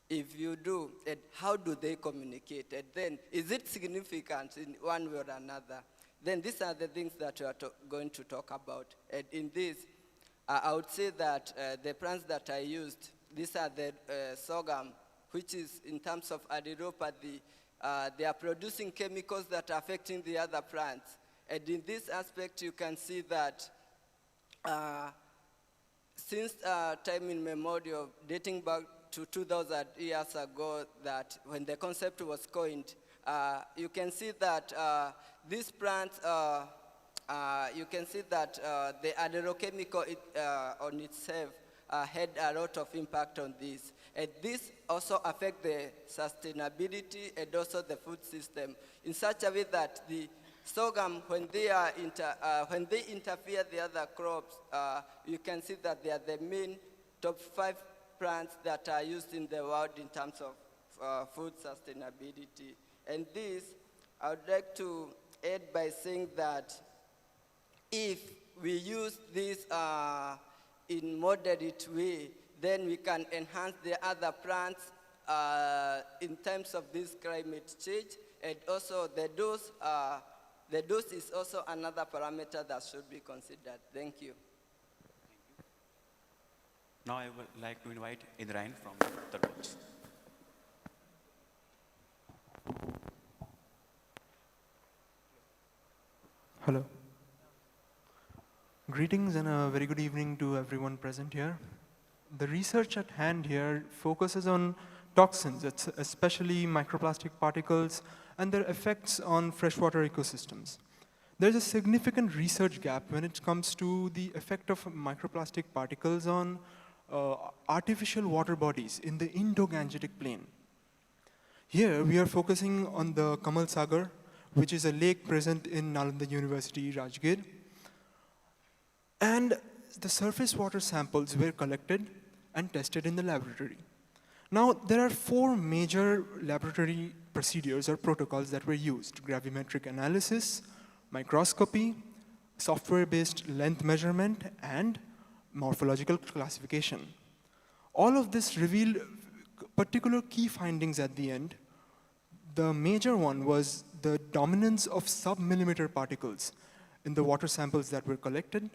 If you do, and how do they communicate? And then, is it significant in one way or another? Then these are the things that we are going to talk about. And in this, I would say that the plants that I used, these are the sorghum, which is in terms of adiropathy, they are producing chemicals that are affecting the other plants. And in this aspect, you can see that since time immemorial, dating back to 2,000 years ago, that when the concept was coined, you can see that these plants, you can see that the aderochemical on itself had a lot of impact on this. And this also affects the sustainability and also the food system in such a way that the sorghum, when they interfere the other crops, you can see that they are the main top 5 plants that are used in the world in terms of food sustainability. And this, I would like to add by saying that if we use this in moderate way, then we can enhance the other plants in terms of this climate change, and also the dose is also another parameter that should be considered. Thank you. Now I would like to invite Indrain from Uttar Pradesh. Hello. Greetings and a very good evening to everyone present here. The research at hand here focuses on toxins, especially microplastic particles, and their effects on freshwater ecosystems. There's a significant research gap when it comes to the effect of microplastic particles on artificial water bodies in the Indo-Gangetic plain. Here we are focusing on the Kamal Sagar, which is a lake present in Nalanda University, Rajgir. And the surface water samples were collected and tested in the laboratory. Now, there are 4 major laboratory procedures or protocols that were used: gravimetric analysis, microscopy, software-based length measurement, and morphological classification. All of this revealed particular key findings at the end. The major one was the dominance of sub-millimeter particles in the water samples that were collected,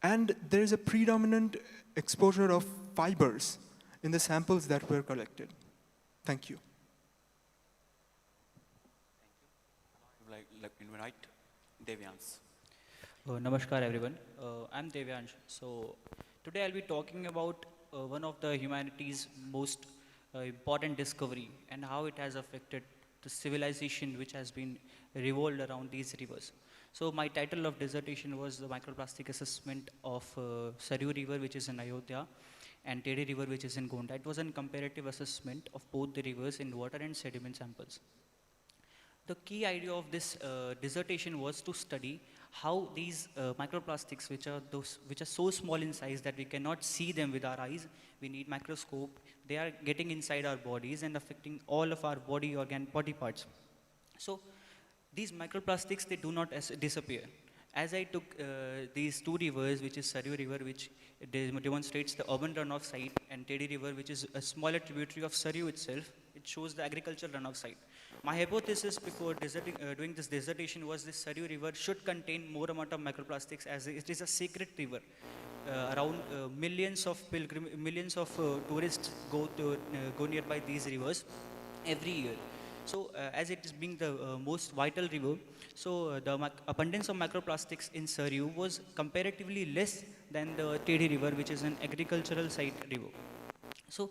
and there is a predominant exposure of fibers in the samples that were collected. Thank you. I would like to invite Devyansh. Namaskar everyone, I'm Devyansh. So today I'll be talking about one of the humanity's most important discovery and how it has affected the civilization which has been revolved around these rivers. So my title of dissertation was the microplastic assessment of Saryu River, which is in Ayodhya, and Tedi River, which is in Gonda. It was a comparative assessment of both the rivers in water and sediment samples. The key idea of this dissertation was to study how these microplastics, which are so small in size that we cannot see them with our eyes, we need microscope, they are getting inside our bodies and affecting all of our body parts. So these microplastics, they do not disappear. As I took these 2 rivers, which is Saryu River, which demonstrates the urban runoff site, and Tedi River, which is a smaller tributary of Saryu itself, it shows the agricultural runoff site. My hypothesis before doing this dissertation was this Saryu River should contain more amount of microplastics, as it is a sacred river. Around millions of tourists go nearby these rivers every year. So as it is being the most vital river, so the abundance of microplastics in Saryu was comparatively less than the Tedi River, which is an agricultural site river. So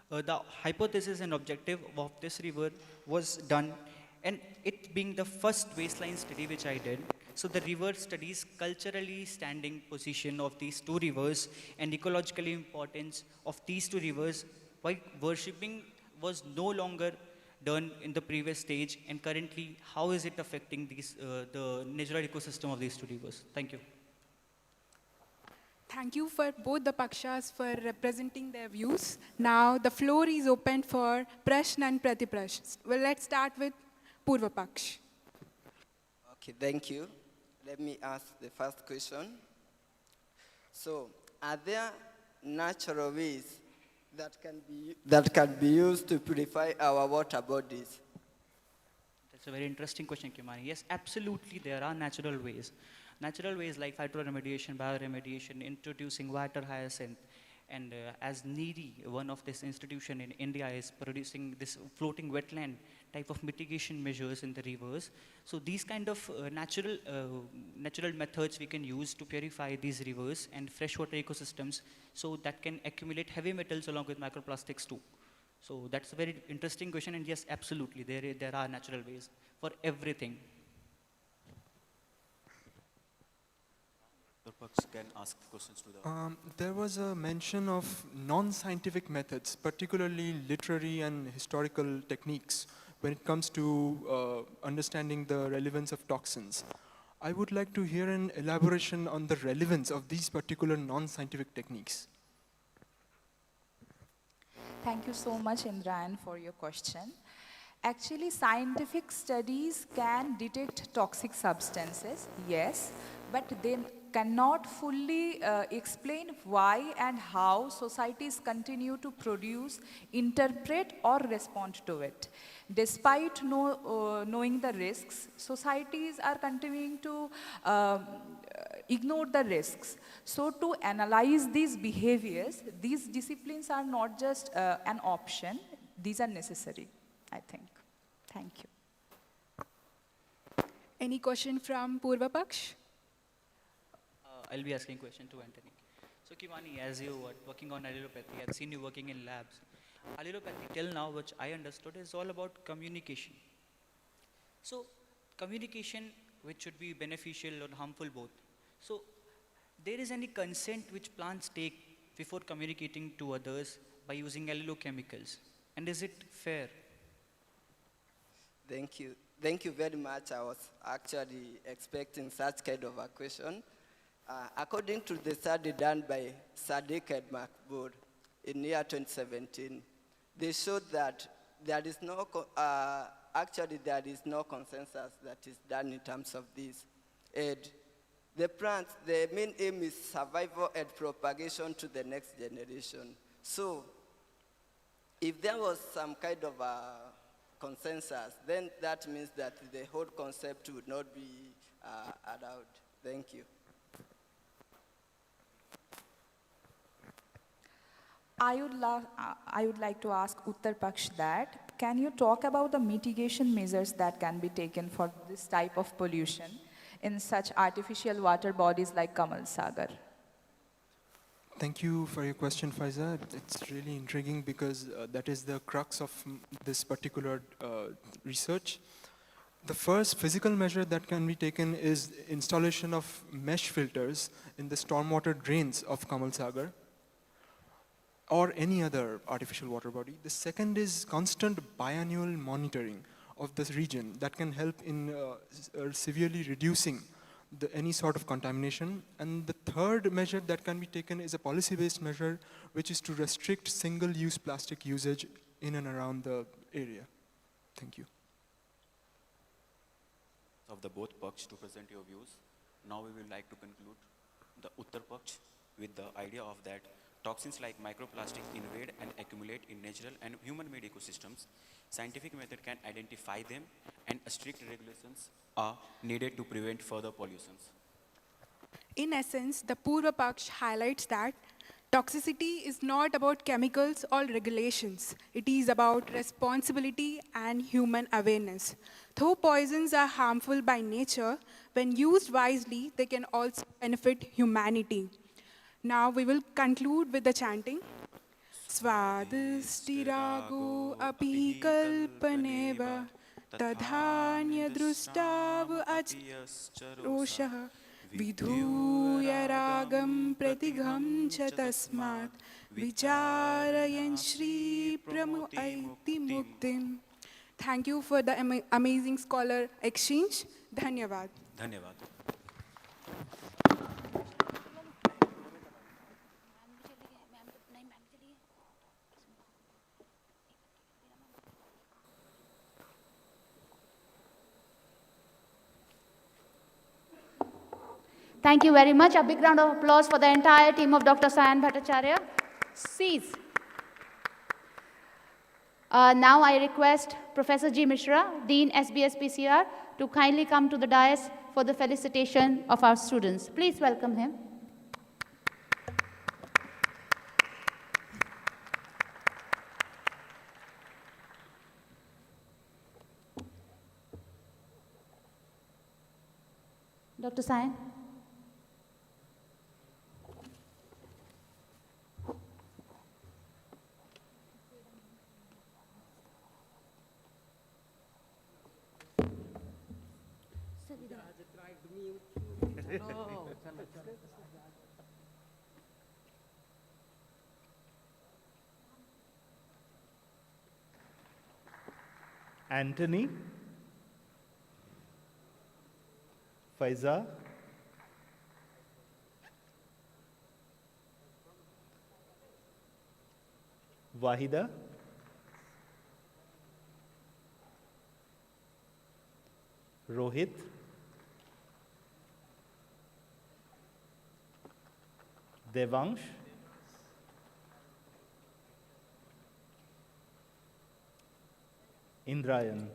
the hypothesis and objective of this river was done, and it being the first baseline study which I did. So the river studies culturally standing position of these 2 rivers and ecologically importance of these 2 rivers, while worshipping was no longer done in the previous stage, and currently how is it affecting the natural ecosystem of these 2 rivers. Thank you. Thank you for both the Pakshas for representing their views. Now the floor is open for Prashn and Pratiprash. Well, let's start with Purva Paksh. Okay, thank you. Let me ask the first question. So, are there natural ways that can be used to purify our water bodies? That's a very interesting question, Kimani. Yes, absolutely, there are natural ways. Natural ways like phytoremediation, bioremediation, introducing water hyacinth, and as NEEDI, one of this institution in India is producing this floating wetland type of mitigation measures in the rivers. So these kind of natural methods we can use to purify these rivers and freshwater ecosystems, so that can accumulate heavy metals along with microplastics too. So that's a very interesting question, and yes, absolutely, there are natural ways for everything. Can ask questions to the... There was a mention of non-scientific methods, particularly literary and historical techniques, when it comes to understanding the relevance of toxins. I would like to hear an elaboration on the relevance of these particular non-scientific techniques. Thank you so much, Indrayan, for your question. Actually, scientific studies can detect toxic substances, yes, but they cannot fully explain why and how societies continue to produce, interpret, or respond to it. Despite knowing the risks, societies are continuing to ignore the risks. So to analyze these behaviors, these disciplines are not just an option, these are necessary, I think. Thank you. Any question from Purva Paksh? I'll be asking a question to Anthony. So Kimani, as you were working on allelopathy, I've seen you working in labs. Allelopathy till now, which I understood, is all about communication. So communication which should be beneficial or harmful both. So there is any consent which plants take before communicating to others by using allelochemicals? And is it fair? Thank you. Thank you very much. I was actually expecting such kind of a question. According to the study done by Sadiq and Makbul in year 2017, they showed that there is no, actually there is no consensus that is done in terms of this. And the plants, the main aim is survival and propagation to the next generation. So if there was some kind of a consensus, then that means that the whole concept would not be allowed. Thank you. I would like to ask Uttar Paksh that, can you talk about the mitigation measures that can be taken for this type of pollution in such artificial water bodies like Kamal Sagar? Thank you for your question, Faiza. It's really intriguing because that is the crux of this particular research. The first physical measure that can be taken is installation of mesh filters in the stormwater drains of Kamal Sagar or any other artificial water body. The second is constant biannual monitoring of this region that can help in severely reducing any sort of contamination. And the third measure that can be taken is a policy-based measure, which is to restrict single-use plastic usage in and around the area. Thank you. Of the both Paksh to present your views. Now we would like to conclude the Uttar Paksh with the idea of that toxins like microplastics invade and accumulate in natural and human-made ecosystems. Scientific method can identify them, and strict regulations are needed to prevent further pollutions. In essence, the Purva Paksh highlights that toxicity is not about chemicals or regulations. It is about responsibility and human awareness. Though poisons are harmful by nature, when used wisely, they can also benefit humanity. Now we will conclude with the chanting. Svadistirago api kalpaneva tadhanya drustav ajroshah vidhuya ragam pratigham cha tasmat vicharayan shri pramuaiti muktim. Thank you for the amazing scholar exchange. Dhanyavad. Dhanyavad. Thank you very much. A big round of applause for the entire team of Dr. Sayan Bhattacharya. Cease. Now I request Professor G. Mishra, Dean SBS PCR, to kindly come to the dais for the felicitation of our students. Please welcome him. Dr. Sayan. Anthony, Faiza, Wahida, Rohit, Devangsh, Indrayan.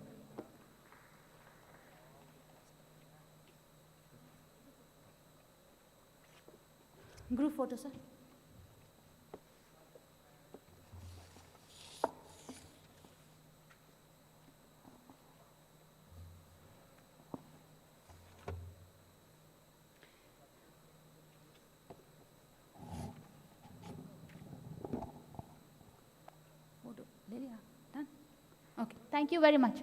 Group photo, sir. Photo ले लिया? Done? Okay. Thank you very much.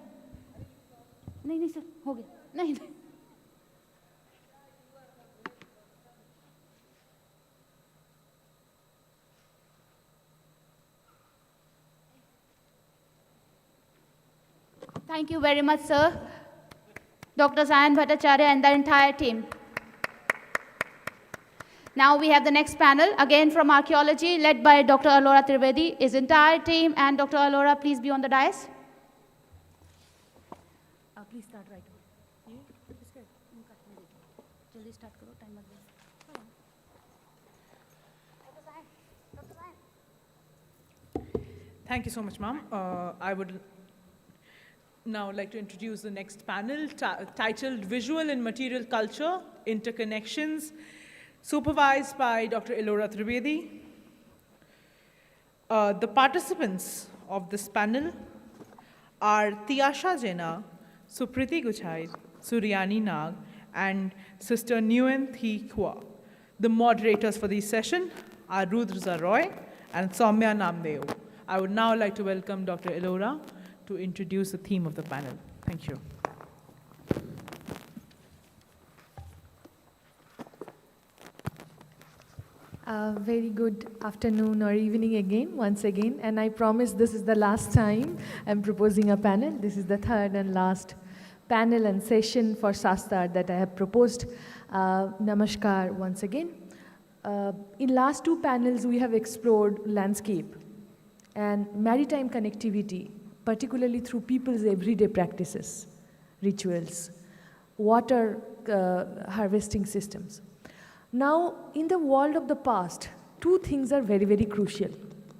नहीं sir, हो गया. नहीं. Thank you very much, sir. Dr. Sayan Bhattacharya and the entire team. Now we have the next panel, again from archaeology, led by Dr. Alora Trivedi, his entire team, and Dr. Alora, please be on the dais. Please start right away. Jaldi start karo, time mat waste. Thank you so much, ma'am. I would now like to introduce the next panel titled Visual and Material Culture, Interconnections, supervised by Dr. Alora Trivedi. The participants of this panel are Tiyasha Jena, Supriti Guchai, Suryani Nag, and Sister Nguyen Thi Khua. The moderators for this session are Rudra Roy and Soumya Namdeo. I would now like to welcome Dr. Alora to introduce the theme of the panel. Thank you. Very good afternoon or evening again, once again. And I promise this is the last time I'm proposing a panel. This is the third and last panel and session for Shastar that I have proposed. Namaskar once again. In last two panels, we have explored landscape and maritime connectivity, particularly through people's everyday practices, rituals, water harvesting systems. Now, in the world of the past, two things are very, very crucial.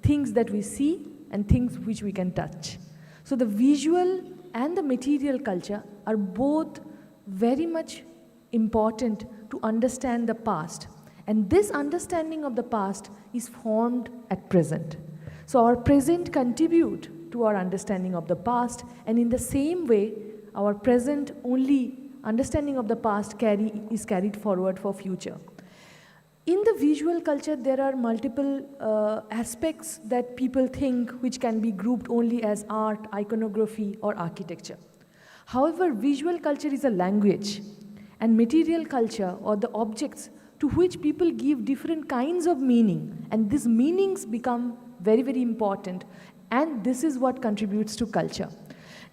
Things that we see and things which we can touch. So the visual and the material culture are both very much important to understand the past. And this understanding of the past is formed at present. So our present contribute to our understanding of the past, and in the same way, our present only understanding of the past is carried forward for future. In the visual culture, there are multiple aspects that people think which can be grouped only as art, iconography, or architecture. However, visual culture is a language, and material culture, or the objects to which people give different kinds of meaning, and these meanings become very, very important, and this is what contributes to culture.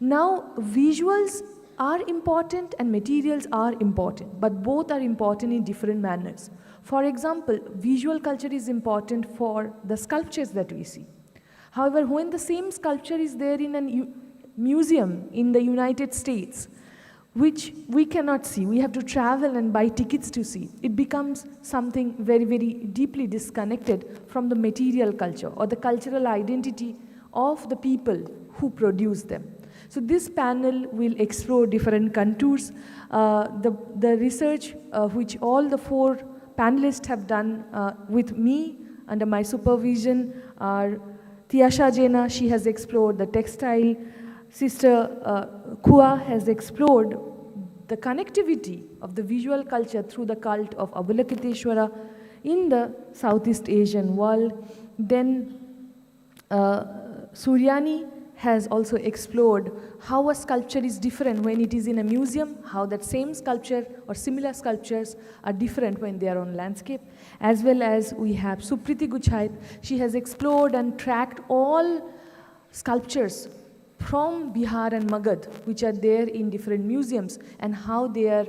Now, visuals are important and materials are important, but both are important in different manners. For example, visual culture is important for the sculptures that we see. However, when the same sculpture is there in a museum in the United States, which we cannot see. We have to travel and buy tickets to see. It becomes something very, very deeply disconnected from the material culture or the cultural identity of the people who produce them. So this panel will explore different contours. The research which all the 4 panelists have done with me under my supervision are Tiasha Jena, she has explored the textile. Sister Kua has explored the connectivity of the visual culture through the cult of Avalokiteshvara in the Southeast Asian world. Then Suryani has also explored how a sculpture is different when it is in a museum, how that same sculpture or similar sculptures are different when they are on landscape, as well as we have Supriti Guchait. She has explored and tracked all sculptures from Bihar and Magad, which are there in different museums, and how they are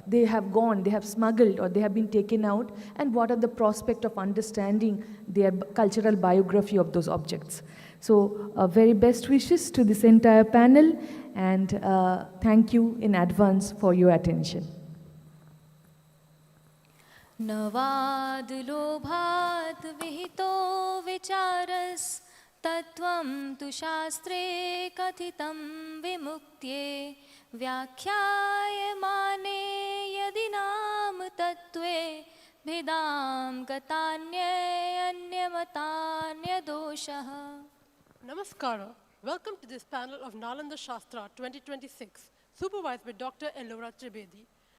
they have gone, they have smuggled, or they have been taken out, and what are the prospect of understanding their cultural biography of those objects. So very best wishes to this entire panel, and thank you in advance for your attention. नवाद लोभात विहितो विचारस तत्वं तु शास्त्रे कथितं विमुक्त्ये व्याख्यायमाने यदि नाम तत्त्वे भेदां गतान्यन्यमतान्यदोषः. Namaskara. Welcome to this panel of Nalanda Shastra 2026, supervised by Dr. Ellora Tribedi.